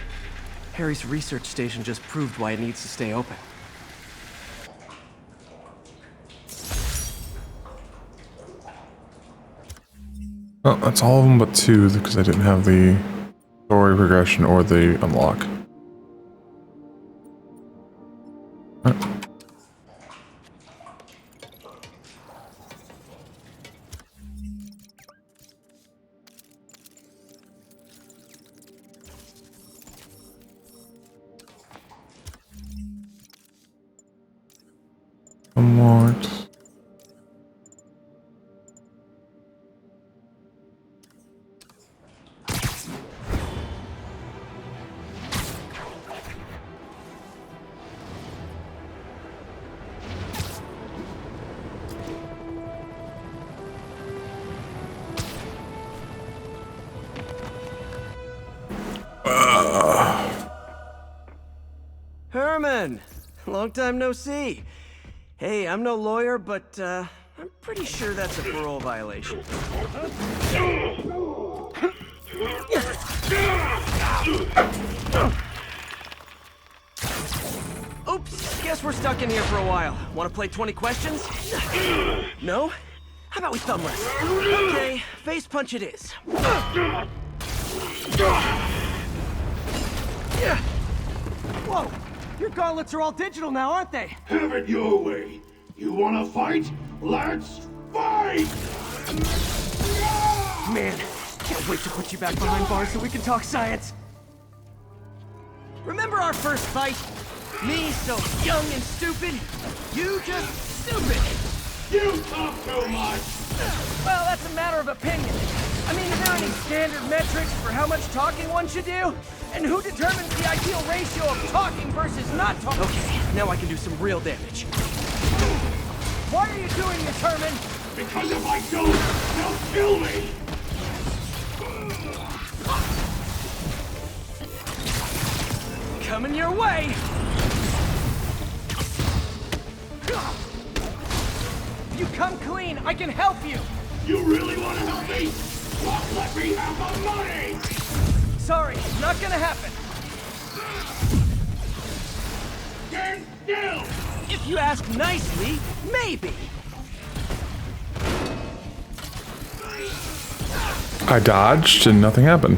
Harry's research station just proved why it needs to stay open. Well, that's all of them but 2 because I didn't have the story progression or the unlock. Unlocked. Herman! Long time no see. Hey, I'm no lawyer, but I'm pretty sure that's a parole violation. Oops, guess we're stuck in here for a while. Want to play 20 questions? No? How about we thumb wrestle? Okay, face punch it is. Whoa! Your gauntlets are all digital now, aren't they? Have it your way. You wanna fight? Let's fight! Man, can't wait to put you back behind bars so we can talk science. Remember our first fight? Me so young and stupid, you just stupid. You talk too much! Well, that's a matter of opinion. I mean, are there any standard metrics for how much talking one should do? And who determines the ideal ratio of talking versus not talking? Okay, now I can do some real damage. Why are you doing this, Herman? Because if I don't, they'll kill me! Coming your way! If you come clean, I can help you! You really want to help me? Well, let me have the money! Sorry, not gonna happen. Stand still! If you ask nicely, maybe. I dodged and nothing happened.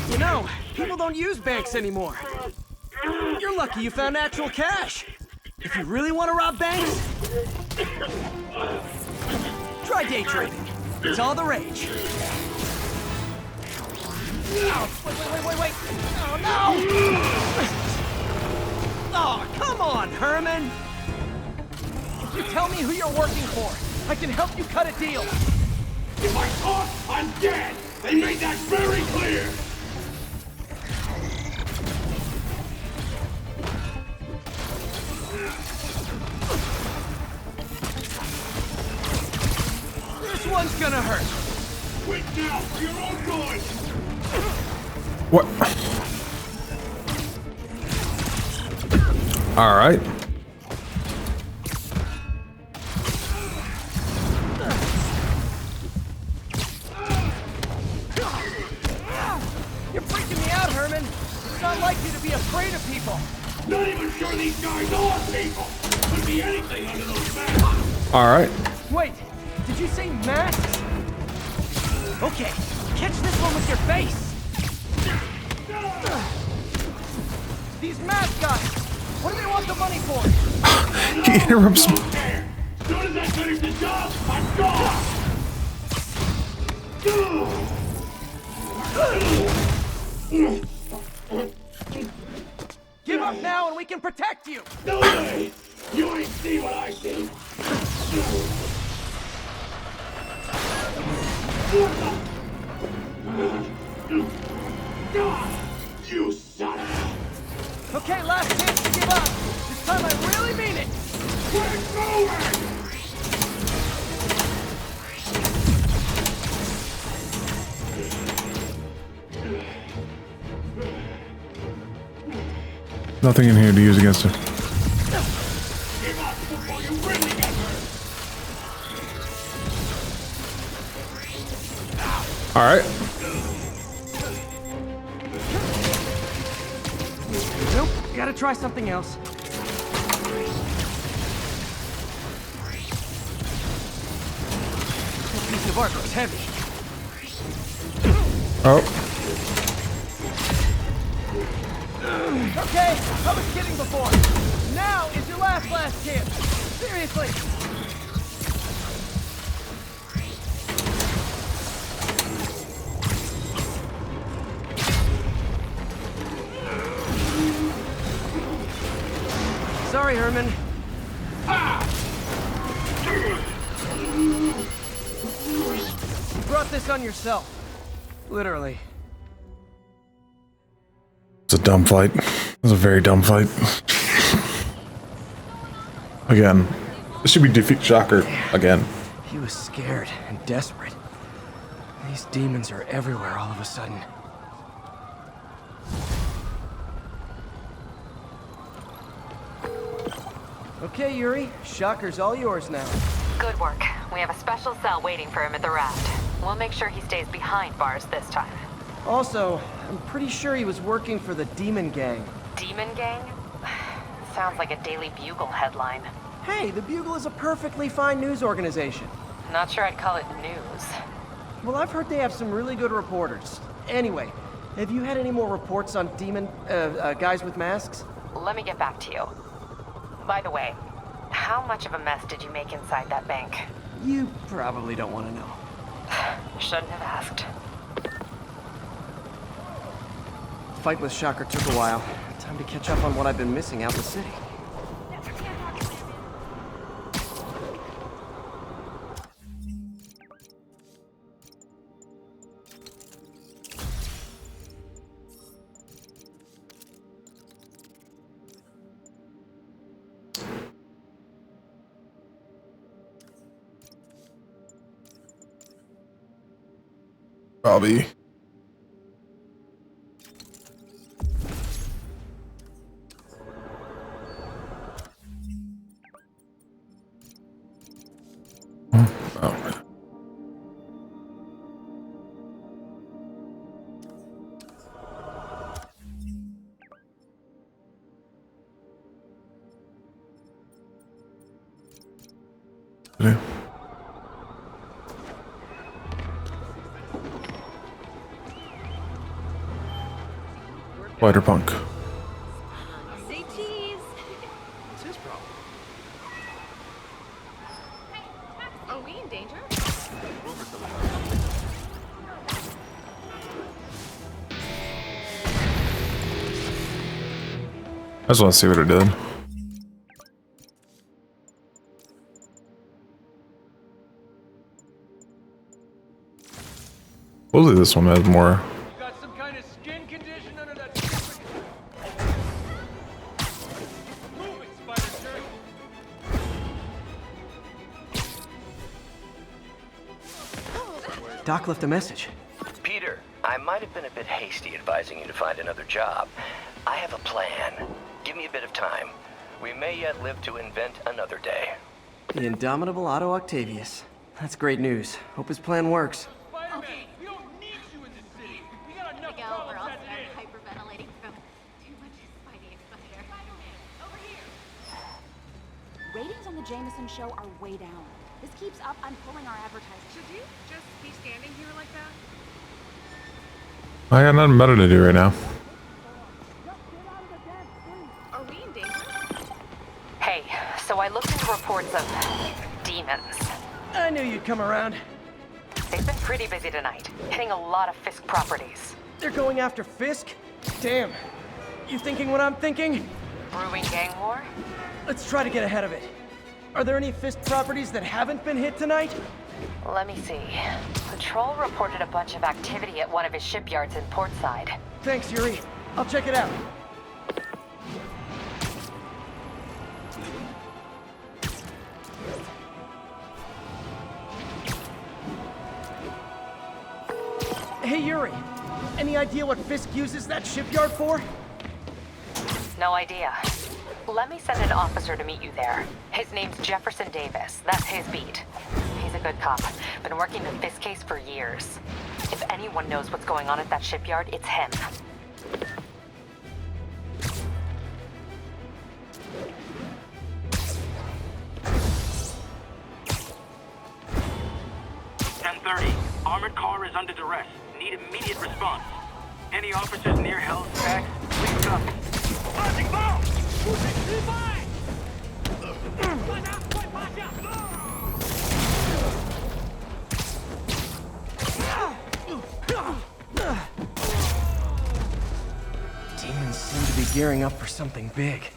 You know, people don't use banks anymore. You're lucky you found actual cash. If you really want to rob banks, try day trading. It's all the rage. Wait. Oh, no! Oh, come on, Herman! If you tell me who you're working for, I can help you cut a deal. If I talk, I'm dead! They made that very clear! This one's gonna hurt. Quit now, for your own good! What? All right. like you to be afraid of people. Not even sure these guys are people. Could be anything under those masks. All right. Wait, did you say masks? Okay, catch this one with your face. These mask guys, what do they want the money for? He interrupts me. As soon as I finish the job, I'm gone. Give up now and we can protect you! No way! You ain't see what I see! You son of a... Okay, last chance to give up! This time I really mean it! We're going! Nothing in here to use against her. All right. Nope, gotta try something else. This piece of art looks heavy. Oh. Okay, I was kidding before. Now is your last chance. Seriously. Sorry, Herman. You brought this on yourself. Literally. It's a dumb fight. It's a very dumb fight. Again. This should be defeat Shocker again. He was scared and desperate. These demons are everywhere all of a sudden. Okay, Yuri. Shocker's all yours now. Good work. We have a special cell waiting for him at the raft. We'll make sure he stays behind bars this time. Also, I'm pretty sure he was working for the Demon Gang. Demon Gang? Sounds like a Daily Bugle headline. Hey, the Bugle is a perfectly fine news organization. Not sure I'd call it news. Well, I've heard they have some really good reporters. Anyway, have you had any more reports on demon, guys with masks? Let me get back to you. By the way, how much of a mess did you make inside that bank? You probably don't want to know. Shouldn't have asked. Fight with Shocker took a while. Time to catch up on what I've been missing out in the city. Bobby. Yeah. Spider-Punk. Say cheese. What's his problem? Are we in danger? I just want to see what it did. Hopefully this one has more. You got some kind of skin condition under that Move it, Spider Jerk! Doc left a message. Peter, I might have been a bit hasty advising you to find another job. I have a plan. Give me a bit of time. We may yet live to invent another day. The indomitable Otto Octavius. That's great news. Hope his plan works. Spider-Man, we don't need you in the city. We got enough problems as it is. Hyperventilating from Jameson show are way down. This keeps up, I'm pulling our advertising. Should you just be standing here like that? I got nothing better to do right now. Are we in danger? Hey, so I looked into reports of demons. I knew you'd come around. They've been pretty busy tonight, hitting a lot of Fisk properties. They're going after Fisk? Damn. You thinking what I'm thinking? Brewing gang war? Let's try to get ahead of it. Are there any Fisk properties that haven't been hit tonight? Let me see. Patrol reported a bunch of activity at one of his shipyards in Portside. Thanks, Yuri. I'll check it out. Hey, Yuri. Any idea what Fisk uses that shipyard for? No idea. Let me send an officer to meet you there. His name's Jefferson Davis. That's his beat. He's a good cop. Been working the Fisk case for years. If anyone knows what's going on at that shipyard, it's him. Armored car is under duress. Need immediate response. Any officers near Halifax, please copy. Launching bomb! Demons seem to be gearing up for something big.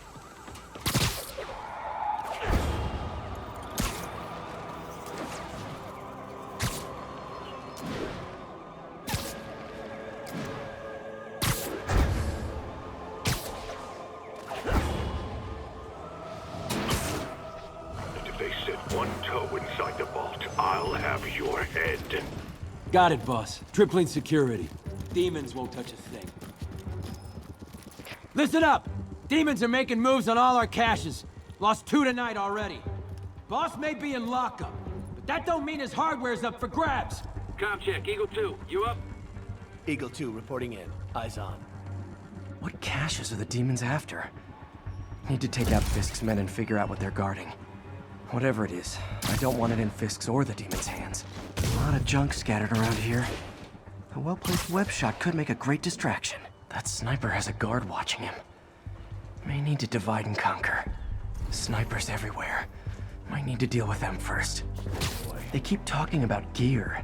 Got it, boss. Tripling security. Demons won't touch a thing. Listen up! Demons are making moves on all our caches. Lost 2 tonight already. Boss may be in lockup, but that don't mean his hardware's up for grabs. Com check, Eagle 2, you up? Eagle 2 reporting in. Eyes on. What caches are the demons after? Need to take out Fisk's men and figure out what they're guarding. Whatever it is, I don't want it in Fisk's or the demons' hands. A lot of junk scattered around here. A well-placed web shot could make a great distraction. That sniper has a guard watching him. May need to divide and conquer. Snipers everywhere. Might need to deal with them first. They keep talking about gear.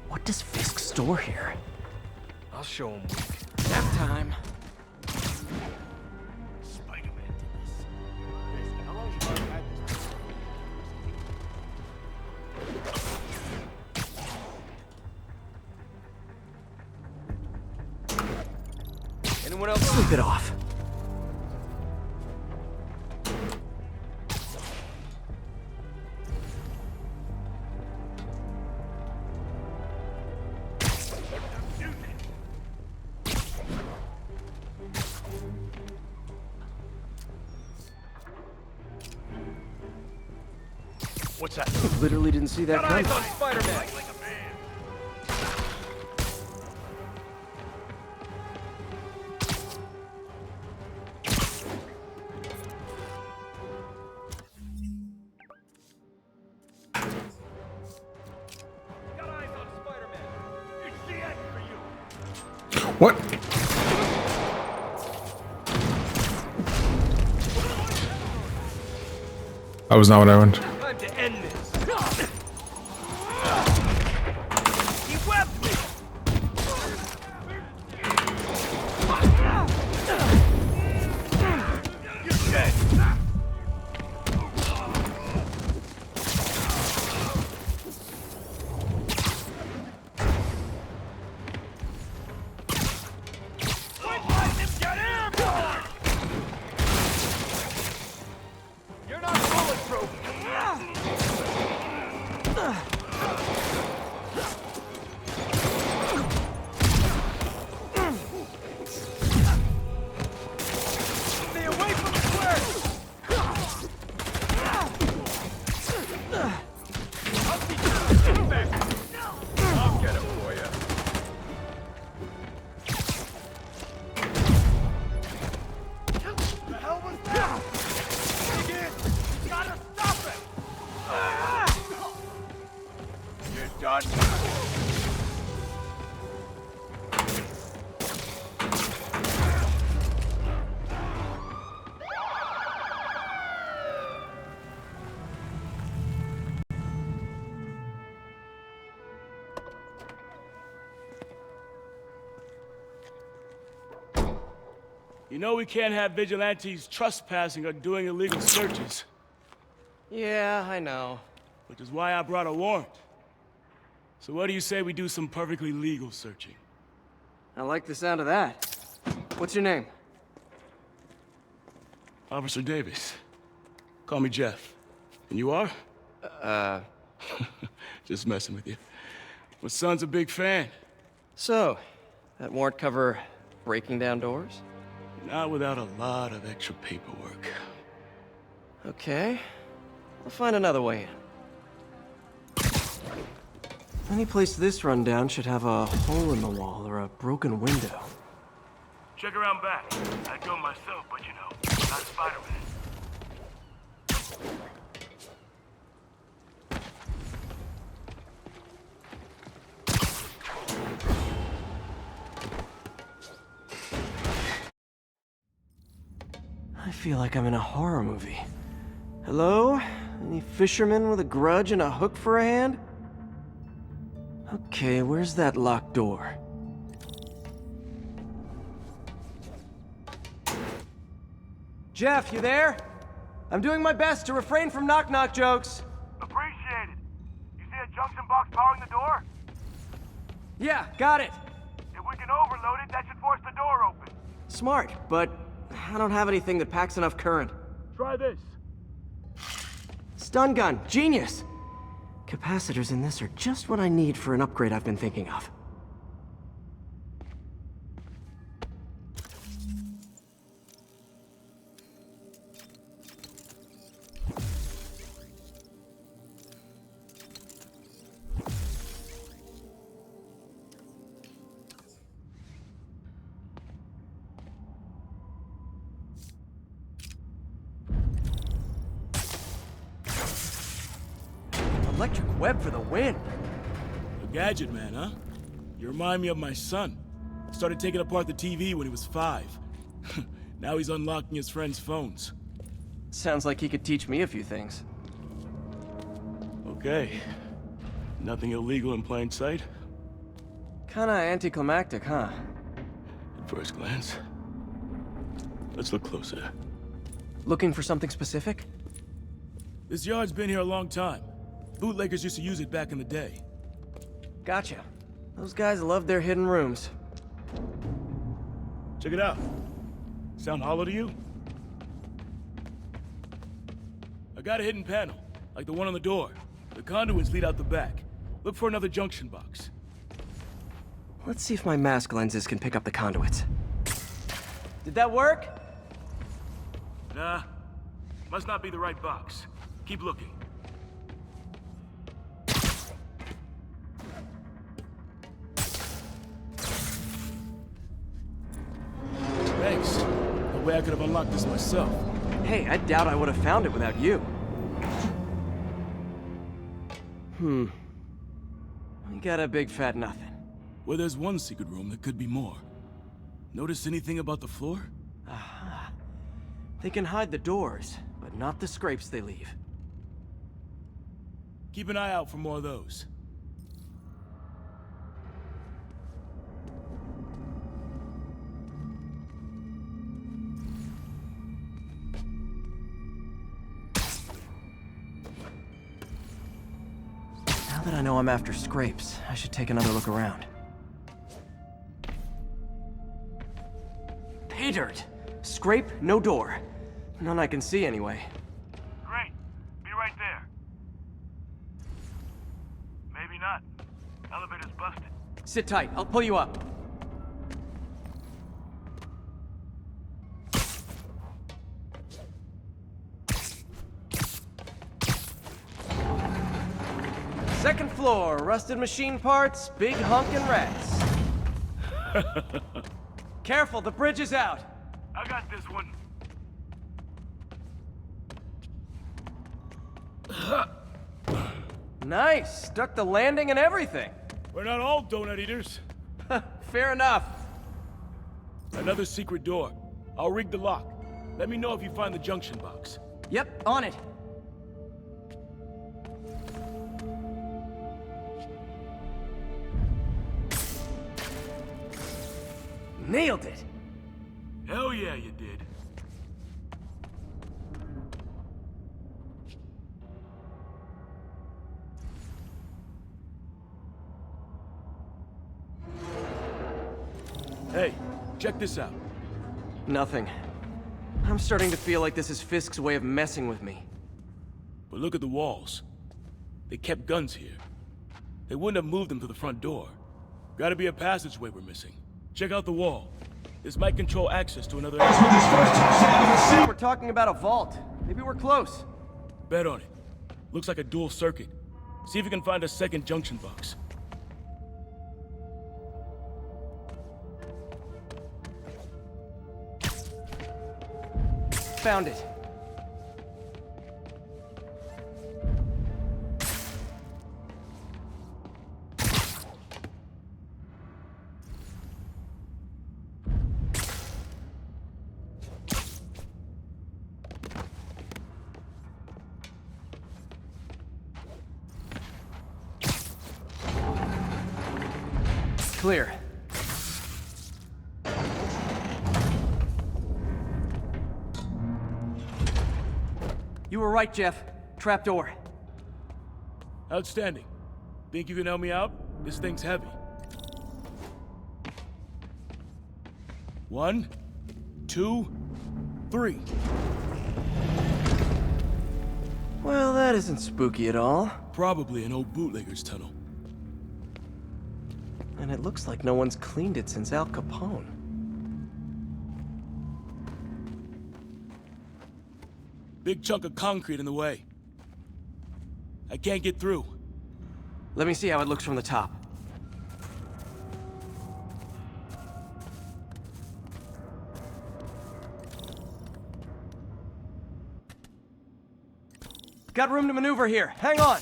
What does Fisk store here? I'll show him. Nap time. Anyone else? Sleep it off. What's that? Literally didn't see that coming. Eyes on Spider-Man! What? That was not what I wanted. Time to end this. He webbed me. You're dead. You're not bulletproof. Stay away from the square. I'll teach you to get back. I'll get it for you. The hell was that? Dig in. You gotta stop it. son! You know we can't have vigilantes trespassing or doing illegal searches. Yeah, I know. Which is why I brought a warrant. So what do you say we do some perfectly legal searching? I like the sound of that. What's your name? Officer Davis. Call me Jeff. And you are? Just messing with you. My son's a big fan. So, that warrant cover breaking down doors? Not without a lot of extra paperwork. Okay. I'll find another way in. Any place this rundown should have a hole in the wall or a broken window. Check around back. I'd go myself, but you know, not Spider-Man. I feel like I'm in a horror movie. Hello? Any fisherman with a grudge and a hook for a hand? Okay, where's that locked door? Jeff, you there? I'm doing my best to refrain from knock-knock jokes. Appreciate it. You see a junction box powering the door? Yeah, got it. If we can overload it, that should force the door open. Smart, but I don't have anything that packs enough current. Try this. Stun gun, genius! Capacitors in this are just what I need for an upgrade I've been thinking of. Electric web for the win. A gadget man, huh? You remind me of my son. Started taking apart the TV when he was 5. Now he's unlocking his friends' phones. Sounds like he could teach me a few things. Okay. Nothing illegal in plain sight? Kinda anticlimactic, huh? At first glance. Let's look closer. Looking for something specific? This yard's been here a long time. Bootleggers used to use it back in the day. Gotcha. Those guys love their hidden rooms. Check it out. Sound hollow to you? I got a hidden panel, like the one on the door. The conduits lead out the back. Look for another junction box. Let's see if my mask lenses can pick up the conduits. Did that work? Nah. Must not be the right box. Keep looking. Thanks. No way I could have unlocked this myself. Hey, I doubt I would have found it without you. We got a big fat nothing. Well, there's one secret room that could be more. Notice anything about the floor? Aha. They can hide the doors, but not the scrapes they leave. Keep an eye out for more of those. Now that I know I'm after scrapes, I should take another look around. Pay dirt! Scrape, no door. None I can see anyway. Great. Be right there. Maybe not. Elevator's busted. Sit tight, I'll pull you up. Second floor, rusted machine parts, big honkin' rats. Careful, the bridge is out. I got this one. Nice! Stuck the landing and everything! We're not all donut eaters. Fair enough. Another secret door. I'll rig the lock. Let me know if you find the junction box. Yep, on it. Nailed it! Hell yeah, you did. Hey, check this out. Nothing. I'm starting to feel like this is Fisk's way of messing with me. But look at the walls. They kept guns here. They wouldn't have moved them to the front door. Gotta be a passageway we're missing. Check out the wall. This might control access to another exit. We're talking about a vault. Maybe we're close. Bet on it. Looks like a dual circuit. See if you can find a second junction box. Found it. Clear. You were right, Jeff. Trapdoor. Outstanding. Think you can help me out? This thing's heavy. 1, 2, 3. Well, that isn't spooky at all. Probably an old bootlegger's tunnel. And it looks like no one's cleaned it since Al Capone. Big chunk of concrete in the way. I can't get through. Let me see how it looks from the top. Got room to maneuver here. Hang on.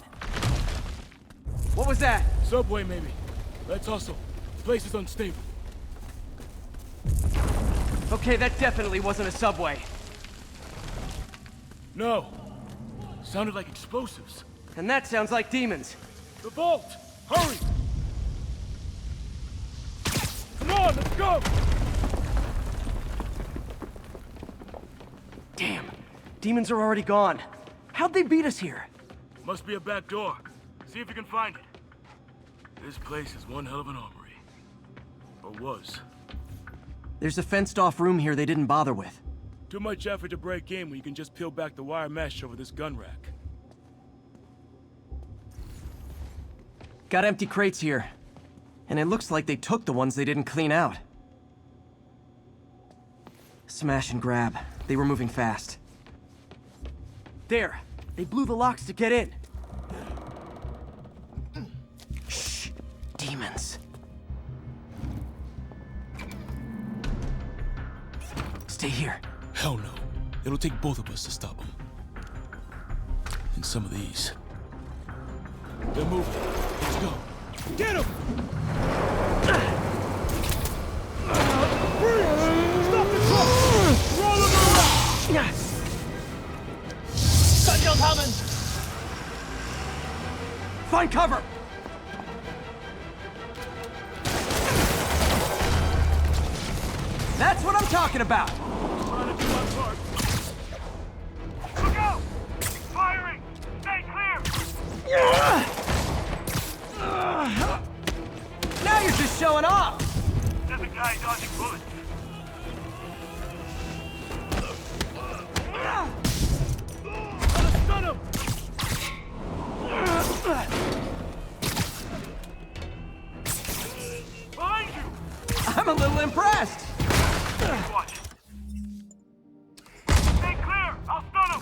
What was that? Subway, maybe. Let's hustle. The place is unstable. Okay, that definitely wasn't a subway. No. Sounded like explosives. And that sounds like demons. The vault! Hurry! Come on, let's go! Damn. Demons are already gone. How'd they beat us here? Must be a back door. See if you can find it. This place is one hell of an armory. Or was. There's a fenced-off room here they didn't bother with. Too much effort to break in when you can just peel back the wire mesh over this gun rack. Got empty crates here. And it looks like they took the ones they didn't clean out. Smash and grab. They were moving fast. There! They blew the locks to get in. Shh! Demons. Stay here. Hell no. It'll take both of us to stop them. And some of these. They're moving. Let's go. Get him! Stop the truck! Roll him around! Gunshot coming! Find cover! That's what I'm talking about! Look out! Firing! Stay clear! Now you're just showing off! There's a guy dodging bullets. Stun him! Behind you! I'm a little impressed! Watch. Stay clear! I'll stun him!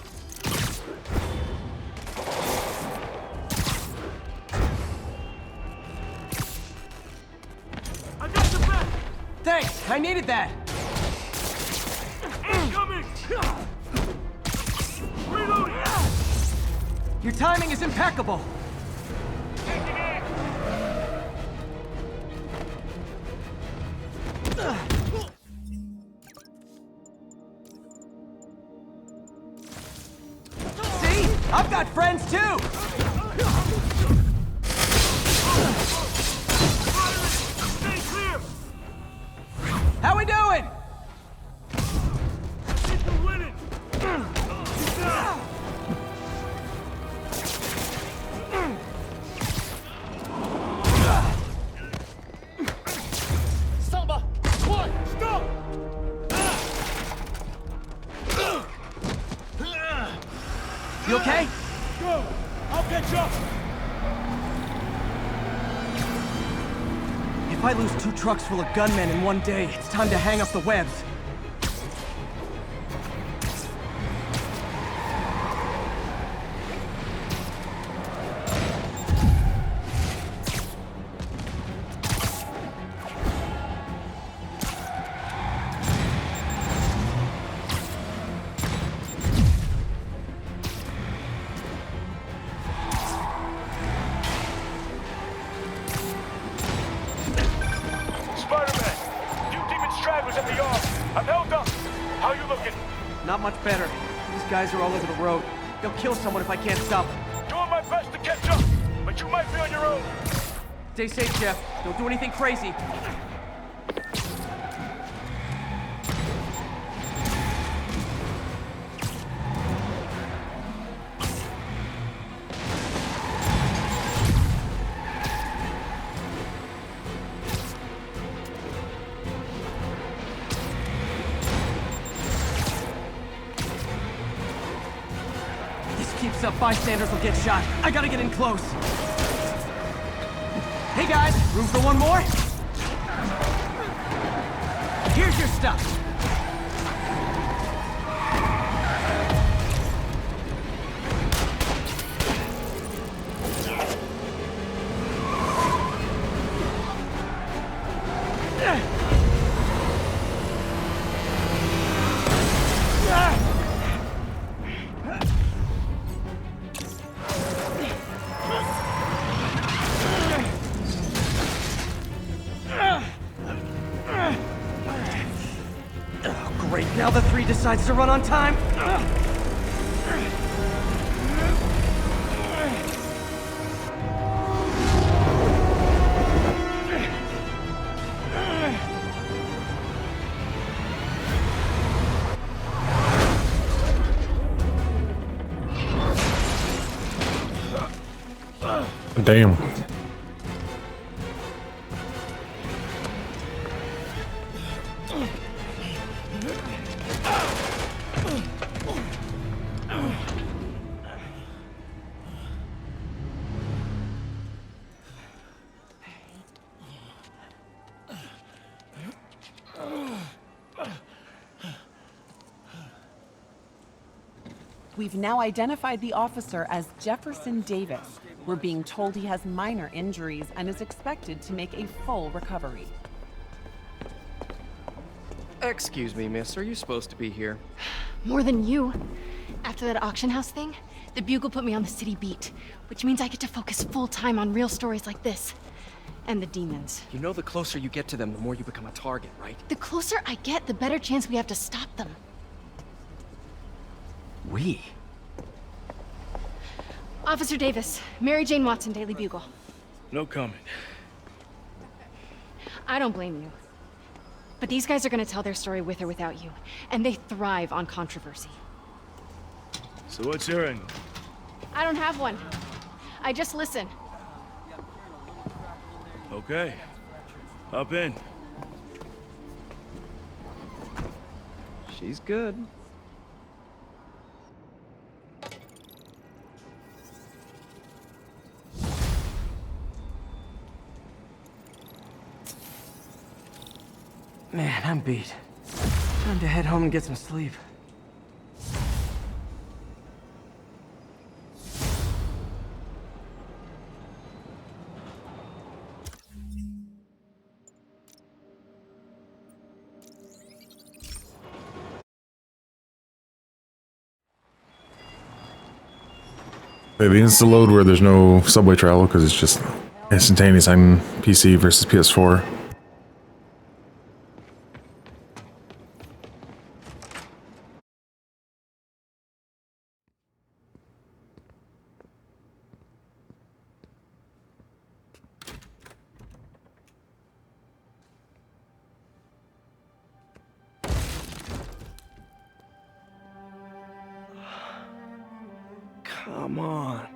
I got the back! Thanks, I needed that! Incoming! Reloading! Your timing is impeccable! okay? Go! I'll catch up! If I lose 2 trucks full of gunmen in one day, it's time to hang up the webs. Not much better. These guys are all over the road. They'll kill someone if I can't stop them. Doing my best to catch up, but you might be on your own. Stay safe, Jeff. Don't do anything crazy. Keeps up, bystanders will get shot. I gotta get in close. Hey guys, room for one more? Here's your stuff. Great, now the 3 decides to run on time. Damn. We've now identified the officer as Jefferson Davis. We're being told he has minor injuries and is expected to make a full recovery. Excuse me, miss. Are you supposed to be here? More than you. After that auction house thing, the Bugle put me on the city beat, which means I get to focus full-time on real stories like this. And the demons. You know the closer you get to them, the more you become a target, right? The closer I get, the better chance we have to stop them. We? Officer Davis, Mary Jane Watson, Daily Bugle. No comment. I don't blame you. But these guys are gonna tell their story with or without you, and they thrive on controversy. So what's your angle? I don't have one. I just listen. Okay. Hop in. She's good. Man, I'm beat. Time to head home and get some sleep. The insta load where there's no subway travel because it's just instantaneous on PC versus PS4. Come on.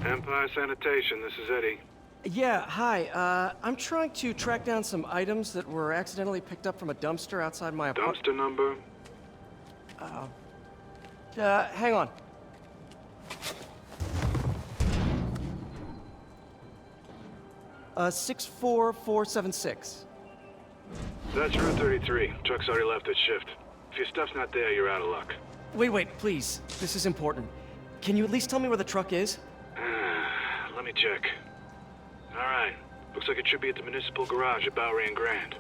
Empire Sanitation, this is Eddie. Yeah, hi. I'm trying to track down some items that were accidentally picked up from a dumpster outside my apartment. Dumpster number? Hang on. Uh, 64476. That's Route 33. Truck's already left its shift. If your stuff's not there, you're out of luck. Wait, please. This is important. Can you at least tell me where the truck is? Let me check. Alright. Looks like it should be at the municipal garage at Bowery and Grand.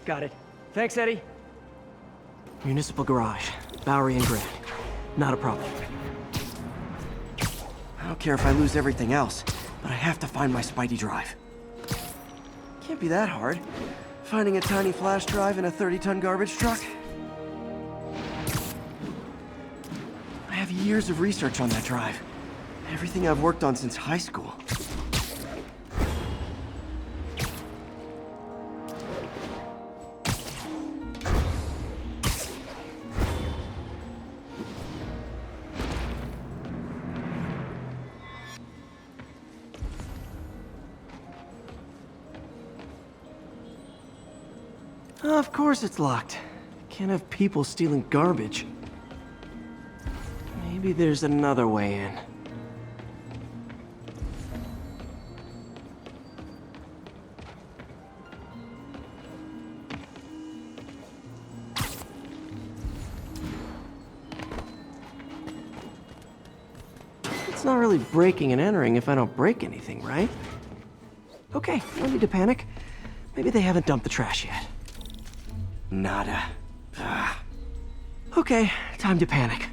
Got it. Thanks, Eddie. Municipal garage, Bowery and Grand. Not a problem. I don't care if I lose everything else, but I have to find my Spidey drive. Can't be that hard. Finding a tiny flash drive in a 30-ton garbage truck? I have years of research on that drive. Everything I've worked on since high school. Of course it's locked. Can't have people stealing garbage. Maybe there's another way in. It's not really breaking and entering if I don't break anything, right? Okay, no need to panic. Maybe they haven't dumped the trash yet. Nada. Okay, time to panic.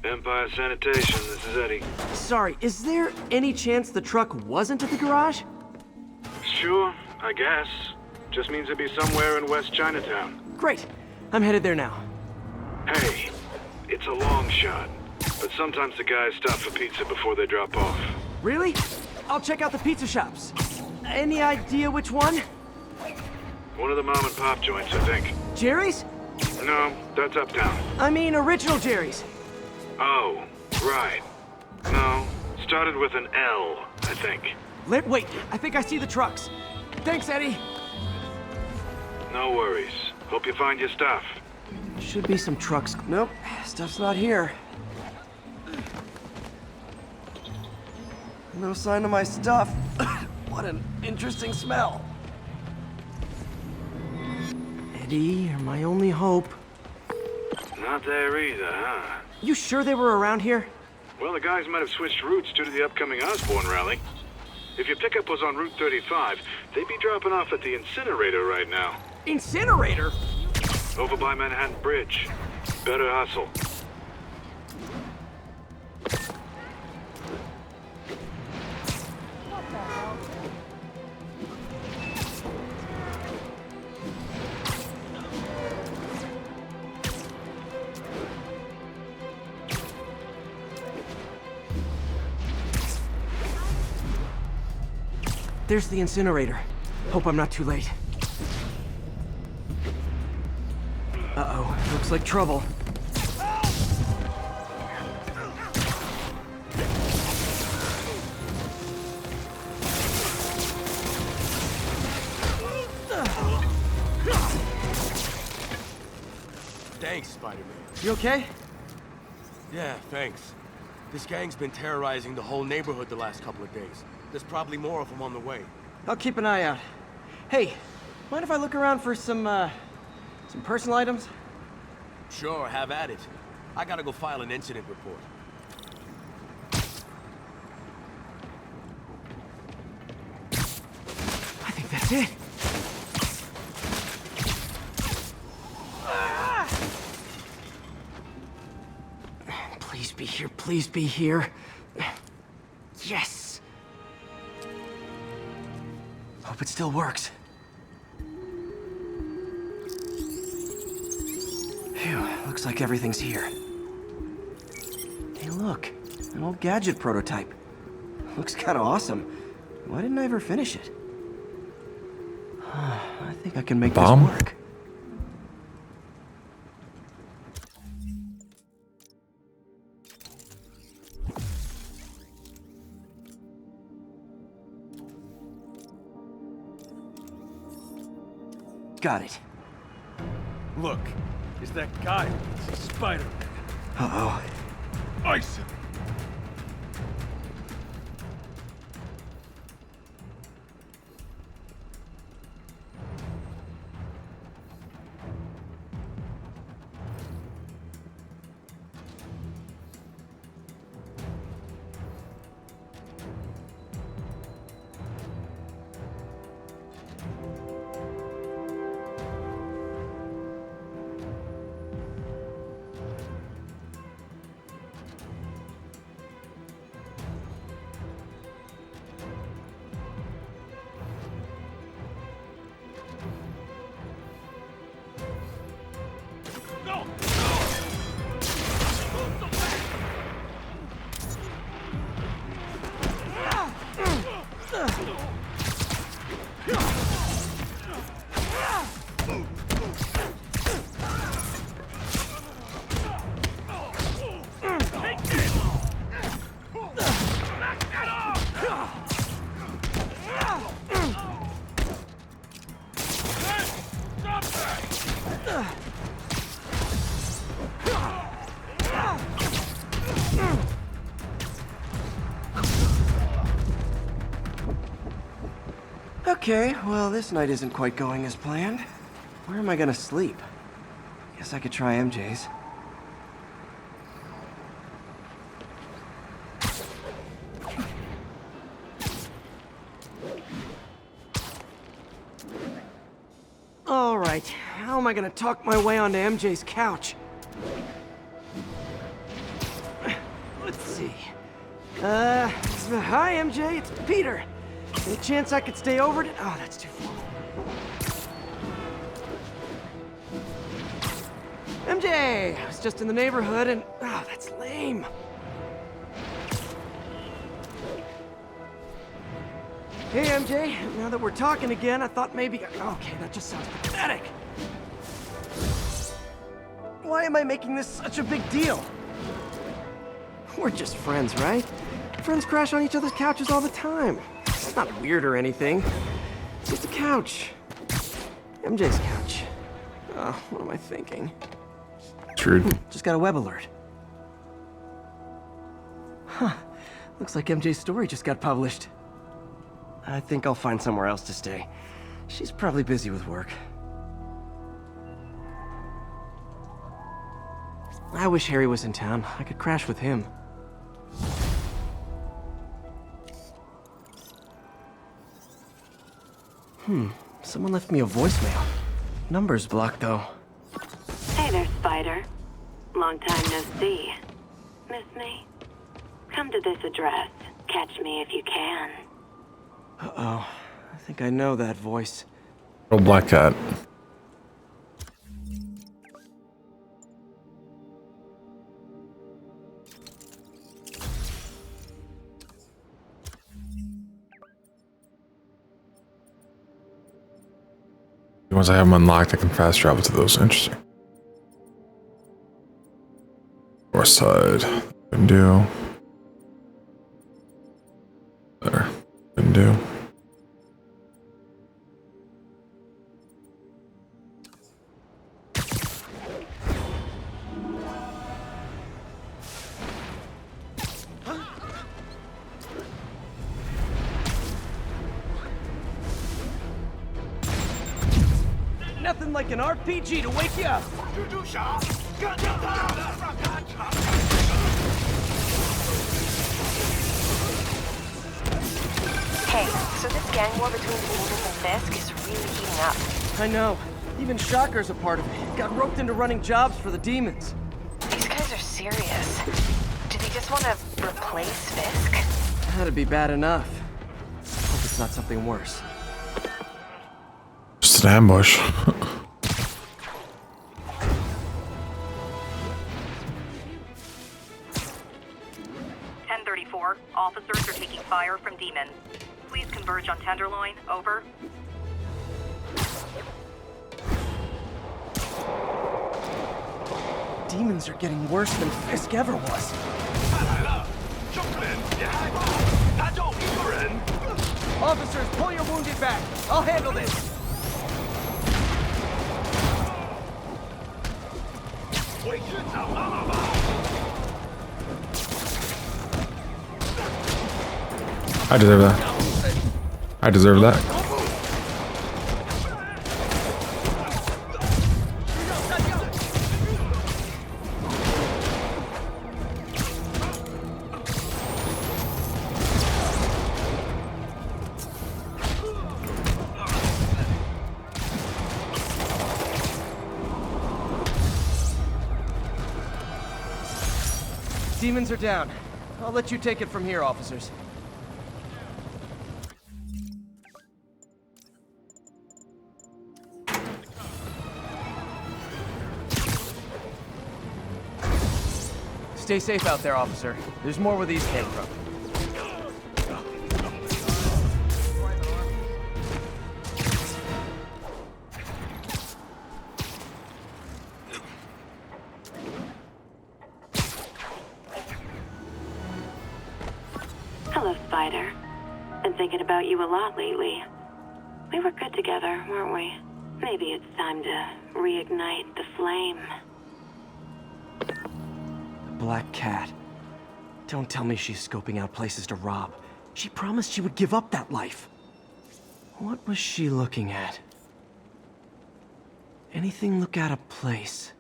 Empire Sanitation, this is Eddie. Sorry, is there any chance the truck wasn't at the garage? Sure, I guess. Just means it'd be somewhere in West Chinatown. Great. I'm headed there now. Hey, it's a long shot, but sometimes the guys stop for pizza before they drop off. Really? I'll check out the pizza shops. Any idea which one? One of the mom and pop joints, I think. Jerry's? No, that's uptown. I mean original Jerry's. Oh, right. No, started with an L, I think. Wait, I think I see the trucks. Thanks, Eddie. No worries. Hope you find your stuff. Should be some trucks. Nope, stuff's not here. No sign of my stuff. What an interesting smell. Eddie, you're my only hope. Not there either, huh? You sure they were around here? Well, the guys might have switched routes due to the upcoming Osborn rally. If your pickup was on Route 35, they'd be dropping off at the incinerator right now. Incinerator? Over by Manhattan Bridge. Better hustle. There's the incinerator. Hope I'm not too late. Uh-oh, looks like trouble. Thanks, Spider-Man. You okay? Yeah, thanks. This gang's been terrorizing the whole neighborhood the last couple of days. There's probably more of them on the way. I'll keep an eye out. Hey, mind if I look around for some personal items? Sure, have at it. I gotta go file an incident report. I think that's it. Please be here, please be here. Yes! Hope it still works. Phew, looks like everything's here. Hey look, an old gadget prototype. Looks kinda awesome. Why didn't I ever finish it? I think I can make this work. Got it. Look, it's that guy, Spider-Man. Uh-oh. Ice him! Okay, well, this night isn't quite going as planned. Where am I gonna sleep? Guess I could try MJ's. All right, how am I gonna talk my way onto MJ's couch? Let's see. Hi, MJ, it's Peter. Any chance I could stay over to... Oh, that's too formal. MJ! I was just in the neighborhood and... Oh, that's lame. Hey, MJ. Now that we're talking again, I thought maybe... Okay, that just sounds pathetic. Why am I making this such a big deal? We're just friends, right? Friends crash on each other's couches all the time. It's not weird or anything. It's just a couch. MJ's couch. Oh, what am I thinking? True. Just got a web alert. Huh. Looks like MJ's story just got published. I think I'll find somewhere else to stay. She's probably busy with work. I wish Harry was in town. I could crash with him. Someone left me a voicemail. Number's blocked, though. Hey there, Spider. Long time no see. Miss me? Come to this address. Catch me if you can. Uh-oh. I think I know that voice. Oh, Black Cat. Once I have them unlocked, I can fast travel to those. Interesting. North side. Couldn't do. There. Couldn't do. Nothing like an RPG to wake you up. Hey, so this gang war between Demons and Fisk is really heating up. I know. Even Shocker's a part of it. Got roped into running jobs for the Demons. These guys are serious. Do they just want to replace Fisk? That'd be bad enough. Hope it's not something worse. Just an ambush. 1034. Officers are taking fire from Demons. Please converge on Tenderloin. Over. Demons are getting worse than Fisk ever was. Officers, pull your wounded back. I'll handle this. I deserve that. I deserve that. Demons are down. I'll let you take it from here, officers. Stay safe out there, officer. There's more where these came from. Hello, Spider. Been thinking about you a lot lately. We were good together, weren't we? Maybe it's time to reignite the flame. Black Cat. Don't tell me she's scoping out places to rob. She promised she would give up that life. What was she looking at? Anything look out of place?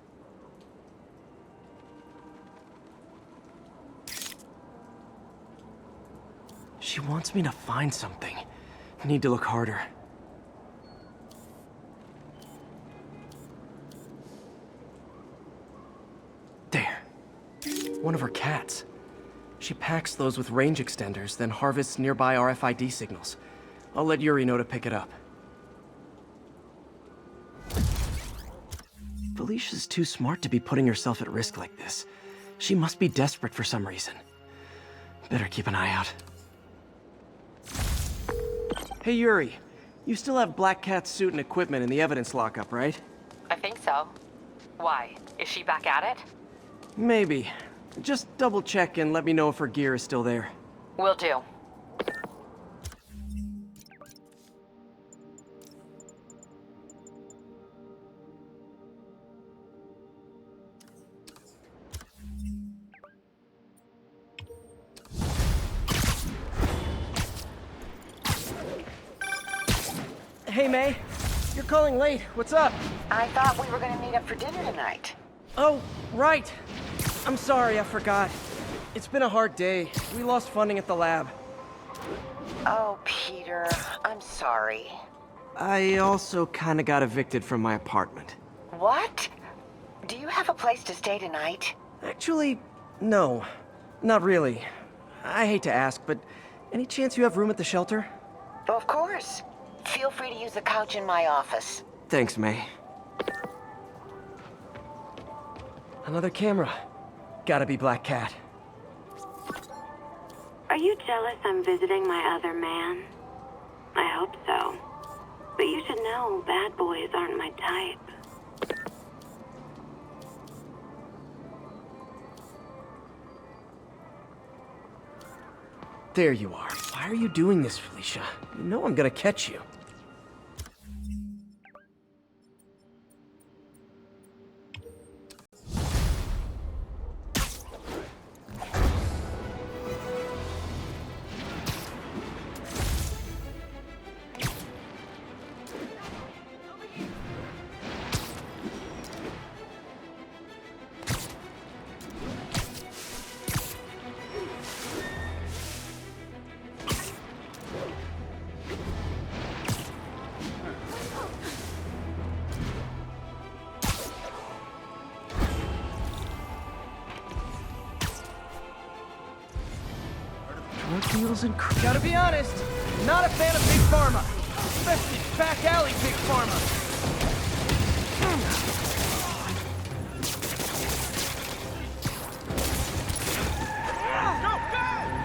She wants me to find something. I need to look harder. There. One of her cats. She packs those with range extenders, then harvests nearby RFID signals. I'll let Yuri know to pick it up. Felicia's too smart to be putting herself at risk like this. She must be desperate for some reason. Better keep an eye out. Hey Yuri, you still have Black Cat's suit and equipment in the evidence lockup, right? I think so. Why? Is she back at it? Maybe. Just double check and let me know if her gear is still there. Will do. Hey May, you're calling late. What's up? I thought we were gonna meet up for dinner tonight. Oh, right. I'm sorry, I forgot. It's been a hard day. We lost funding at the lab. Oh, Peter, I'm sorry. I also kinda got evicted from my apartment. What? Do you have a place to stay tonight? Actually, no. Not really. I hate to ask, but any chance you have room at the shelter? Of course. Feel free to use the couch in my office. Thanks, May. Another camera. Gotta be Black Cat. Are you jealous I'm visiting my other man? I hope so. But you should know bad boys aren't my type. There you are. Why are you doing this, Felicia? You know I'm gonna catch you. Gotta be honest, not a fan of Big Pharma. Especially back alley Big Pharma.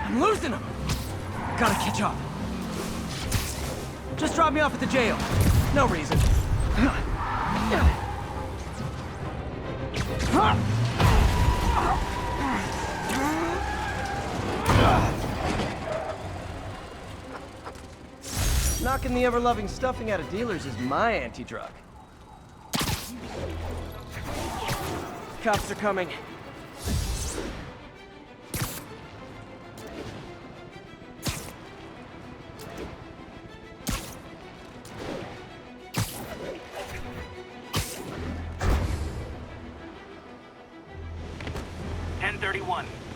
I'm losing them. Gotta catch up. Just drop me off at the jail. No reason. Knocking the ever-loving stuffing out of dealers is my anti-drug. cops are coming.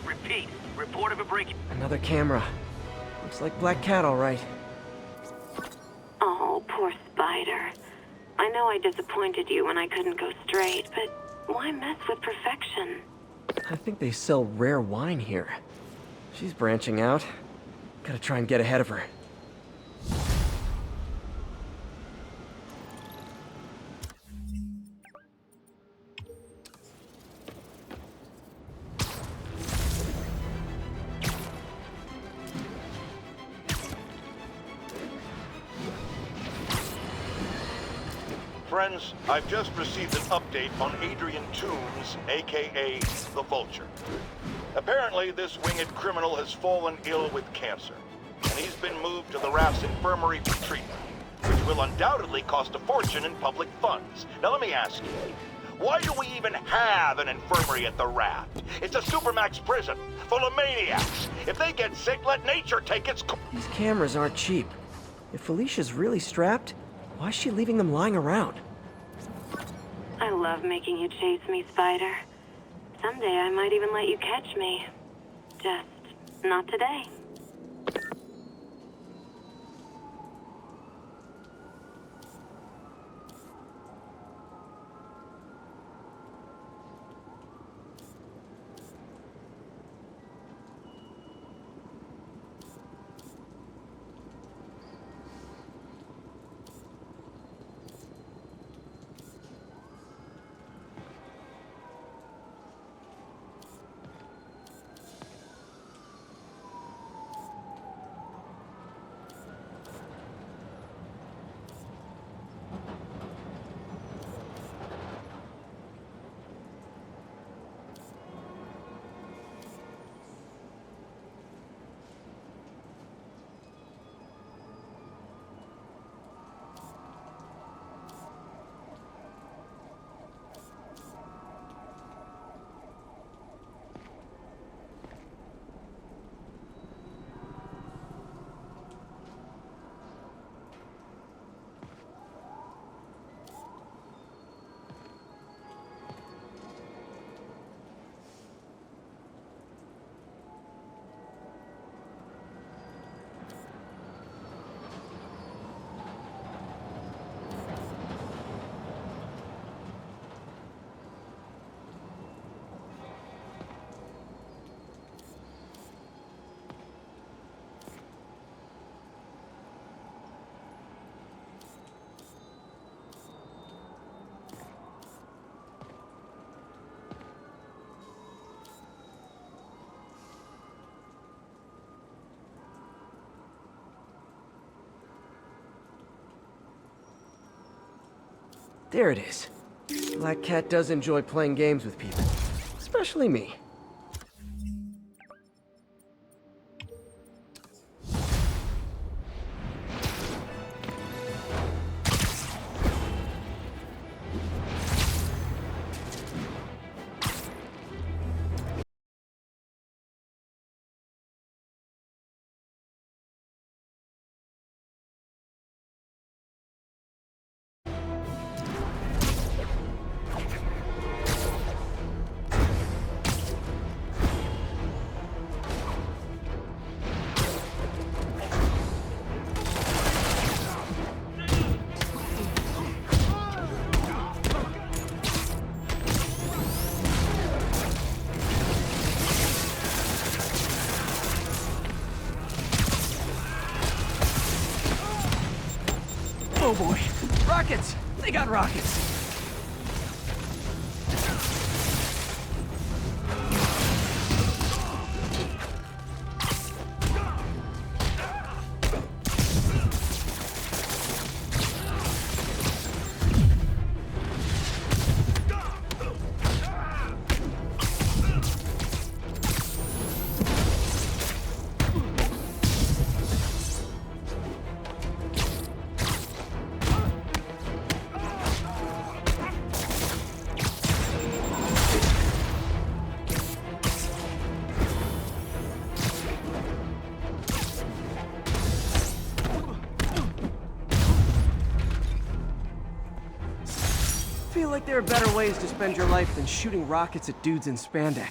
Repeat. Report of a break. Another camera. Looks like Black Cat, all right. Oh, poor Spider. I know I disappointed you when I couldn't go straight, but why mess with perfection? I think they sell rare wine here. She's branching out. Gotta try and get ahead of her. Friends, I've just received an update on Adrian Toombs, aka the Vulture. Apparently, this winged criminal has fallen ill with cancer, and he's been moved to the Raft's infirmary for treatment, which will undoubtedly cost a fortune in public funds. Now let me ask you, why do we even have an infirmary at the Raft? It's a supermax prison, full of maniacs. If they get sick, let nature take its course. These cameras aren't cheap. If Felicia's really strapped, why is she leaving them lying around? I love making you chase me, Spider. Someday I might even let you catch me. Just not today. There it is. Black Cat does enjoy playing games with people. Especially me. Oh boy, rockets! They got rockets! feel like there are better ways to spend your life than shooting rockets at dudes in spandex.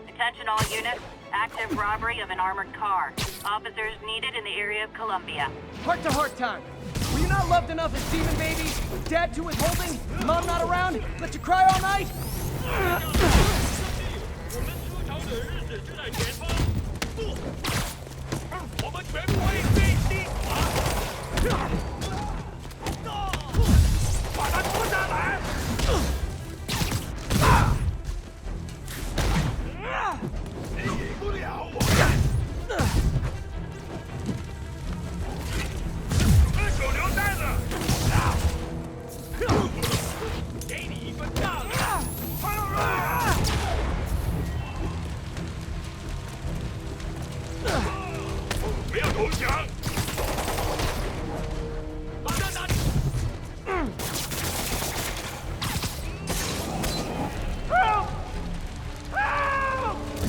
Attention all units. Active robbery of an armored car. Officers needed in the area of Columbia. Heart-to-heart time. Were you not loved enough as demon babies? Dad too withholding? Mom not around? Let you cry all night?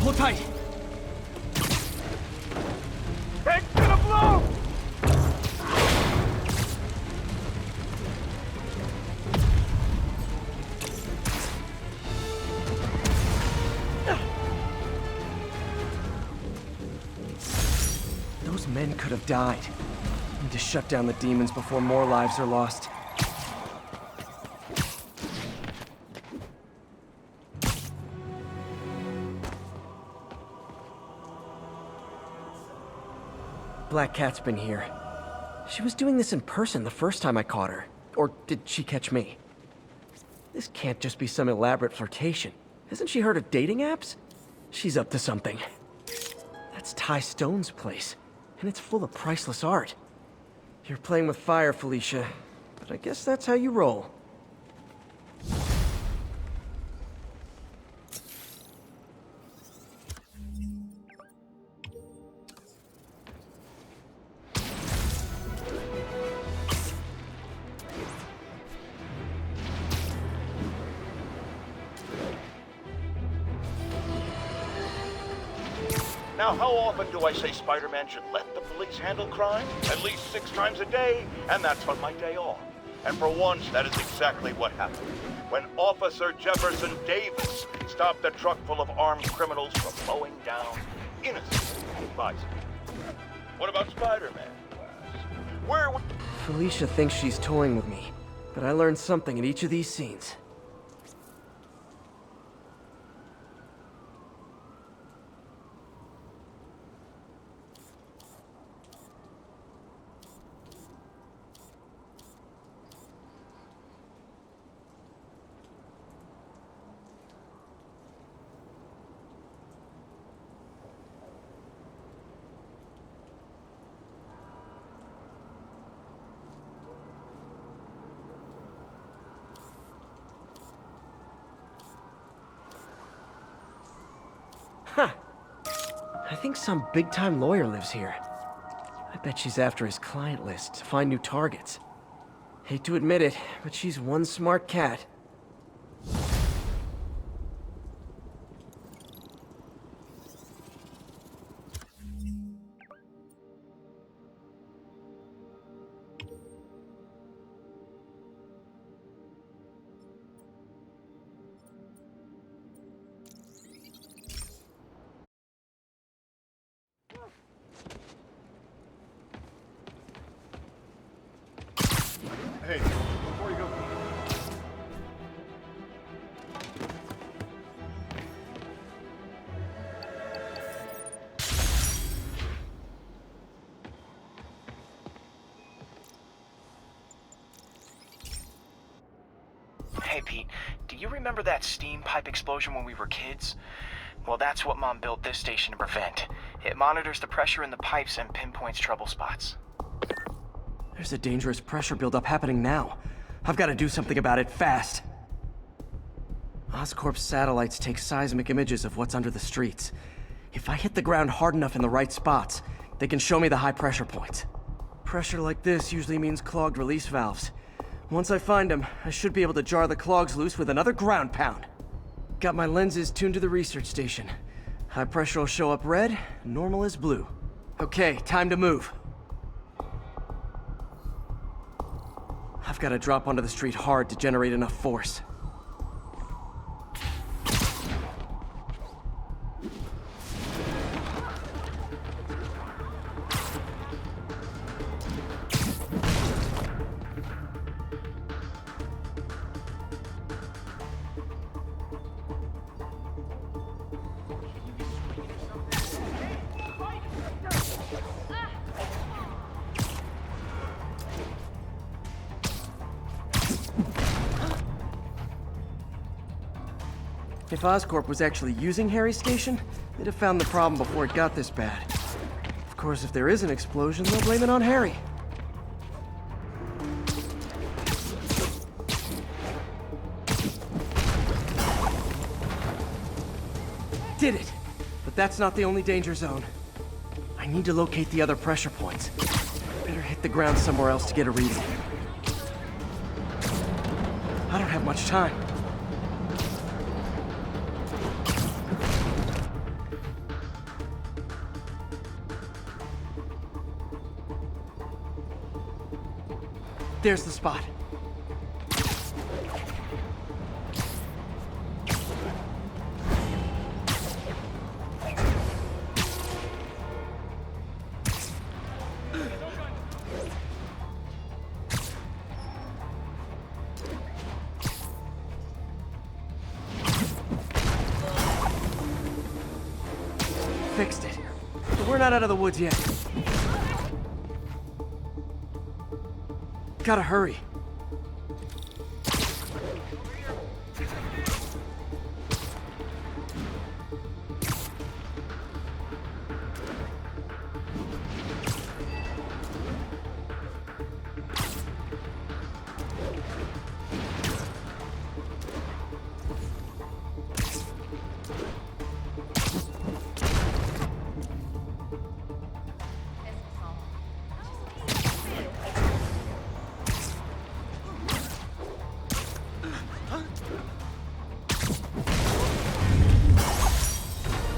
Hold tight. It's gonna blow! Those men could have died. Need to shut down the demons before more lives are lost. Black Cat's been here. She was doing this in person the first time I caught her. Or did she catch me? This can't just be some elaborate flirtation. Hasn't she heard of dating apps? She's up to something. That's Ty Stone's place, and it's full of priceless art. You're playing with fire, Felicia, but I guess that's how you roll. Now, how often do I say Spider-Man should let the police handle crime? At least 6 times a day, and that's on my day off. And for once, that is exactly what happened. When Officer Jefferson Davis stopped a truck full of armed criminals from mowing down innocent bystanders. What about Spider-Man? Where would... Felicia thinks she's toying with me, but I learned something at each of these scenes. Huh. I think some big-time lawyer lives here. I bet she's after his client list to find new targets. Hate to admit it, but she's one smart cat. Hey, before you go... Hey, Pete, do you remember that steam pipe explosion when we were kids? Well, that's what Mom built this station to prevent. It monitors the pressure in the pipes and pinpoints trouble spots. There's a dangerous pressure buildup happening now. I've got to do something about it fast. Oscorp's satellites take seismic images of what's under the streets. If I hit the ground hard enough in the right spots, they can show me the high pressure points. Pressure like this usually means clogged release valves. Once I find them, I should be able to jar the clogs loose with another ground pound. Got my lenses tuned to the research station. High pressure will show up red, normal is blue. Okay, time to move. I've got to drop onto the street hard to generate enough force. If Oscorp was actually using Harry's station, they'd have found the problem before it got this bad. Of course, if there is an explosion, they'll blame it on Harry. Did it! But that's not the only danger zone. I need to locate the other pressure points. Better hit the ground somewhere else to get a reading. I don't have much time. There's the spot. Fixed it. But we're not out of the woods yet. Gotta hurry.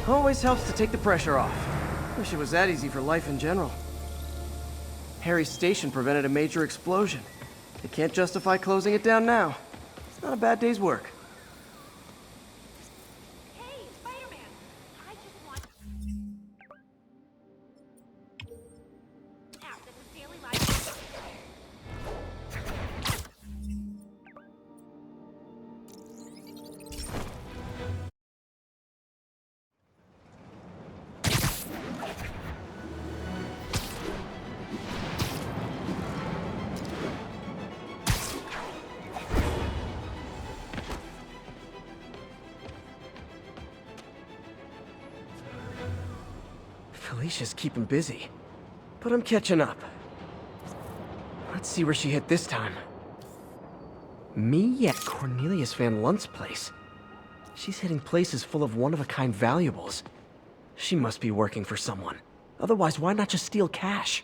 Always helps to take the pressure off. Wish it was that easy for life in general. Harry's station prevented a major explosion. They can't justify closing it down now. It's not a bad day's work. Felicia's keeping busy, but I'm catching up. Let's see where she hit this time. Me at Cornelius Van Lunt's place. She's hitting places full of one-of-a-kind valuables. She must be working for someone. Otherwise, why not just steal cash?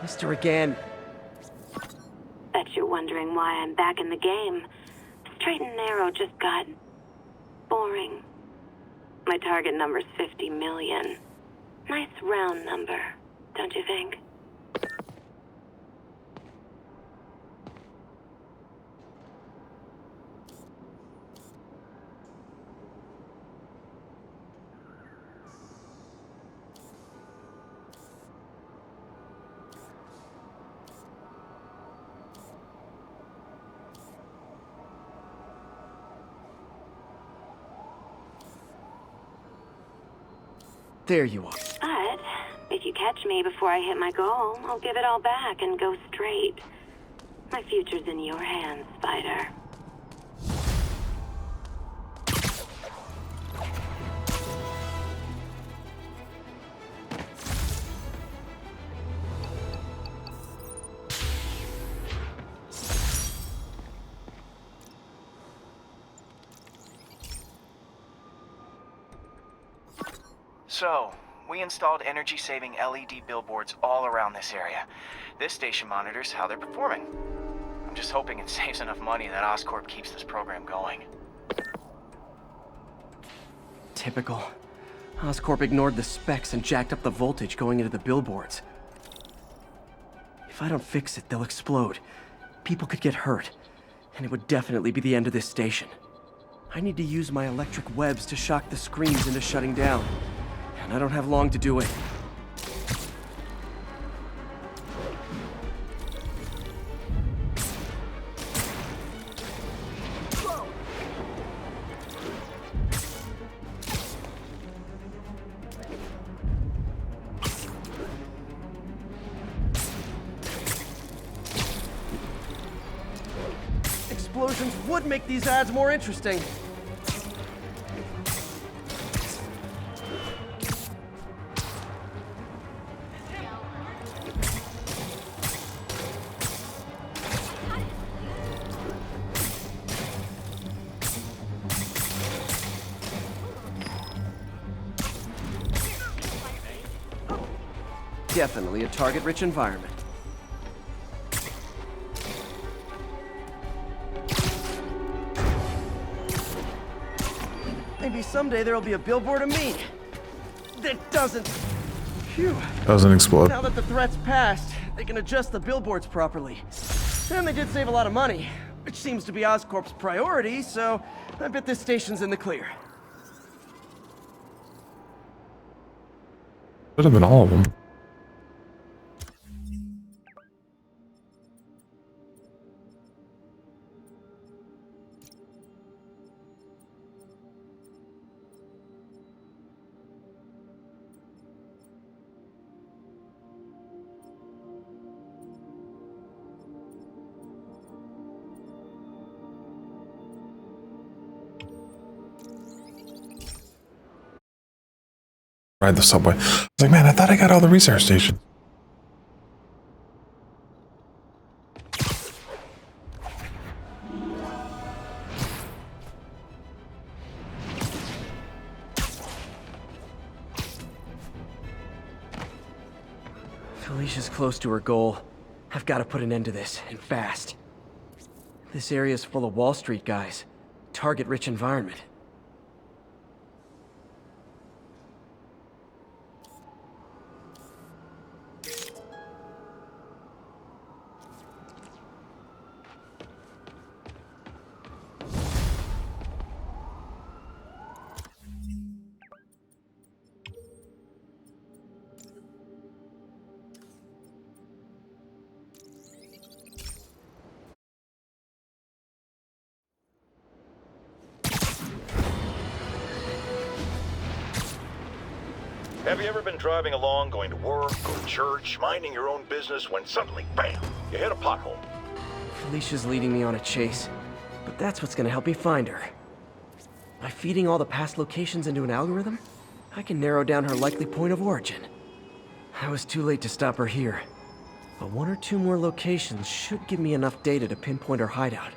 Missed her again. Bet you're wondering why I'm back in the game. Straight and narrow just got boring. My target number's 50 million. Nice round number, don't you think? There you are. But if you catch me before I hit my goal, I'll give it all back and go straight. My future's in your hands, Spider. So, we installed energy-saving LED billboards all around this area. This station monitors how they're performing. I'm just hoping it saves enough money that Oscorp keeps this program going. Typical. Oscorp ignored the specs and jacked up the voltage going into the billboards. If I don't fix it, they'll explode. People could get hurt, and it would definitely be the end of this station. I need to use my electric webs to shock the screens into shutting down. And I don't have long to do it. Explosions would make these ads more interesting. Definitely a target-rich environment. Maybe someday there'll be a billboard of me that doesn't... Phew. Doesn't explode. Now that the threat's passed, they can adjust the billboards properly. And they did save a lot of money, which seems to be Oscorp's priority, so I bet this station's in the clear. Could have been all of them. Ride the subway. I was like, man, I thought I got all the research stations. Felicia's close to her goal. I've got to put an end to this, and fast. This area's full of Wall Street guys. Target-rich environment. Have you ever been driving along, going to work or church, minding your own business, when suddenly, bam, you hit a pothole? Felicia's leading me on a chase, but that's what's gonna help me find her. By feeding all the past locations into an algorithm, I can narrow down her likely point of origin. I was too late to stop her here, but one or two more locations should give me enough data to pinpoint her hideout.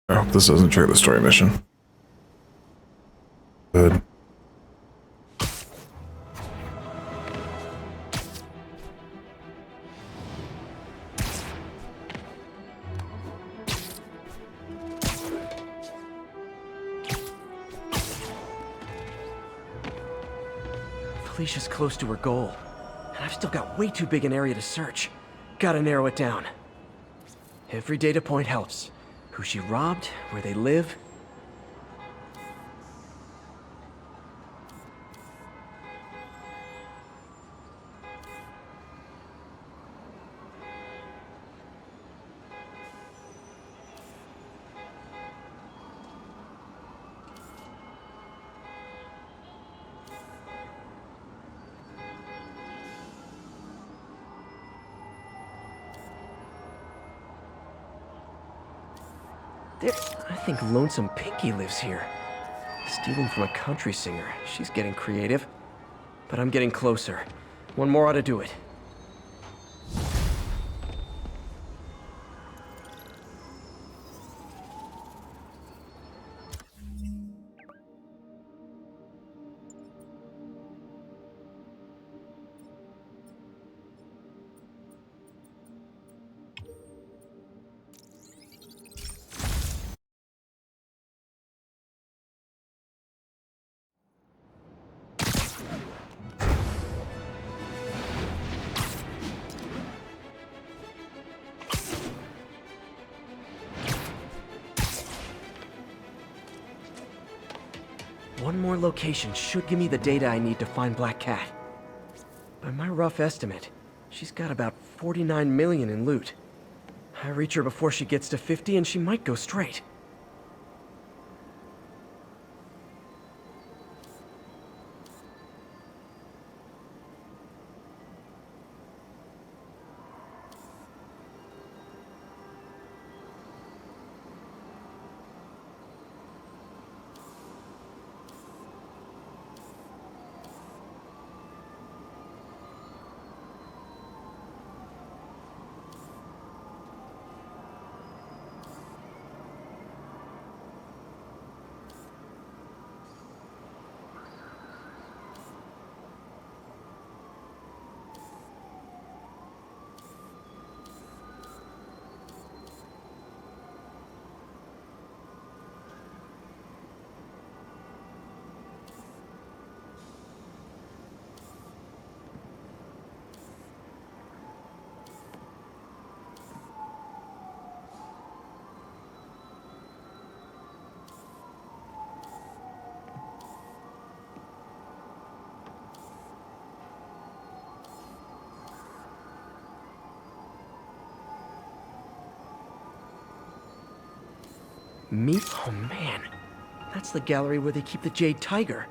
I hope this doesn't trigger the story mission. Good. Felicia's close to her goal, and I've still got way too big an area to search. Gotta narrow it down. Every data point helps. Who she robbed, where they live. I think Lonesome Pinky lives here. Stealing from a country singer. She's getting creative. But I'm getting closer. One more ought to do it. One more location should give me the data I need to find Black Cat. By my rough estimate, she's got about 49 million in loot. I reach her before she gets to 50 and she might go straight. Oh man, that's the gallery where they keep the Jade Tiger.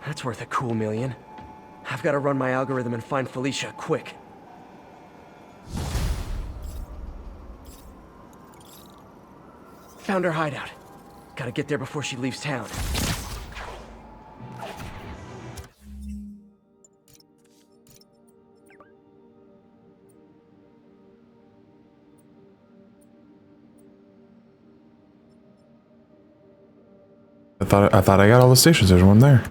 That's worth a cool million. I've got to run my algorithm and find Felicia, quick. Found her hideout. Gotta get there before she leaves town. I thought I got all the stations. There's one there.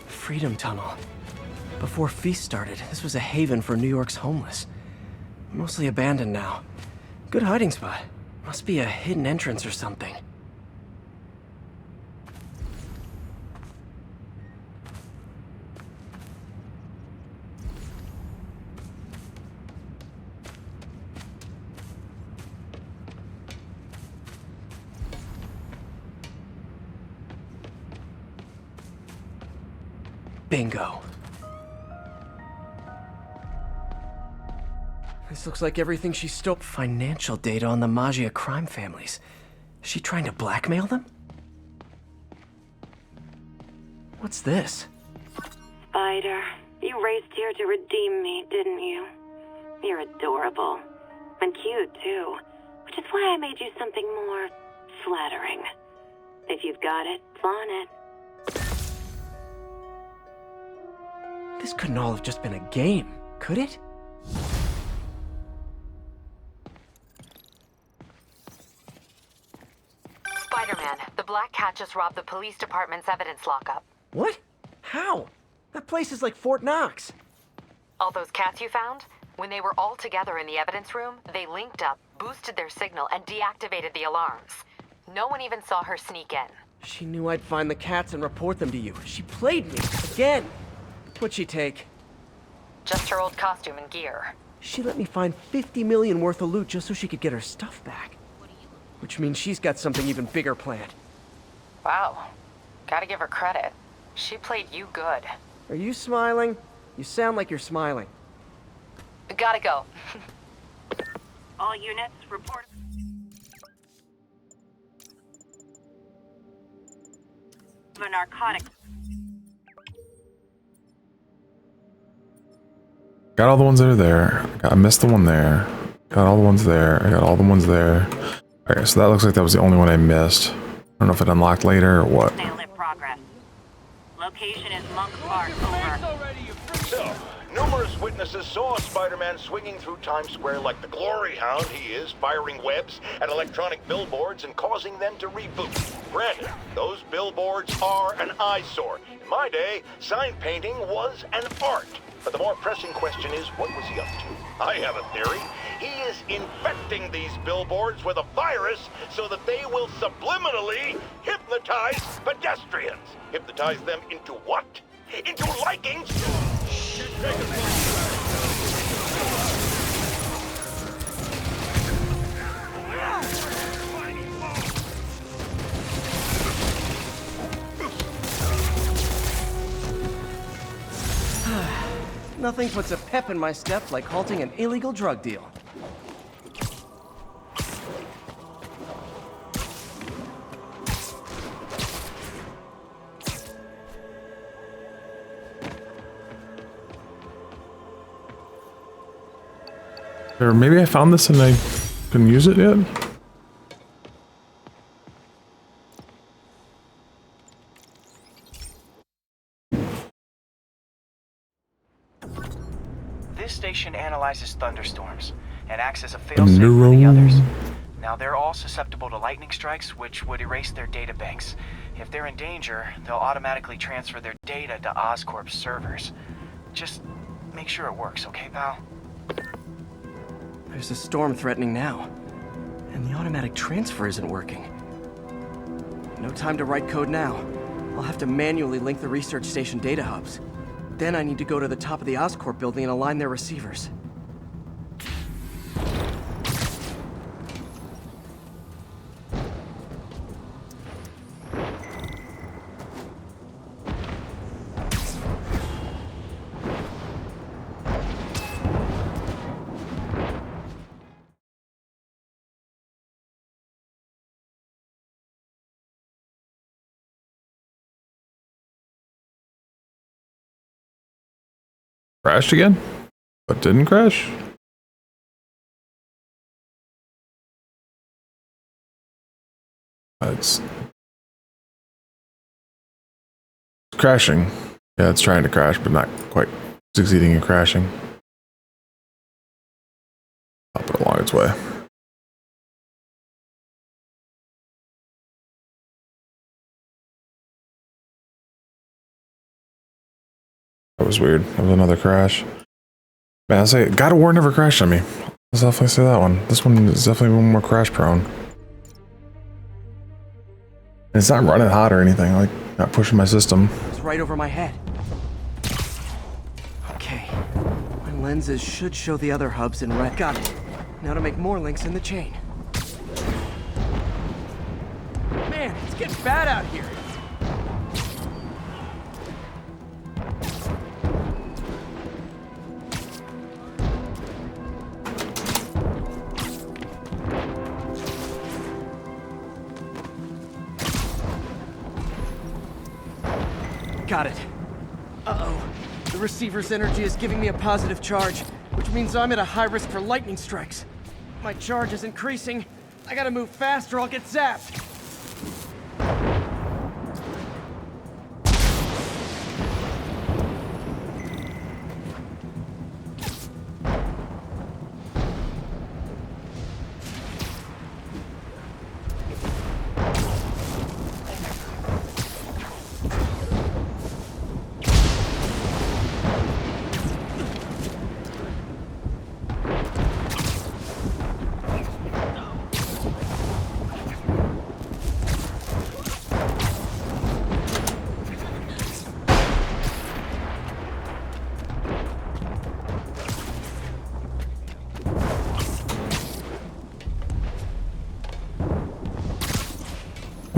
Freedom Tunnel. Before Feast started, this was a haven for New York's homeless. Mostly abandoned now. Good hiding spot. Must be a hidden entrance or something. Bingo. This looks like everything she stole. Financial data on the Maggia crime families. Is she trying to blackmail them? What's this? Spider, you raced here to redeem me, didn't you? You're adorable. And cute, too. Which is why I made you something more flattering. If you've got it, flaunt it. This couldn't all have just been a game, could it? Spider-Man, the Black Cat just robbed the police department's evidence lockup. What? How? That place is like Fort Knox. All those cats you found? When they were all together in the evidence room, they linked up, boosted their signal, and deactivated the alarms. No one even saw her sneak in. She knew I'd find the cats and report them to you. She played me, again. What'd she take? Just her old costume and gear. She let me find 50 million worth of loot just so she could get her stuff back. Which means she's got something even bigger planned. Wow. Gotta give her credit. She played you good. Are you smiling? You sound like you're smiling. Gotta go. All units, report. Of a narcotic. Got all the ones that are there. I missed the one there. Got all the ones there. I got all the ones there. Okay, so that looks like that was the only one I missed. I don't know if it unlocked later or what. Lit progress. Location is Monk Park. Over. So, numerous witnesses saw Spider-Man swinging through Times Square like the glory hound he is, firing webs at electronic billboards and causing them to reboot. Granted, those billboards are an eyesore. In my day, sign painting was an art. But the more pressing question is, what was he up to? I have a theory. He is infecting these billboards with a virus so that they will subliminally hypnotize pedestrians. Hypnotize them into what? Into liking... Nothing puts a pep in my step like halting an illegal drug deal. Or maybe I found this and I couldn't use it yet? This station analyzes thunderstorms and acts as a failsafe for the others. Now, they're all susceptible to lightning strikes, which would erase their databanks. If they're in danger, they'll automatically transfer their data to Oscorp's servers. Just make sure it works, okay, pal? There's a storm threatening now, and the automatic transfer isn't working. No time to write code now. I'll have to manually link the research station data hubs. Then I need to go to the top of the Oscorp building and align their receivers. Crashed again? But didn't crash? It's crashing. Yeah, it's trying to crash, but not quite succeeding in crashing. I'll put it along its way. That was weird. That was another crash. Man, I say, God of War never crashed on me. Let's definitely say that one. This one is definitely one more crash prone. And it's not running hot or anything, like not pushing my system. It's right over my head. Okay. My lenses should show the other hubs in red. Got it. Now to make more links in the chain. Man, it's getting bad out here. Got it. Uh-oh. The receiver's energy is giving me a positive charge, which means I'm at a high risk for lightning strikes. My charge is increasing. I gotta move fast or I'll get zapped.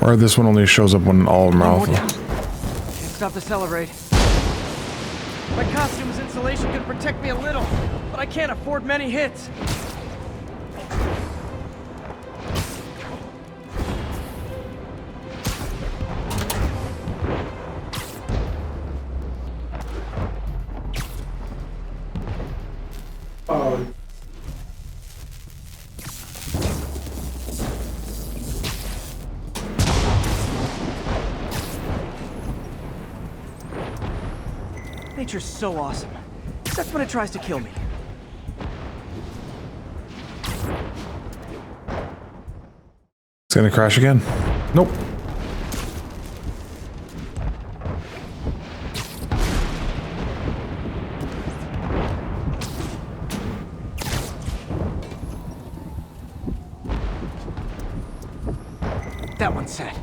Or this one only shows up when all of them are alpha. Can't stop to celebrate. My costume's insulation can protect me a little, but I can't afford many hits. Nature's so awesome, except when it tries to kill me. It's gonna crash again. Nope. That one's set.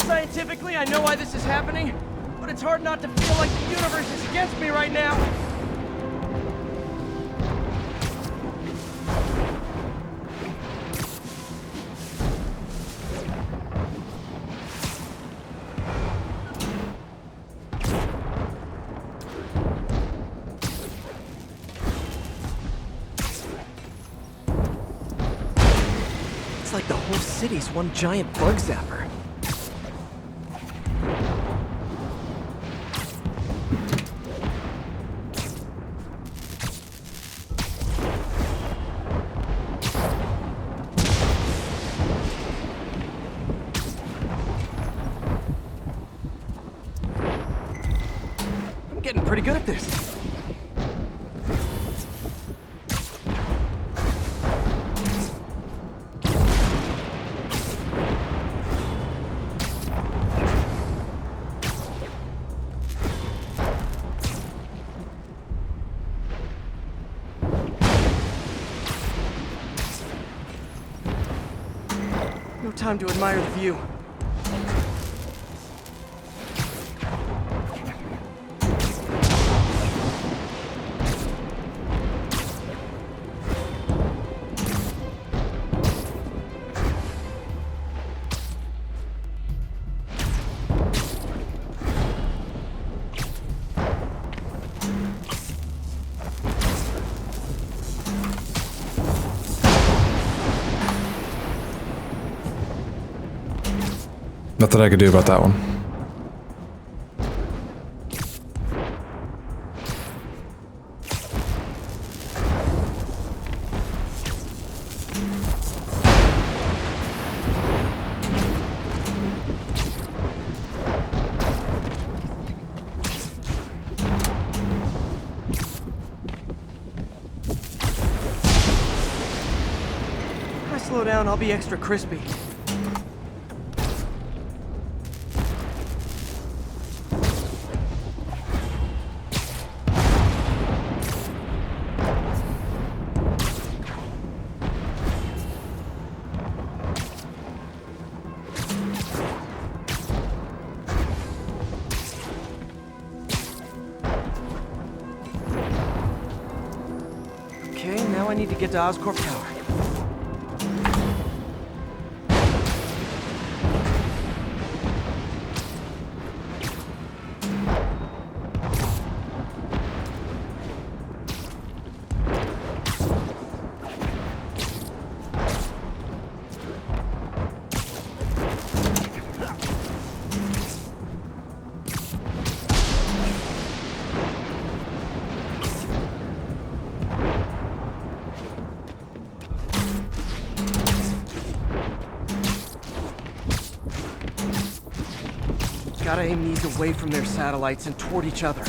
Scientifically, I know why this is happening, but it's hard not to feel like the universe is against me right now. It's like the whole city's one giant bug zapper. I'm getting pretty good at this. No time to admire the view. Nothing I could do about that one. If I slow down, I'll be extra crispy. Okay, now I need to get to Oscorp Tower. Gotta aim these away from their satellites and toward each other.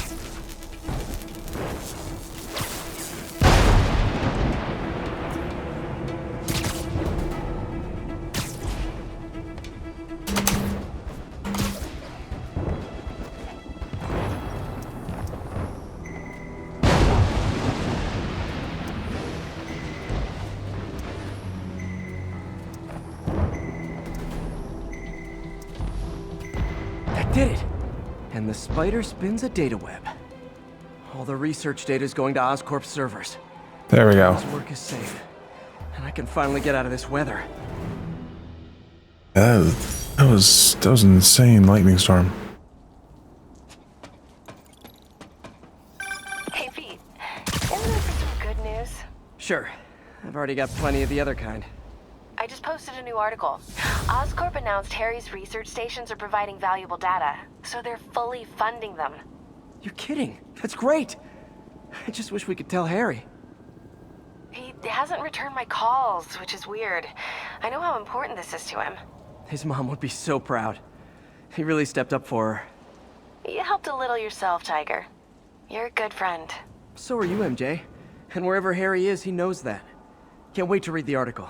And the spider spins a data web. All the research data is going to Oscorp servers. There we go. This work is safe. And I can finally get out of this weather. That was an insane lightning storm. Hey, Pete. You want to know some good news? Sure. I've already got plenty of the other kind. I just posted a new article. Oscorp announced Harry's research stations are providing valuable data, so they're fully funding them. You're kidding. That's great. I just wish we could tell Harry. He hasn't returned my calls, which is weird. I know how important this is to him. His mom would be so proud. He really stepped up for her. You helped a little yourself, Tiger. You're a good friend. So are you, MJ. And wherever Harry is, he knows that. Can't wait to read the article.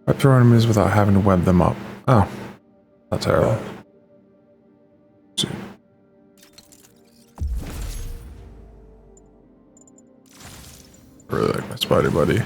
Web through enemies without having to web them up. Oh, not terrible. I really like my spider buddy.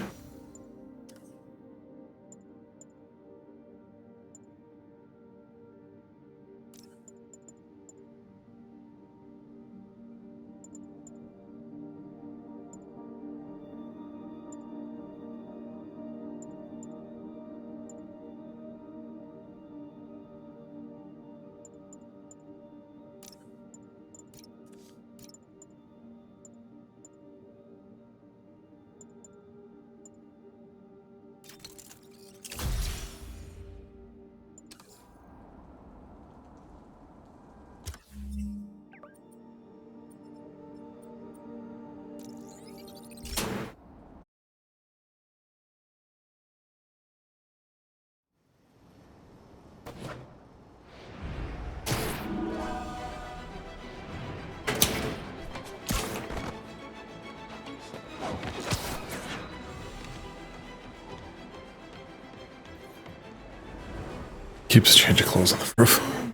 Keeps changing clothes on the roof.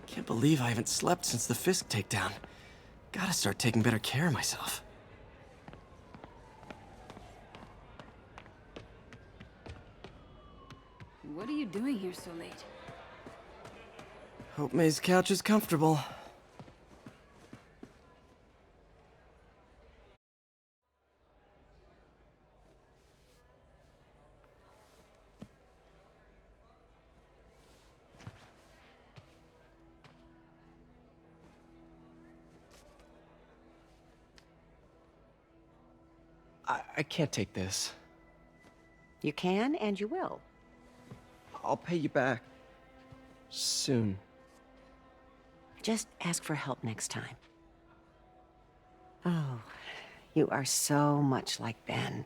Can't believe I haven't slept since the Fisk takedown. Gotta start taking better care of myself. What are you doing here so late? Hope May's couch is comfortable. I can't take this. You can and you will. I'll pay you back. Soon. Just ask for help next time. Oh, you are so much like Ben.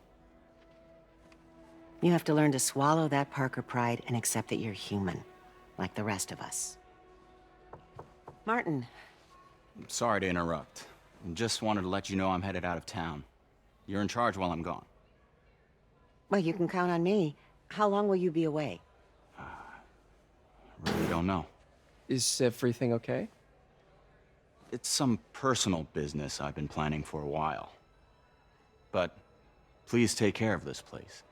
You have to learn to swallow that Parker pride and accept that you're human, like the rest of us. Martin. I'm sorry to interrupt. Just wanted to let you know I'm headed out of town. You're in charge while I'm gone. Well, you can count on me. How long will you be away? Really don't know. Is everything okay? It's some personal business I've been planning for a while. But please take care of this place.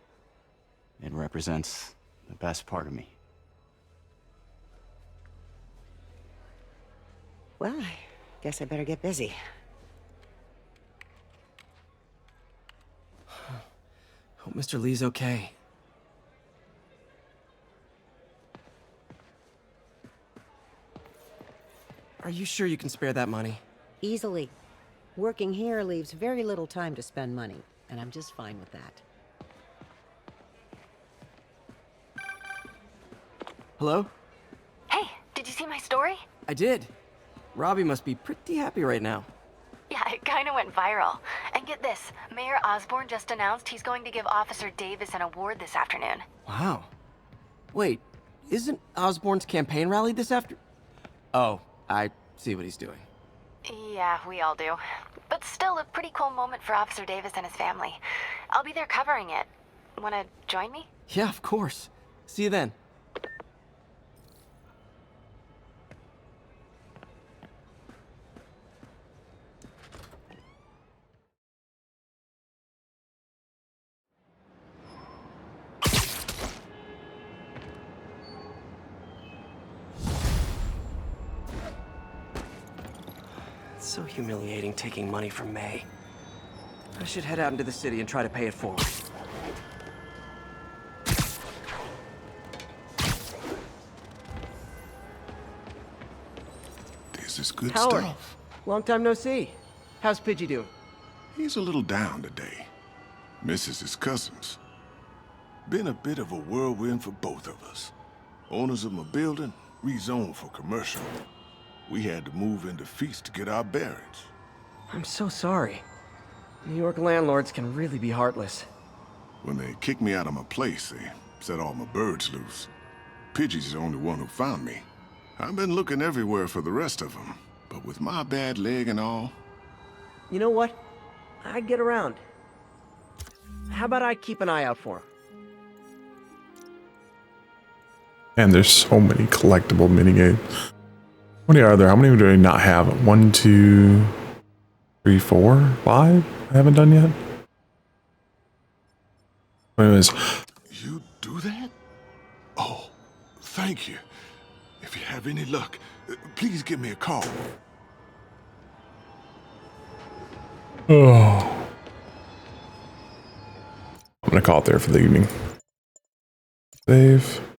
It represents the best part of me. Well, I guess I better get busy. Hope Mr. Lee's okay. Are you sure you can spare that money? Easily. Working here leaves very little time to spend money, and I'm just fine with that. Hello? Hey, did you see my story? I did. Robbie must be pretty happy right now. Yeah, it kinda went viral. And get this, Mayor Osborn just announced he's going to give Officer Davis an award this afternoon. Wow. Wait, isn't Osborn's campaign rally this after? Oh, I see what he's doing. Yeah, we all do. But still a pretty cool moment for Officer Davis and his family. I'll be there covering it. Wanna join me? Yeah, of course. See you then. So humiliating taking money from May. I should head out into the city and try to pay it forward. This is good Howard, stuff. long time no see. How's Pidgey doing? He's a little down today. Misses his cousins. Been a bit of a whirlwind for both of us. Owners of my building rezoned for commercial. We had to move into Feast to get our bearings. I'm so sorry. New York landlords can really be heartless. When they kicked me out of my place, they set all my birds loose. Pidgey's the only one who found me. I've been looking everywhere for the rest of them, but with my bad leg and all... You know what? I get around. How about I keep an eye out for him? And there's so many collectible minigames. How many are there? How many do I not have? 1, 2, 3, 4, 5? I haven't done yet. Anyways. You do that? Oh, thank you. If you have any luck, please give me a call. Oh. I'm gonna call it there for the evening. Save.